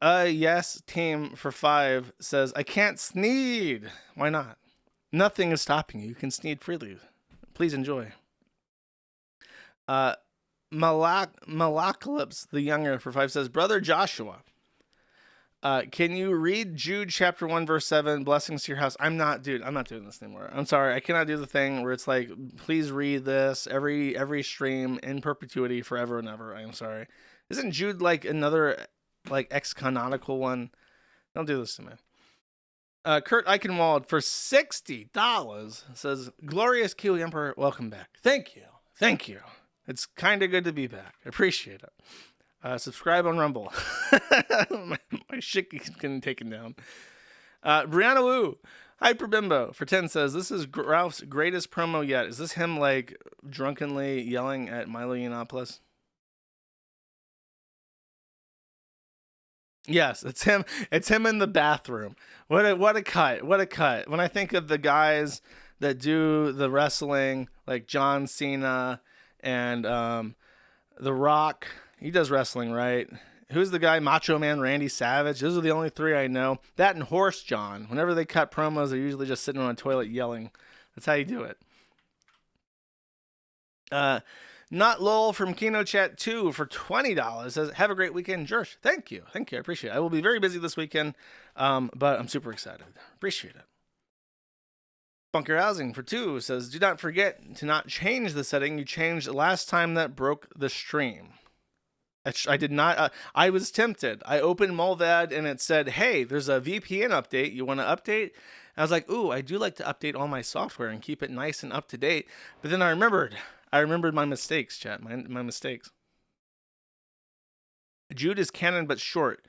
Yes team for 5 says I can't sneed. Why not? Nothing is stopping you. You can sneed freely. Please enjoy. Malacalypse the Younger for 5 says, Brother Joshua, can you read Jude chapter 1 verse 7, blessings to your house? I'm not doing this anymore. I'm sorry. I cannot do the thing where it's like, please read this every stream in perpetuity forever and ever. I am sorry. Isn't Jude like another like ex-canonical one? Don't do this to me. Kurt Eichenwald for $60 says, Glorious Kiwi Emperor, welcome back. Thank you. It's kind of good to be back. I appreciate it. Subscribe on Rumble. my shit keeps getting taken down. Brianna Wu, Hyperbimbo for 10 says, this is Ralph's greatest promo yet. Is this him like drunkenly yelling at Milo Yiannopoulos? Yes, it's him. It's him in the bathroom. What a cut. What a cut. When I think of the guys that do the wrestling, like John Cena and The Rock, he does wrestling, right? Who's the guy? Macho Man Randy Savage. Those are the only 3 I know. That and Horse John. Whenever they cut promos, they're usually just sitting on a toilet yelling. That's how you do it. Not Lol from Kino Chat 2 for $20 says, have a great weekend, Jersh. Thank you. I appreciate it. I will be very busy this weekend, but I'm super excited. Appreciate it. Bunker Housing for 2 says, do not forget to not change the setting you changed last time that broke the stream. I did not. I was tempted. I opened Molvad and it said, hey, there's a VPN update. You want to update? I was like, ooh, I do like to update all my software and keep it nice and up to date. But then I remembered my mistakes, chat. My mistakes. Jude is canon but short.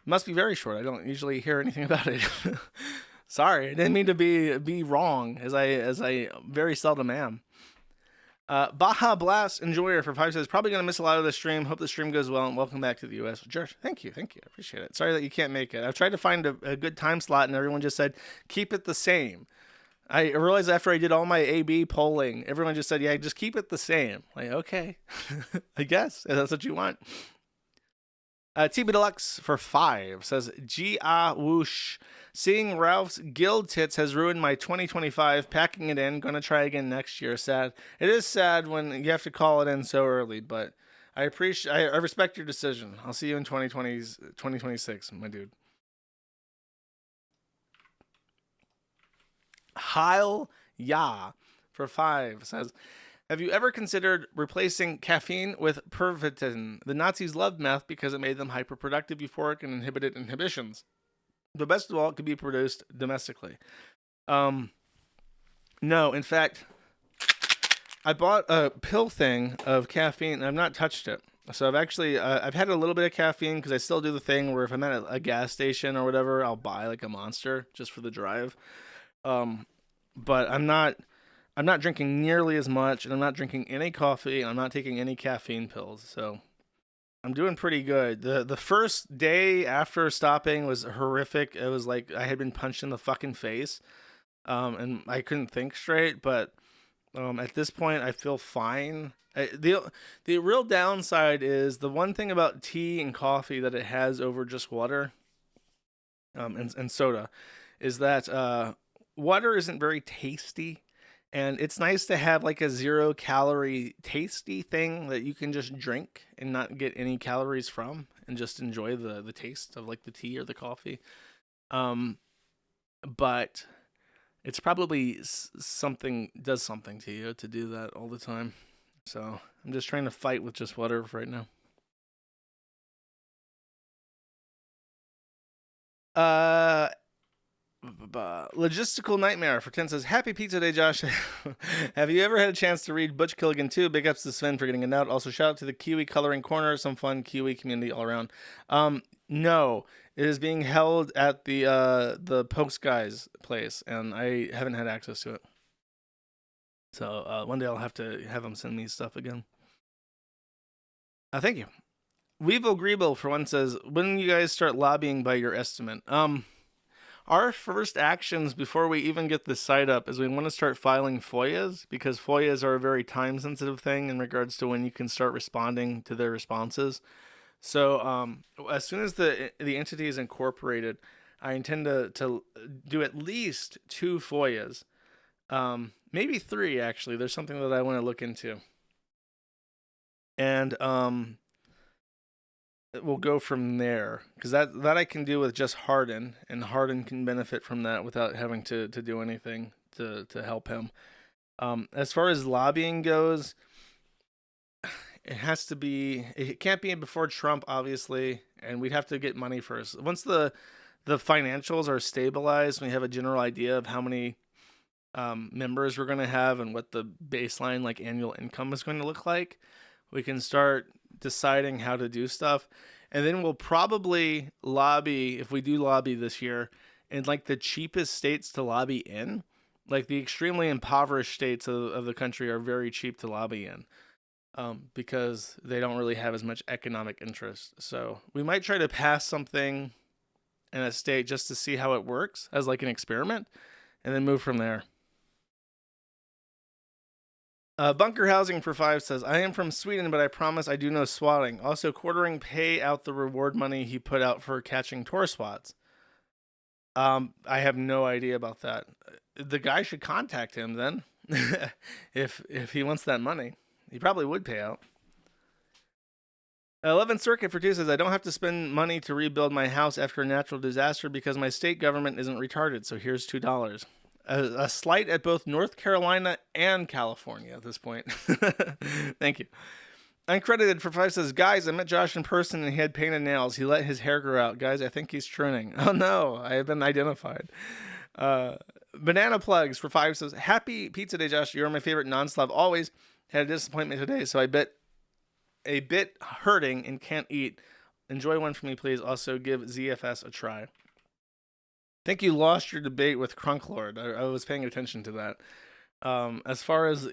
It must be very short. I don't usually hear anything about it. Sorry, I didn't mean to be wrong, as I very seldom am. Baja Blast Enjoyer for 5 says, probably going to miss a lot of the stream. Hope the stream goes well, and welcome back to the U.S. Jersh, thank you. I appreciate it. Sorry that you can't make it. I've tried to find a good time slot, and everyone just said, keep it the same. I realized after I did all my A/B polling, everyone just said, yeah, just keep it the same. Like, okay, I guess if that's what you want. TB Deluxe for 5 says, G-ah whoosh. Seeing Ralph's guild tits has ruined my 2025. Packing it in. Gonna try again next year. Sad. It is sad when you have to call it in so early, but I respect your decision. I'll see you in 2026, my dude. Heil Ya for 5 says, have you ever considered replacing caffeine with Pervitin? The Nazis loved meth because it made them hyperproductive, euphoric, and inhibited inhibitions. But best of all, it could be produced domestically. No, in fact, I bought a pill thing of caffeine and I've not touched it. So I've actually, I've had a little bit of caffeine because I still do the thing where if I'm at a gas station or whatever, I'll buy like a Monster just for the drive. But I'm not drinking nearly as much, and I'm not drinking any coffee, and I'm not taking any caffeine pills. So I'm doing pretty good. The first day after stopping was horrific. It was like I had been punched in the fucking face, and I couldn't think straight. But at this point, I feel fine. The real downside is the one thing about tea and coffee that it has over just water, and soda, is that water isn't very tasty. And it's nice to have like a 0-calorie tasty thing that you can just drink and not get any calories from and just enjoy the taste of like the tea or the coffee. But it's probably does something to you to do that all the time. So I'm just trying to fight with just water right now. Logistical Nightmare for 10 says, happy pizza day, Josh. Have you ever had a chance to read Butch Killigan 2? Big ups to Sven for getting it out. Also, shout out to the Kiwi Coloring Corner. Some fun Kiwi community all around. No, it is being held at the Post Guy's place, and I haven't had access to it. So one day I'll have to have them send me stuff again. Thank you. Weevil Greeble for 1 says, when you guys start lobbying by your estimate? Our first actions before we even get the site up is we want to start filing FOIAs, because FOIAs are a very time-sensitive thing in regards to when you can start responding to their responses. So as soon as the entity is incorporated, I intend to do at least 2 FOIAs, maybe 3 actually. There's something that I want to look into, and we'll go from there, because that I can do with just Harden, and Harden can benefit from that without having to do anything to help him. As far as lobbying goes, it can't be before Trump, obviously, and we'd have to get money first. Once the financials are stabilized, we have a general idea of how many members we're going to have and what the baseline like annual income is going to look like, we can start deciding how to do stuff. And then we'll probably lobby, if we do lobby this year, in like the cheapest states to lobby in. Like the extremely impoverished states of the country are very cheap to lobby in, because they don't really have as much economic interest. So we might try to pass something in a state just to see how it works as like an experiment, and then move from there. Bunker Housing for 5 says, I am from Sweden, but I promise I do no swatting. Also, quartering pay out the reward money he put out for catching TORSWATS. I have no idea about that. The guy should contact him then. if he wants that money. He probably would pay out. 11th Circuit for 2 says, I don't have to spend money to rebuild my house after a natural disaster because my state government isn't retarded, so here's $2. A slight at both North Carolina and California at this point. Thank you. Uncredited for 5 says, guys, I met Josh in person and he had painted nails. He let his hair grow out. Guys, I think he's trimming. Oh no, I have been identified. Banana Plugs for 5 says, happy pizza day, Josh. You're my favorite non-Slav always. Had a disappointment today, so a bit hurting and can't eat. Enjoy one for me, please. Also give ZFS a try. I think you lost your debate with Crunklord. I was paying attention to that. As far as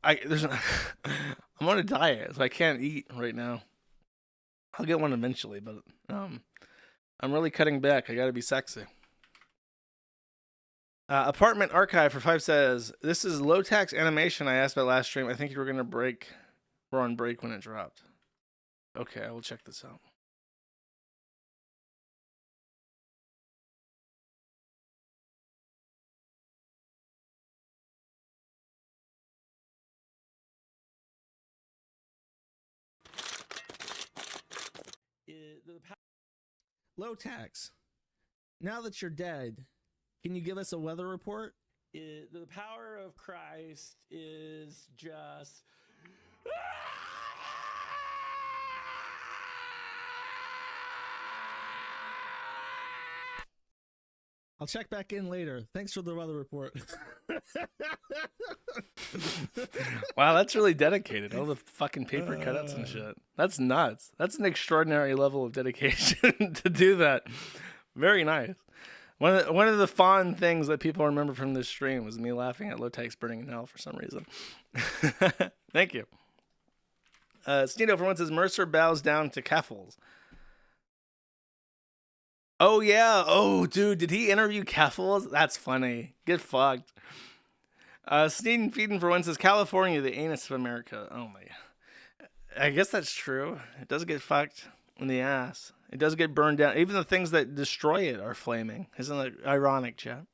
I'm on a diet, so I can't eat right now. I'll get one eventually, but I'm really cutting back. I gotta be sexy. Apartment Archive for 5 says, this is low tax animation I asked about last stream. I think you were on break when it dropped. Okay, I will check this out. Low tax. Now that you're dead, can you give us a weather report?
The power of Christ is just.
I'll check back in later. Thanks for the weather report. Wow, that's really dedicated. All the fucking paper cutouts and shit. That's nuts. That's an extraordinary level of dedication to do that. Very nice. One of the fond things that people remember from this stream was me laughing at Low-Tax burning in hell for some reason. Thank you. Sneedo for once says Mercer bows down to Kapul's. Oh, yeah. Oh, dude, did he interview Kapul's? That's funny. Get fucked. Sneed and Feeding for one says California, the anus of America. Oh, my God. I guess that's true. It does get fucked in the ass. It does get burned down. Even the things that destroy it are flaming. Isn't that ironic, chat?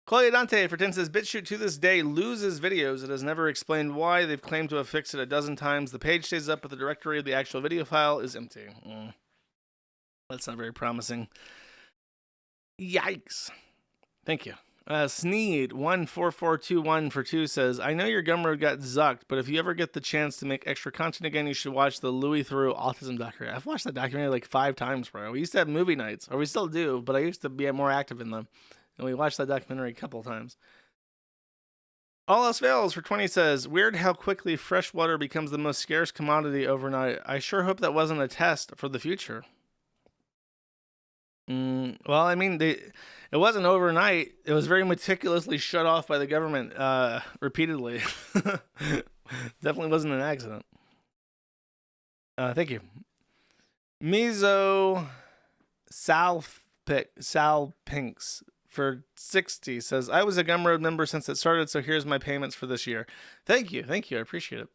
Chloe Dante for 10 says BitChute to this day loses videos. It has never explained why. They've claimed to have fixed it a dozen times. The page stays up, but the directory of the actual video file is empty. That's not very promising. Yikes. Thank you. Sneed 14421 for 2 says, I know your Gumroad got zucked, but if you ever get the chance to make extra content again, you should watch the Louis Theroux autism documentary. I've watched that documentary like 5 times, bro. We used to have movie nights, or we still do, but I used to be more active in them. And we watched that documentary a couple times. All Else Fails for 20 says, weird how quickly fresh water becomes the most scarce commodity overnight. I sure hope that wasn't a test for the future. Well, I mean, it wasn't overnight. It was very meticulously shut off by the government repeatedly. Definitely wasn't an accident. Thank you. Mizo Sal Pinks for 60 says, I was a Gumroad member since it started, so here's my payments for this year. Thank you. Thank you. I appreciate it.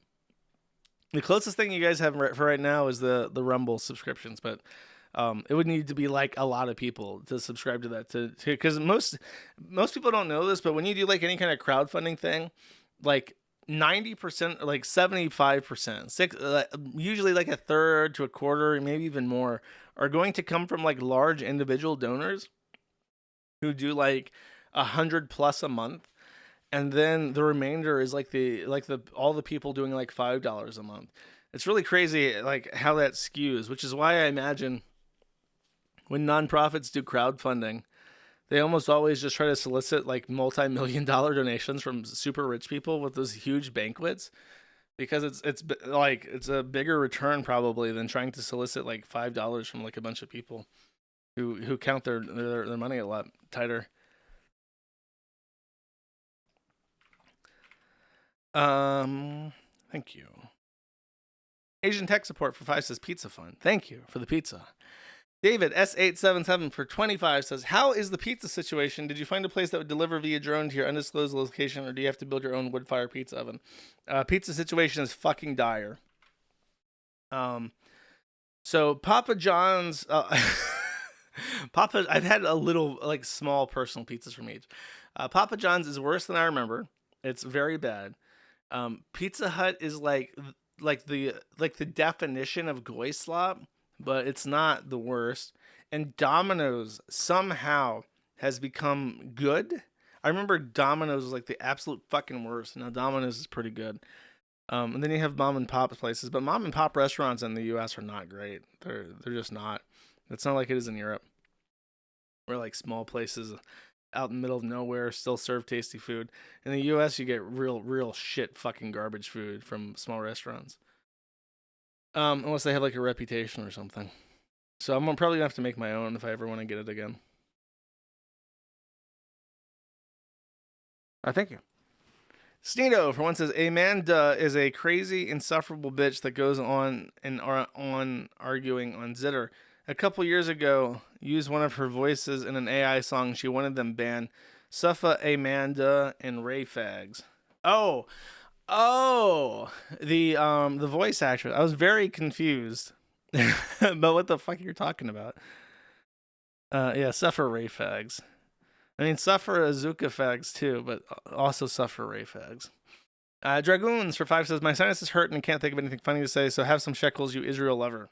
The closest thing you guys have for right now is the Rumble subscriptions, but it would need to be like a lot of people to subscribe to that because most people don't know this, but when you do like any kind of crowdfunding thing, like 90%, like 75%, usually like a third to a quarter, maybe even more, are going to come from like large individual donors who do like 100+ a month. And then the remainder is like all the people doing like $5 a month. It's really crazy like how that skews, which is why I imagine when nonprofits do crowdfunding, they almost always just try to solicit like multi-million-dollar donations from super rich people with those huge banquets, because it's a bigger return probably than trying to solicit like $5 from like a bunch of people who count their money a lot tighter. Thank you. Asian Tech Support for 5 says Pizza Fun. Thank you for the pizza. David S877 for 25 says, how is the pizza situation? Did you find a place that would deliver via drone to your undisclosed location, or do you have to build your own wood fire pizza oven? Pizza situation is fucking dire. So Papa John's, I've had a little like small personal pizzas from each. Papa John's is worse than I remember. It's very bad. Pizza Hut is like the definition of goy slop, but it's not the worst. And Domino's somehow has become good. I remember Domino's was like the absolute fucking worst. Now Domino's is pretty good. And then you have mom and pop places, but mom and pop restaurants in the U.S. are not great. They're just not. It's not like it is in Europe, where like small places out in the middle of nowhere still serve tasty food. In the U.S., you get real shit fucking garbage food from small restaurants. Unless they have like a reputation or something. So I'm probably gonna have to make my own if I ever want to get it again. Thank you. Sneedo for one says, Amanda is a crazy, insufferable bitch that goes on arguing on Zitter. A couple years ago, used one of her voices in an AI song. She wanted them banned. Suffa, Amanda, and Ray Fags. Oh, the voice actress. I was very confused about what the fuck you're talking about. Yeah, Suffer Ray Fags. I mean, Suffer Azuka Fags too, but also Suffer Ray Fags. Dragoons for 5 says, my sinus is hurt and can't think of anything funny to say, so have some shekels, you Israel lover.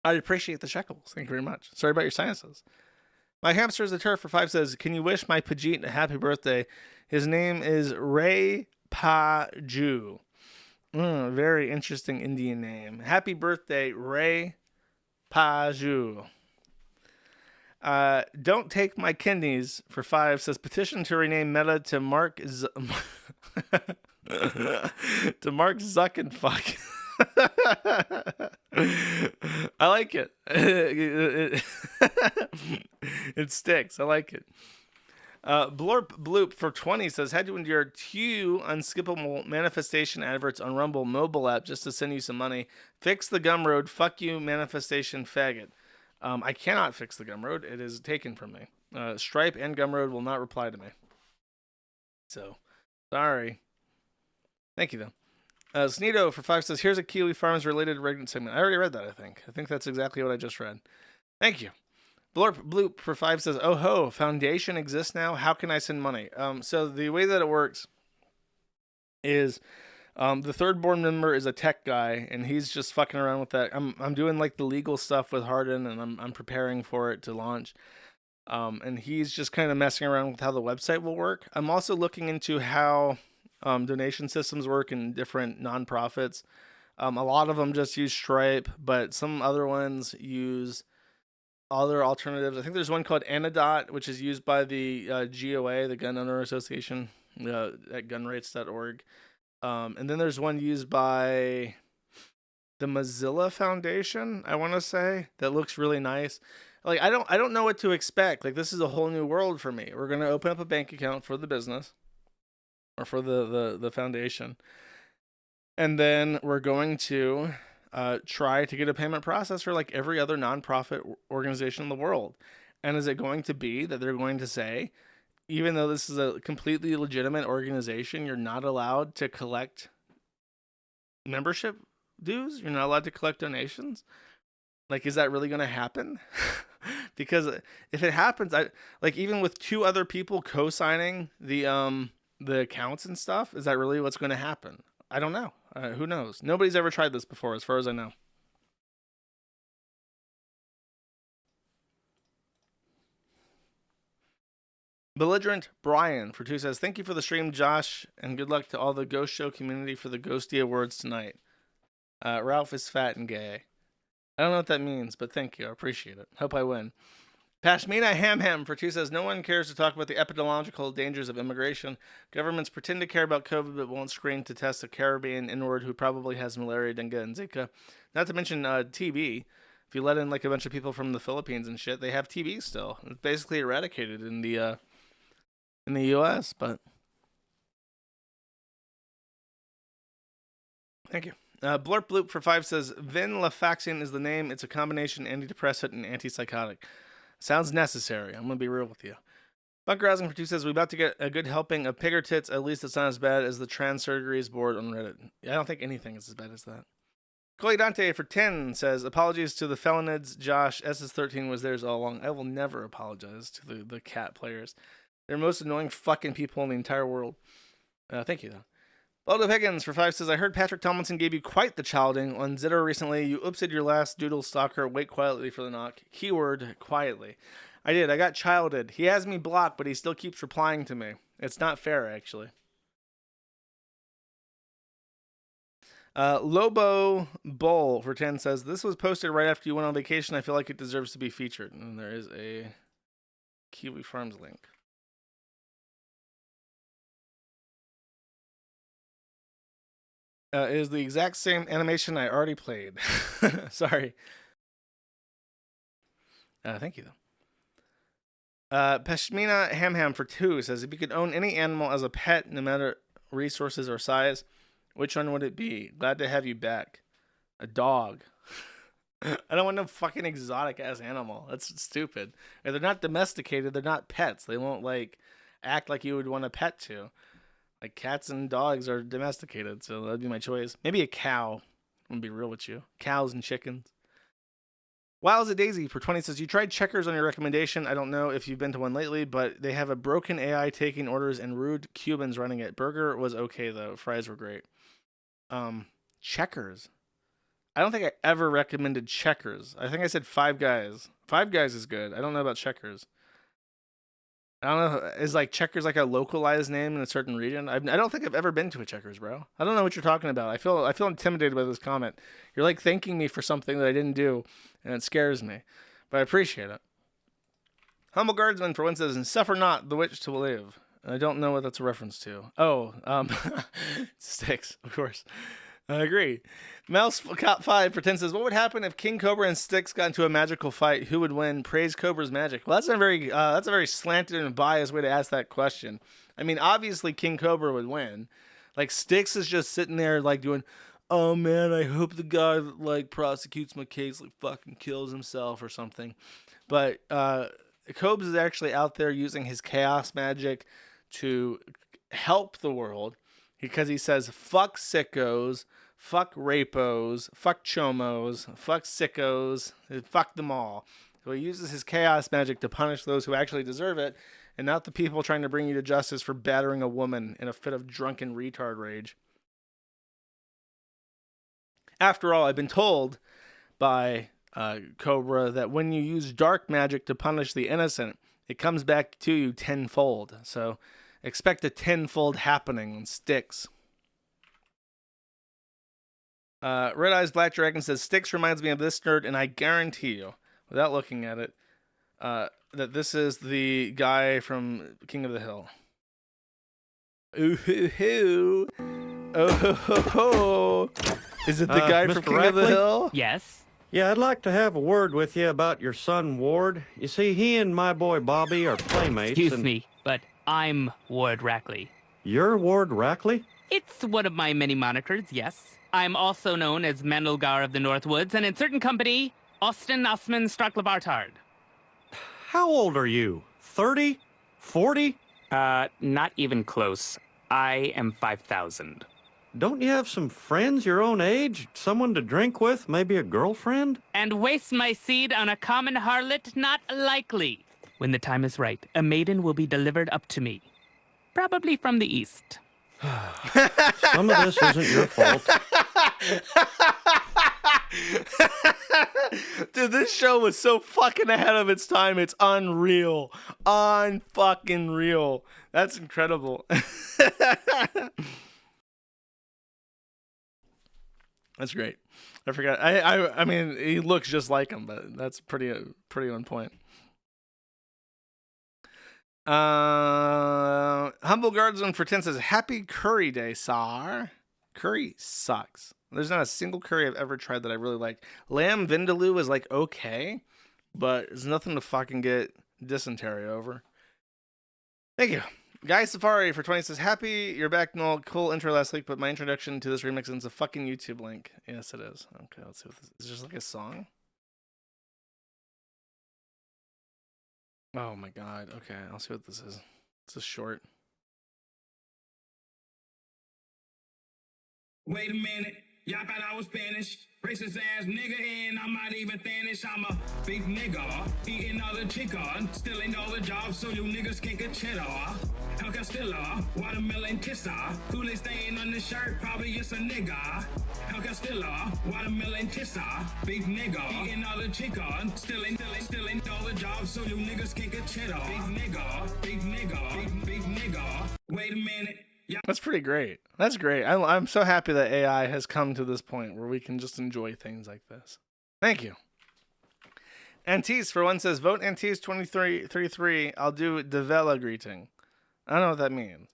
I appreciate the shekels. Thank you very much. Sorry about your sinuses. My hamster is a turf for 5 says, can you wish my Pajit a happy birthday? His name is Ray Paju. Very interesting Indian name. Happy birthday, Ray Paju. Don't take my kidneys for 5 says, petition to rename Meta to Mark to Mark Zuckenfuck. I like it. It sticks. I like it. Blorp Bloop for 20 says, had to endure 2 unskippable manifestation adverts on Rumble mobile app just to send you some money. Fix the Gumroad. Fuck you, manifestation faggot. I cannot fix the Gumroad. It is taken from me. Stripe and Gumroad will not reply to me. So, sorry. Thank you, though. Sneedo for 5 says, here's a KiwiFarms related Regnant segment. I already read that, I think. I think that's exactly what I just read. Thank you. Blorp Bloop for 5 says, oh ho, foundation exists now? How can I send money? So the way that it works is the third board member is a tech guy, and he's just fucking around with that. I'm doing like the legal stuff with Hardin, and I'm preparing for it to launch. And he's just kind of messing around with how the website will work. I'm also looking into how donation systems work in different nonprofits. A lot of them just use Stripe, but some other ones use other alternatives. I think there's one called Anadot, which is used by the GOA, the Gun Owner Association, at gunrights.org. And then there's one used by the Mozilla Foundation, I want to say, that looks really nice. Like, I don't know what to expect. Like, this is a whole new world for me. We're going to open up a bank account for the business or for the foundation. And then we're going to try to get a payment processor like every other nonprofit organization in the world. And is it going to be that they're going to say, even though this is a completely legitimate organization, you're not allowed to collect membership dues? You're not allowed to collect donations? Like, is that really going to happen? Because if it happens, even with 2 other people co-signing the accounts and stuff, is that really what's going to happen? I don't know. Who knows? Nobody's ever tried this before, as far as I know. Belligerent Brian for 2 says, thank you for the stream, Josh, and good luck to all the Ghost Show community for the Ghosty Awards tonight. Ralph is fat and gay. I don't know what that means, but thank you. I appreciate it. Hope I win. Pashmina Ham for 2 says, no one cares to talk about the epidemiological dangers of immigration. Governments pretend to care about COVID, but won't screen to test a Caribbean inward who probably has malaria, dengue, and Zika. Not to mention TB. If you let in like a bunch of people from the Philippines and shit, they have TB still. It's basically eradicated in the U.S., but thank you. Blurp Bloop for 5 says, venlafaxine is the name. It's a combination antidepressant and antipsychotic. Sounds necessary. I'm going to be real with you. Bunker Housing for 2 says, we're about to get a good helping of pigger tits. At least it's not as bad as the trans surgeries board on Reddit. I don't think anything is as bad as that. Chloe Dante for 10 says, apologies to the felonids. Josh, SS13 was theirs all along. I will never apologize to the cat players. They're the most annoying fucking people in the entire world. Thank you, though. Baldo Higgins for 5 says, I heard Patrick Tomlinson gave you quite the childing on Zitter recently. You oopsed your last doodle stalker. Wait quietly for the knock. Keyword, quietly. I did. I got childed. He has me blocked, but he still keeps replying to me. It's not fair, actually. Lobo Bull for 10 says, this was posted right after you went on vacation. I feel like it deserves to be featured. And there is a KiwiFarms link. It is the exact same animation I already played. Sorry. Thank you, though. Pashmina Ham for 2 says, if you could own any animal as a pet, no matter resources or size, which one would it be? Glad to have you back. A dog. I don't want no fucking exotic-ass animal. That's stupid. If they're not domesticated, they're not pets. They won't, act like you would want a pet to. Like, cats and dogs are domesticated, so that'd be my choice. Maybe a cow. I'm gonna be real with you. Cows and chickens. Wow's a Daisy for 20 says, you tried Checkers on your recommendation. I don't know if you've been to one lately, but they have a broken AI taking orders and rude Cubans running it. Burger was okay, though. Fries were great. Checkers. I don't think I ever recommended Checkers. I think I said Five Guys. Five Guys is good. I don't know about Checkers. I don't know. Is like Checkers like a localized name in a certain region? I don't think I've ever been to a Checkers, bro. I don't know what you're talking about. I feel intimidated by this comment. You're like thanking me for something that I didn't do, and it scares me. But I appreciate it. Humble Guardsman for one says, "And suffer not the witch to live." I don't know what that's a reference to. Oh, Styx, of course. I agree. Mouse Cop 5 for 10 says, "What would happen if King Cobra and Styx got into a magical fight? Who would win? Praise Cobra's magic." Well, that's a very slanted and biased way to ask that question. I mean, obviously King Cobra would win. Like Styx is just sitting there like doing, "Oh man, I hope the guy that like prosecutes my case like fucking kills himself or something." But Cobes is actually out there using his chaos magic to help the world because he says, "Fuck sickos. Fuck rapos, fuck chomos, fuck sickos, fuck them all." So he uses his chaos magic to punish those who actually deserve it, and not the people trying to bring you to justice for battering a woman in a fit of drunken retard rage. After all, I've been told by Cobra that when you use dark magic to punish the innocent, it comes back to you tenfold. So expect a tenfold happening on Styx. Red Eyes Black Dragon says, "Styx reminds me of this nerd, and I guarantee you, without looking at it, that this is the guy from King of the Hill." Ooh hoo hoo. Oh ho ho ho. Is it the guy from
Mr.
King of the
Rackley?
Hill?
Yes.
Yeah, I'd like to have a word with you about your son, Ward. You see, he and my boy Bobby are playmates.
Excuse
and
me, but I'm Ward Rackley.
You're Ward Rackley?
It's one of my many monikers, yes. I'm also known as Mandelgar of the Northwoods, and in certain company, Austin Osman Starklabartard.
How old are you? 30? 40?
Not even close. I am 5,000.
Don't you have some friends your own age? Someone to drink with? Maybe a girlfriend?
And waste my seed on a common harlot? Not likely. When the time is right, a maiden will be delivered up to me. Probably from the east.
Some of this isn't your fault.
Dude, this show was so fucking ahead of its time. It's unreal. Unfucking real. That's incredible. That's great. I forgot. I mean, he looks just like him, but that's pretty on point. Humble Guardsman for 10 says, "Happy Curry Day, Saar." Curry sucks. There's not a single curry I've ever tried that I really like. Lamb vindaloo is like okay, but there's nothing to fucking get dysentery over. Thank you. Guy Safari for 20 says, "Happy you're back, Noel. Cool intro last week, but my introduction to this remix is a fucking YouTube link." Yes, it is. Okay, let's see what this is. Is it just like a song? Oh my god. Okay, I'll see what this is. It's a short.
Wait a minute, y'all thought I was Spanish. Racist ass nigga, and I'm not even Spanish. I'm a big nigga, eating all the chicken, stealing all the jobs so you niggas can't get cheddar. El Castillo, watermelon kisser, Kool-Aid stain on the shirt, probably it's a nigga. El Castillo, watermelon kisser, big nigga, eating all the chicken, stealing all the jobs so you niggas can't get cheddar. Big nigga, wait a minute.
That's pretty great. That's great. I'm so happy that AI has come to this point where we can just enjoy things like this. Thank you. Antis for one says, "Vote Antis 2333. I'll do Devella greeting." I don't know what that means.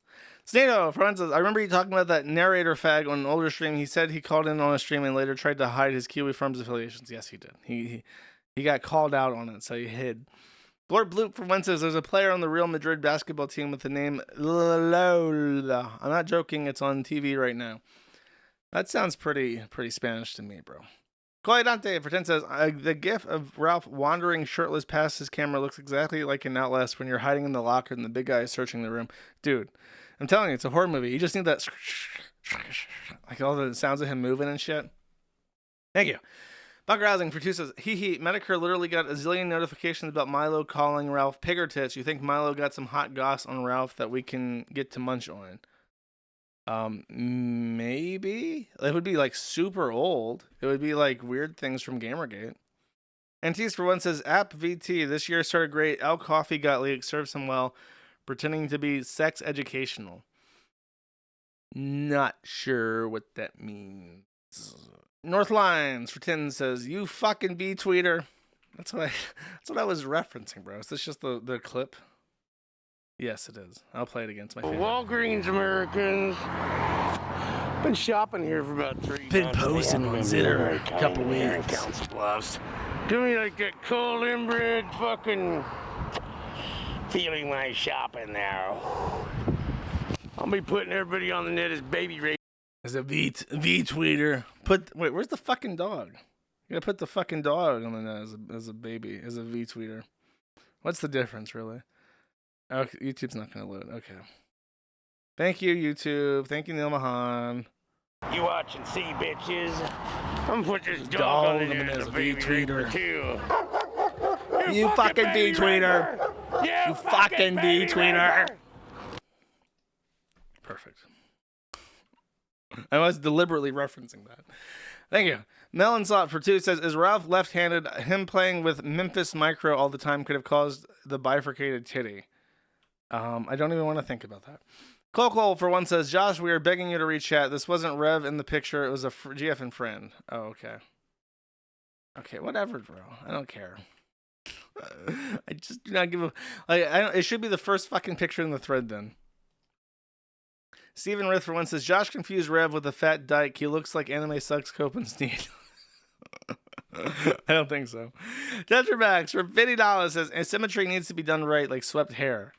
Snato for one says, "I remember you talking about that narrator fag on an older stream. He said he called in on a stream and later tried to hide his KiwiFarms affiliations." Yes, he did. He got called out on it, so he hid. Lord Bloop for one says, "There's a player on the Real Madrid basketball team with the name Lola." I'm not joking. It's on TV right now. That sounds pretty Spanish to me, bro. Koi Dante for 10 says, "The gif of Ralph wandering shirtless past his camera looks exactly like in Outlast when you're hiding in the locker and the big guy is searching the room." Dude, I'm telling you, it's a horror movie. You just need that, like all the sounds of him moving and shit. Thank you. Buck Rousing for 2 says, "Hee Medicare literally got a zillion notifications about Milo calling Ralph pigger tits. You think Milo got some hot goss on Ralph that we can get to munch on?" Maybe it would be like super old. It would be like weird things from Gamergate. Antis for one says App VT this year started great. Al Coffee got leaked, serves him well, pretending to be sex educational. Not sure what that means. Northlines for 10 says you fucking B tweeter. That's what I was referencing, bro. Is this just the clip? Yes, it is. I'll play it again. It's my favorite.
Walgreens Americans. Been shopping here for about 3 months.
Been posting on Zitter a couple weeks.
Counts Bluffs. Give me like that cold inbred fucking feeling when I shop in there. I'll be putting everybody on the net as baby rape.
As a V tweeter. Wait, where's the fucking dog? You gotta put the fucking dog on the net as a baby, as a V tweeter. What's the difference, really? Okay, YouTube's not gonna load. Okay. Thank you, YouTube. Thank you, Neil Mahan.
You watch and see, bitches. I'm gonna put this dog on the net as a baby
tweeter
too.
You fucking V tweeter. You fucking V tweeter. Perfect. I was deliberately referencing that. Thank you. Melon Slot for 2 says, is Ralph left-handed? Him playing with Memphis Micro all the time could have caused the bifurcated titty. I don't even want to think about that. Cole for 1 says, Josh, we are begging you to rechat. This wasn't Rev in the picture. It was a GF and friend. Oh, okay. Okay, whatever, bro. I don't care. I just do not give a... it should be the first fucking picture in the thread then. Stephen Rith for 1 says, Josh confused Rev with a fat dyke. He looks like anime sucks Copenstein. I don't think so. Tetramax for $50 says, asymmetry needs to be done right, like swept hair.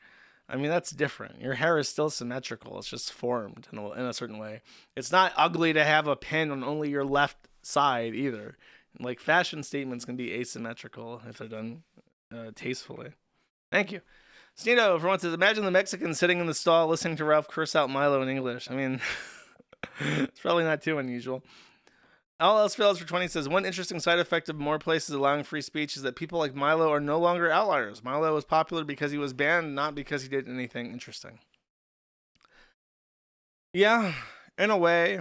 I mean, that's different. Your hair is still symmetrical. It's just formed in a certain way. It's not ugly to have a pin on only your left side either. Like, fashion statements can be asymmetrical if they're done tastefully. Thank you. Sneedo for 1 says, imagine the Mexican sitting in the stall listening to Ralph curse out Milo in English. I mean, it's probably not too unusual. All else fails for 20 says, one interesting side effect of more places allowing free speech is that people like Milo are no longer outliers. Milo was popular because he was banned, not because he did anything interesting. Yeah, in a way.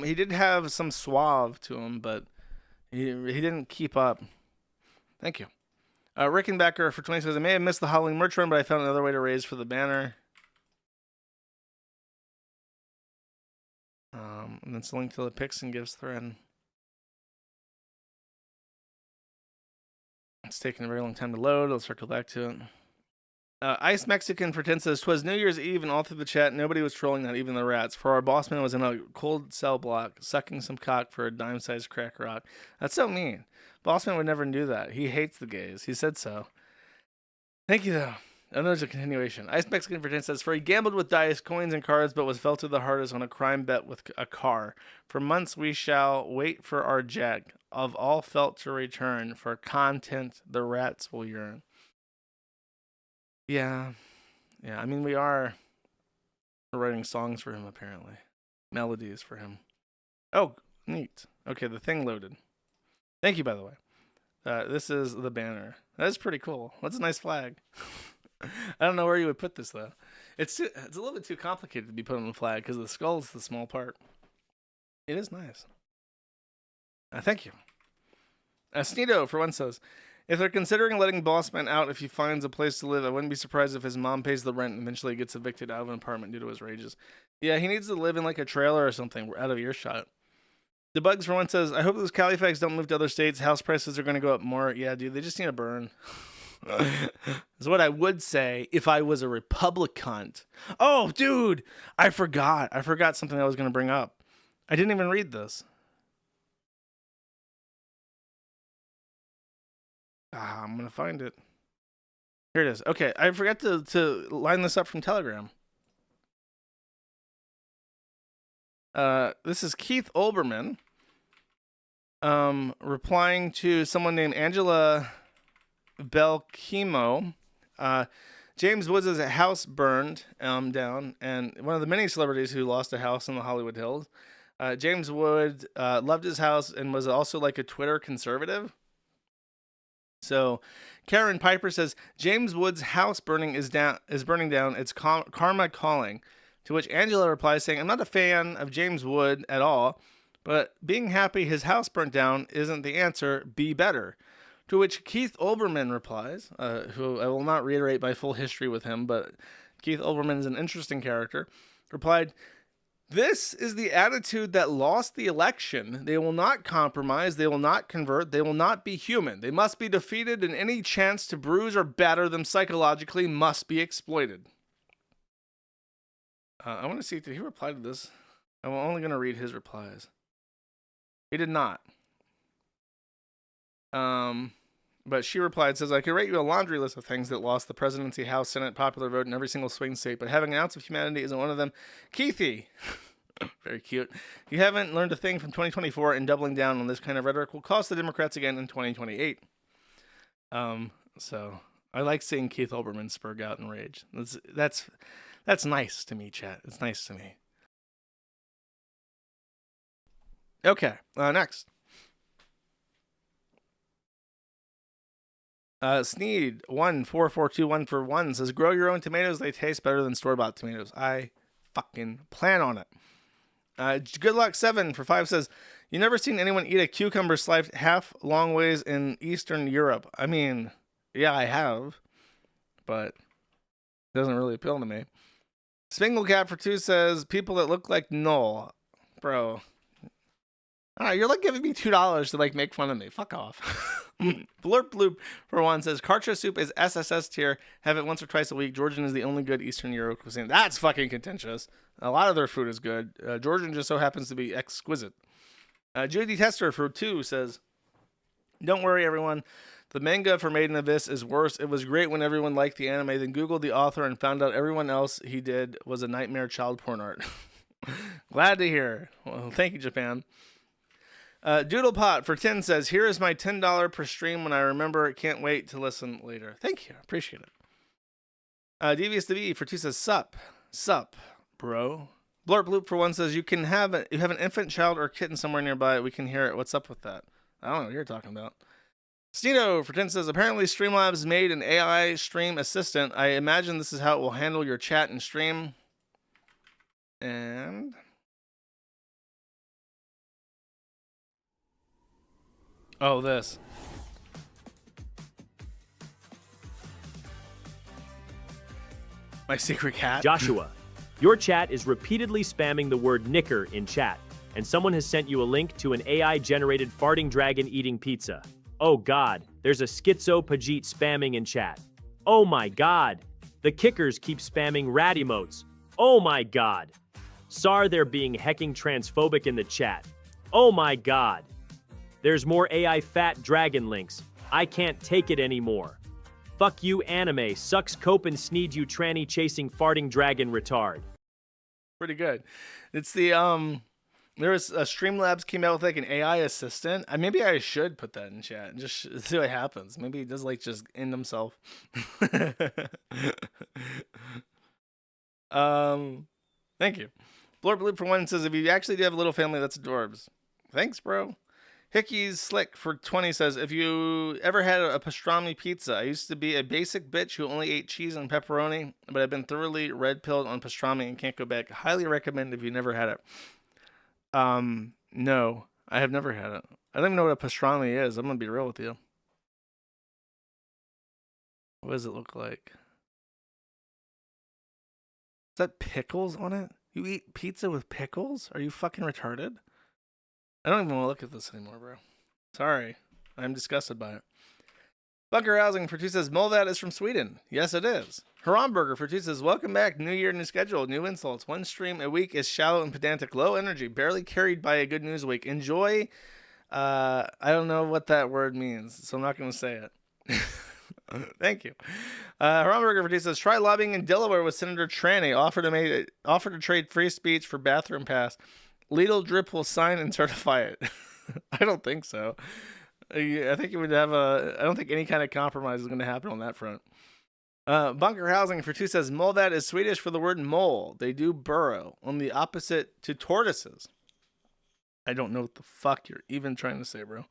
He did have some suave to him, but he didn't keep up. Thank you. Rickenbacker for 20 says, I may have missed the Howling merch run, but I found another way to raise for the banner. And then it's a link to the picks and gives thread. It's taking a very long time to load. I'll circle back to it. Ice Mexican for 10 says, 'twas New Year's Eve and all through the chat, nobody was trolling, not even the rats. For our bossman was in a cold cell block, sucking some cock for a dime-sized crack rock. That's so mean. Bossman would never do that. He hates the gays. He said so. Thank you, though. Oh, there's a continuation. Ice Mexican for 10 says, for he gambled with dice, coins, and cards, but was fell to the hardest on a crime bet with a car. For months we shall wait for our jack, of all felt to return, for content the rats will yearn. Yeah. Yeah, I mean, we're writing songs for him, apparently. Melodies for him. Oh, neat. Okay, the thing loaded. Thank you, by the way. This is the banner. That is pretty cool. That's a nice flag. I don't know where you would put this, though. It's a little bit too complicated to be put on the flag, because the skull is the small part. It is nice. Thank you. Sneedo, for 1 says, if they're considering letting Bossman out if he finds a place to live, I wouldn't be surprised if his mom pays the rent and eventually gets evicted out of an apartment due to his rages. Yeah, he needs to live in like a trailer or something out of earshot. The Bugs, for 1 says, I hope those Califags don't move to other states. House prices are going to go up more. Yeah, dude, they just need to burn. Is what I would say if I was a Republican. Oh, dude, I forgot something I was going to bring up. I didn't even read this. I'm going to find it. Here it is. Okay, I forgot to line this up from Telegram. This is Keith Olbermann replying to someone named Angela Belkimo. James Woods' house burned down, and one of the many celebrities who lost a house in the Hollywood Hills. James Wood loved his house and was also like a Twitter conservative. So Karen Piper says, James Wood's house is burning down. It's karma calling. To which Angela replies saying, I'm not a fan of James Wood at all, but being happy his house burnt down isn't the answer. Be better. To which Keith Olbermann replies, who I will not reiterate my full history with him, but Keith Olbermann is an interesting character, replied, this is the attitude that lost the election. They will not compromise. They will not convert. They will not be human. They must be defeated, and any chance to bruise or batter them psychologically must be exploited. I want to see, did he reply to this? I'm only going to read his replies. He did not. But she replied, says, I could rate you a laundry list of things that lost the presidency, House, Senate, popular vote in every single swing state, but having an ounce of humanity isn't one of them. Keithy, very cute. You haven't learned a thing from 2024, and doubling down on this kind of rhetoric will cost the Democrats again in 2028. So I like seeing Keith Olbermann spurg out in rage. That's nice to me, chat. It's nice to me. Okay, next. Sneed 14421 for 1 says, grow your own tomatoes. They taste better than store-bought tomatoes. I fucking plan on it. Good luck 7 for 5 says, you never seen anyone eat a cucumber sliced half long ways in Eastern Europe. I mean, yeah, I have, but it doesn't really appeal to me. Spinglecap for 2 says, people that look like Null. Bro. Alright, you're like giving me $2 to like make fun of me. Fuck off. Blurp Bloop for 1 says, Karcha soup is SSS tier. Have it once or twice a week. Georgian is the only good Eastern Euro cuisine. That's fucking contentious. A lot of their food is good. Georgian just so happens to be exquisite. Judy Tester for 2 says, don't worry, everyone. The manga for Made in Abyss is worse. It was great when everyone liked the anime, then Googled the author and found out everyone else he did was a nightmare child porn art. Glad to hear. Well, thank you, Japan. Doodlepot for 10 says, here is my $10 per stream when I remember. Can't wait to listen later. Thank you. Appreciate it. Devious to be for 2 says, sup, bro. Blurp Bloop for 1 says, you have an infant child or kitten somewhere nearby. We can hear it. What's up with that? I don't know what you're talking about. Steeno for 10 says, apparently Streamlabs made an AI stream assistant. I imagine this is how it will handle your chat and stream. And oh, this. My secret cat.
Joshua, your chat is repeatedly spamming the word knicker in chat, and someone has sent you a link to an AI-generated farting dragon eating pizza. Oh god, there's a schizo Pajit spamming in chat. Oh my god. The kickers keep spamming rat emotes. Oh my god. Saar, they're being hecking transphobic in the chat. Oh my god. There's more AI fat dragon links. I can't take it anymore. Fuck you anime, sucks cope and sneed you tranny chasing farting dragon retard.
Pretty good. It's the, there was a Streamlabs came out with like an AI assistant. Maybe I should put that in chat and just see what happens. Maybe he does like just end himself. Thank you. Blurp Bloop for 1 says, if you actually do have a little family, that's adorbs. Thanks, bro. Hickey's Slick for 20 says, if you ever had a pastrami pizza, I used to be a basic bitch who only ate cheese and pepperoni, but I've been thoroughly red-pilled on pastrami and can't go back. Highly recommend if you never had it. No, I have never had it. I don't even know what a pastrami is. I'm going to be real with you. What does it look like? Is that pickles on it? You eat pizza with pickles? Are you fucking retarded? I don't even want to look at this anymore, bro. Sorry. I'm disgusted by it. Bunker Housing for 2 says, Molvat is from Sweden. Yes, it is. Haramburger for 2 says, welcome back. New year, new schedule, new insults. 1 stream a week is shallow and pedantic. Low energy, barely carried by a good news week. Enjoy. I don't know what that word means, so I'm not going to say it. Thank you. Haramburger for 2 says, try lobbying in Delaware with Senator Tranny. Offer to trade free speech for bathroom pass. Lidl Drip will sign and certify it. I don't think so. I think it would have I don't think any kind of compromise is going to happen on that front. Bunker Housing for 2 says, Molvat is Swedish for the word mole. They do burrow, on the opposite to tortoises. I don't know what the fuck you're even trying to say, bro.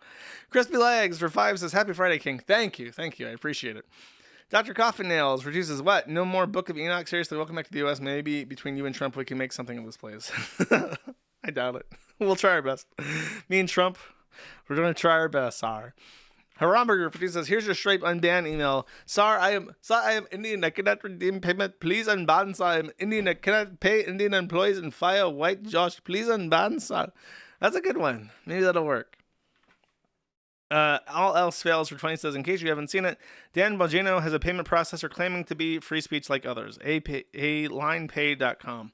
Crispy Legs for 5 says, happy Friday, King. Thank you. I appreciate it. Dr. Coffin Nails reduces what? No more Book of Enoch? Seriously, welcome back to the U.S. Maybe between you and Trump, we can make something of this place. I doubt it. We'll try our best. Me and Trump, we're going to try our best, Saar. Haramburger produces, here's your straight unban email. Saar, I am Indian. I cannot redeem payment. Please unban, Saar. I am Indian. I cannot pay Indian employees and fire white Josh. Please unban, Saar. That's a good one. Maybe that'll work. All else fails for 20 says, in case you haven't seen it, Dan Bongino has a payment processor claiming to be free speech like others. AlinePay.com.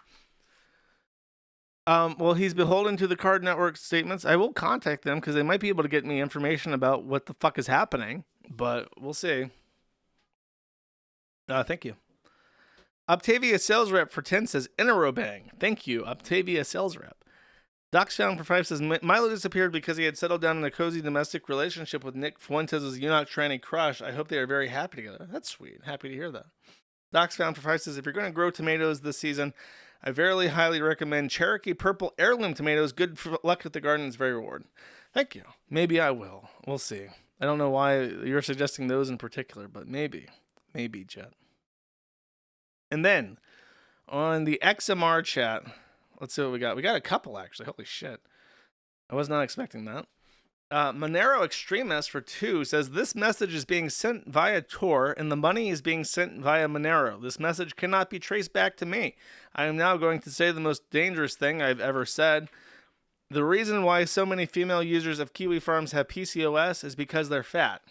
Well, he's beholden to the Card Network statements. I will contact them because they might be able to get me information about what the fuck is happening, but we'll see. Thank you. Optavia sales rep for 10 says, Interrobang. Thank you, Optavia sales rep. Docs Found for 5 says, Milo disappeared because he had settled down in a cozy domestic relationship with Nick Fuentes' Eunuch tranny crush. I hope they are very happy together. That's sweet. Happy to hear that. Docs Found for 5 says, if you're going to grow tomatoes this season, I very highly recommend Cherokee Purple Heirloom tomatoes. Good luck with the garden. It's very rewarding. Thank you. Maybe I will. We'll see. I don't know why you're suggesting those in particular, but maybe. Maybe, Jet. And then, on the XMR chat, let's see what we got. We got a couple, actually. Holy shit. I was not expecting that. Monero Extremist for 2 says, this message is being sent via Tor, and the money is being sent via Monero. This message cannot be traced back to me. I am now going to say the most dangerous thing I've ever said. The reason why so many female users of KiwiFarms have PCOS is because they're fat.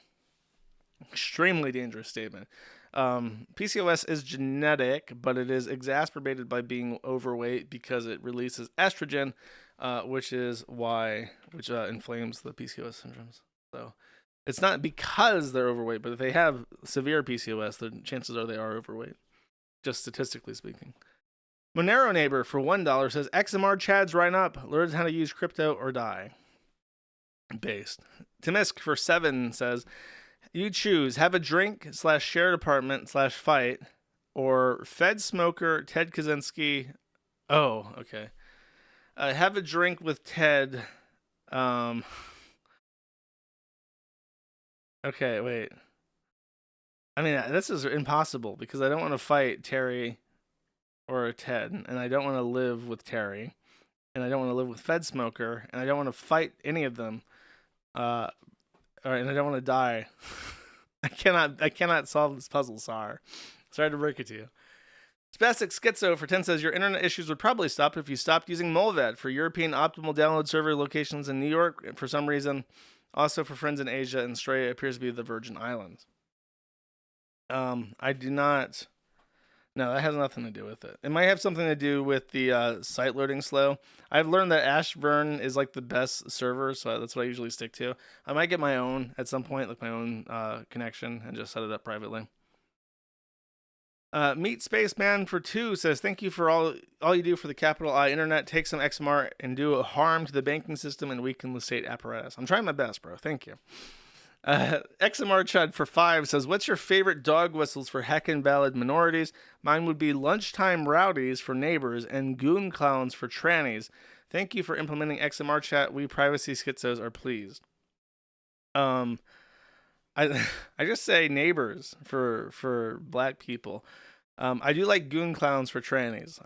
Extremely dangerous statement. PCOS is genetic, but it is exacerbated by being overweight because it releases estrogen, which inflames the PCOS syndromes. So it's not because they're overweight, but if they have severe PCOS, the chances are they are overweight, just statistically speaking. Monero Neighbor for $1 says, XMR Chads right up. Learn how to use crypto or die. Based. Timisk for 7 says, you choose have a drink / shared apartment / fight, or Fed smoker Ted Kaczynski. Oh, okay. Have a drink with Ted. Okay, wait. I mean, this is impossible because I don't want to fight Terry or Ted, and I don't want to live with Terry, and I don't want to live with Fed smoker, and I don't want to fight any of them. And I don't want to die. I cannot solve this puzzle, Saar. Sorry to break it to you. Spastic Schizo for 10 says, your internet issues would probably stop if you stopped using Molvad for European optimal download server locations in New York for some reason. Also for friends in Asia, and Australia appears to be the Virgin Islands. I do not... No, that has nothing to do with it. It might have something to do with the site loading slow. I've learned that Ashburn is like the best server, so that's what I usually stick to. I might get my own at some point, like my own connection, and just set it up privately. Meat Spaceman for 2 says, thank you for all you do for the capital I internet. Take some XMR and do a harm to the banking system and weaken the state apparatus. I'm trying my best, bro. Thank you. XMR Chud for 5 says, what's your favorite dog whistles for heckin' valid minorities? Mine would be lunchtime rowdies for neighbors and goon clowns for trannies. Thank you for implementing XMR chat. We privacy schizos are pleased. I just say neighbors for black people. I do like goon clowns for trannies.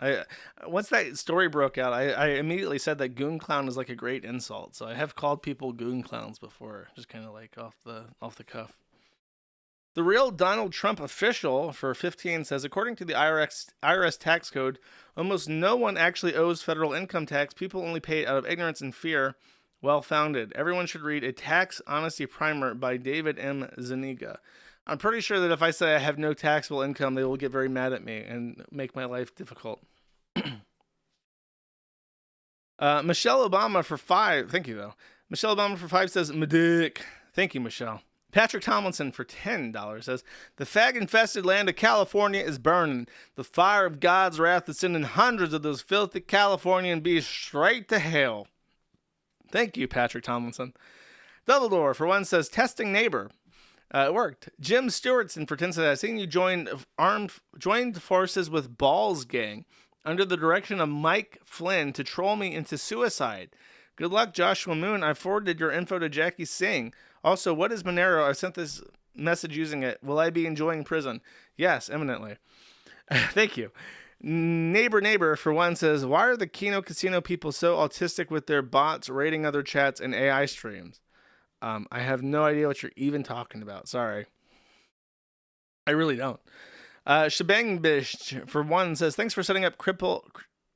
Once that story broke out, I immediately said that goon clown is like a great insult. So I have called people goon clowns before, just kind of like off the cuff. The real Donald Trump official for 15 says, according to the IRS tax code, almost no one actually owes federal income tax. People only pay it out of ignorance and fear. Well founded. Everyone should read A Tax Honesty Primer by David M. Zuniga. I'm pretty sure that if I say I have no taxable income, they will get very mad at me and make my life difficult. Michelle Obama for 5. Thank you, though. Michelle Obama for 5 says, Medic. Thank you, Michelle. Patrick Tomlinson for $10 says, the fag-infested land of California is burning. The fire of God's wrath is sending hundreds of those filthy Californian beasts straight to hell. Thank you, Patrick Tomlinson. Dumbledore for 1 says, testing neighbor. It worked. Jim Stewartson for 10 says, I've seen you joined forces with Balls Gang under the direction of Mike Flynn to troll me into suicide. Good luck, Joshua Moon. I forwarded your info to Jackie Singh. Also, what is Monero? I've sent this message using it. Will I be enjoying prison? Yes, eminently. Thank you. Neighbor for one says, why are the Kino Casino people so autistic with their bots rating other chats and AI streams? I have no idea what you're even talking about. Sorry. I really don't. Shebang Bish for one says, thanks for setting up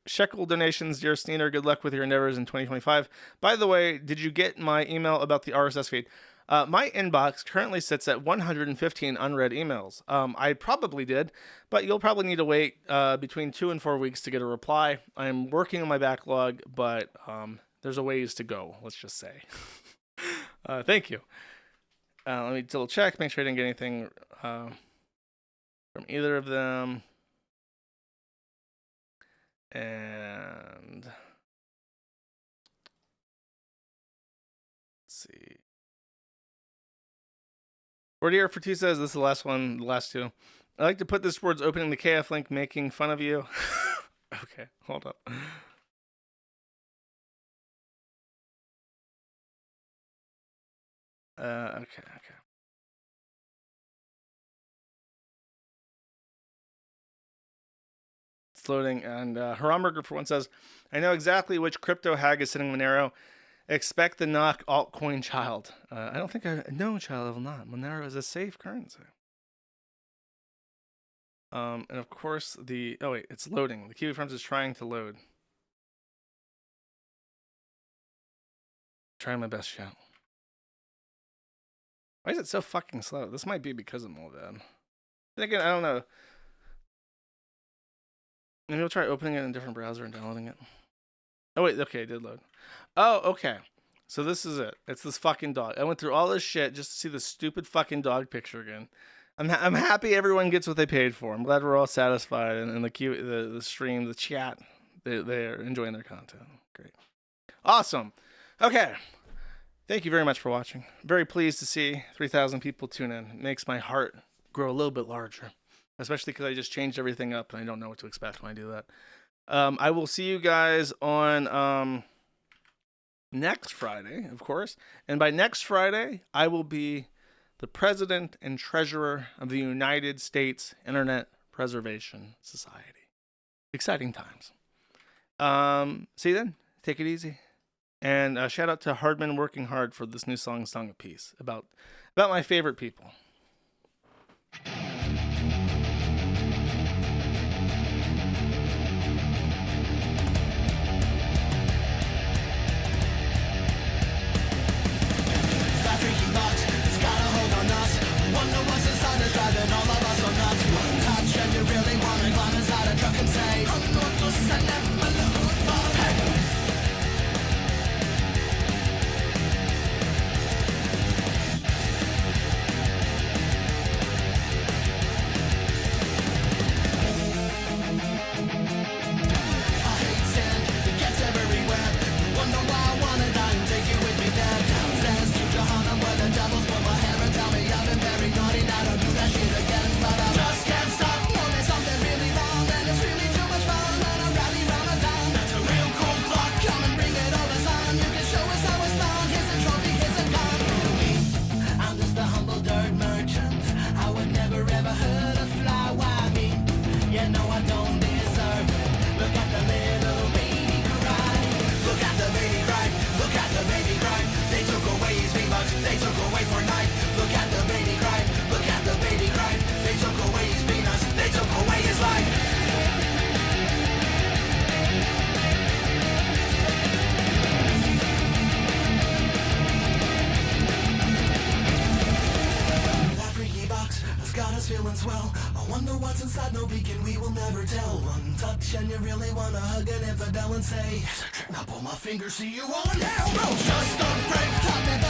shekel donations, dear Steener. Good luck with your endeavors in 2025. By the way, did you get my email about the RSS feed? My inbox currently sits at 115 unread emails. I probably did, but you'll probably need to wait between 2 and 4 weeks to get a reply. I'm working on my backlog, but there's a ways to go, let's just say. Thank you. Let me double check, make sure I didn't get anything from either of them. And let's see. Fortier for 2 says, this is the last one, the last two. I like to put this towards opening the KF link, making fun of you. Okay, hold up. Okay. It's loading, and Haramburger for one says, I know exactly which crypto hag is sitting Monero. Expect the knock altcoin child. I don't think I know child will not. Monero is a safe currency. And of course oh wait, it's loading. The KiwiFarms is trying to load. Trying my best, chat. Why is it so fucking slow? This might be because of Moldad. Then again, I don't know. Maybe I'll try opening it in a different browser and downloading it. Oh wait, okay, it did load. Oh, okay. So this is it. It's this fucking dog. I went through all this shit just to see the stupid fucking dog picture again. I'm happy everyone gets what they paid for. I'm glad we're all satisfied, and the stream, the chat, they're enjoying their content. Great. Awesome. Okay. Thank you very much for watching. Very pleased to see 3,000 people tune in. It makes my heart grow a little bit larger, especially because I just changed everything up and I don't know what to expect when I do that. I will see you guys on next Friday, of course. And by next Friday, I will be the president and treasurer of the United States Internet Preservation Society. Exciting times. See you then. Take it easy. And shout out to Hardman Working Hard for this new song, Song of Peace, about my favorite people.
Well, I wonder what's inside, no beacon, we will never tell. One touch and you really wanna hug an infidel and say, now pull my finger, see you on hell. No, just a break,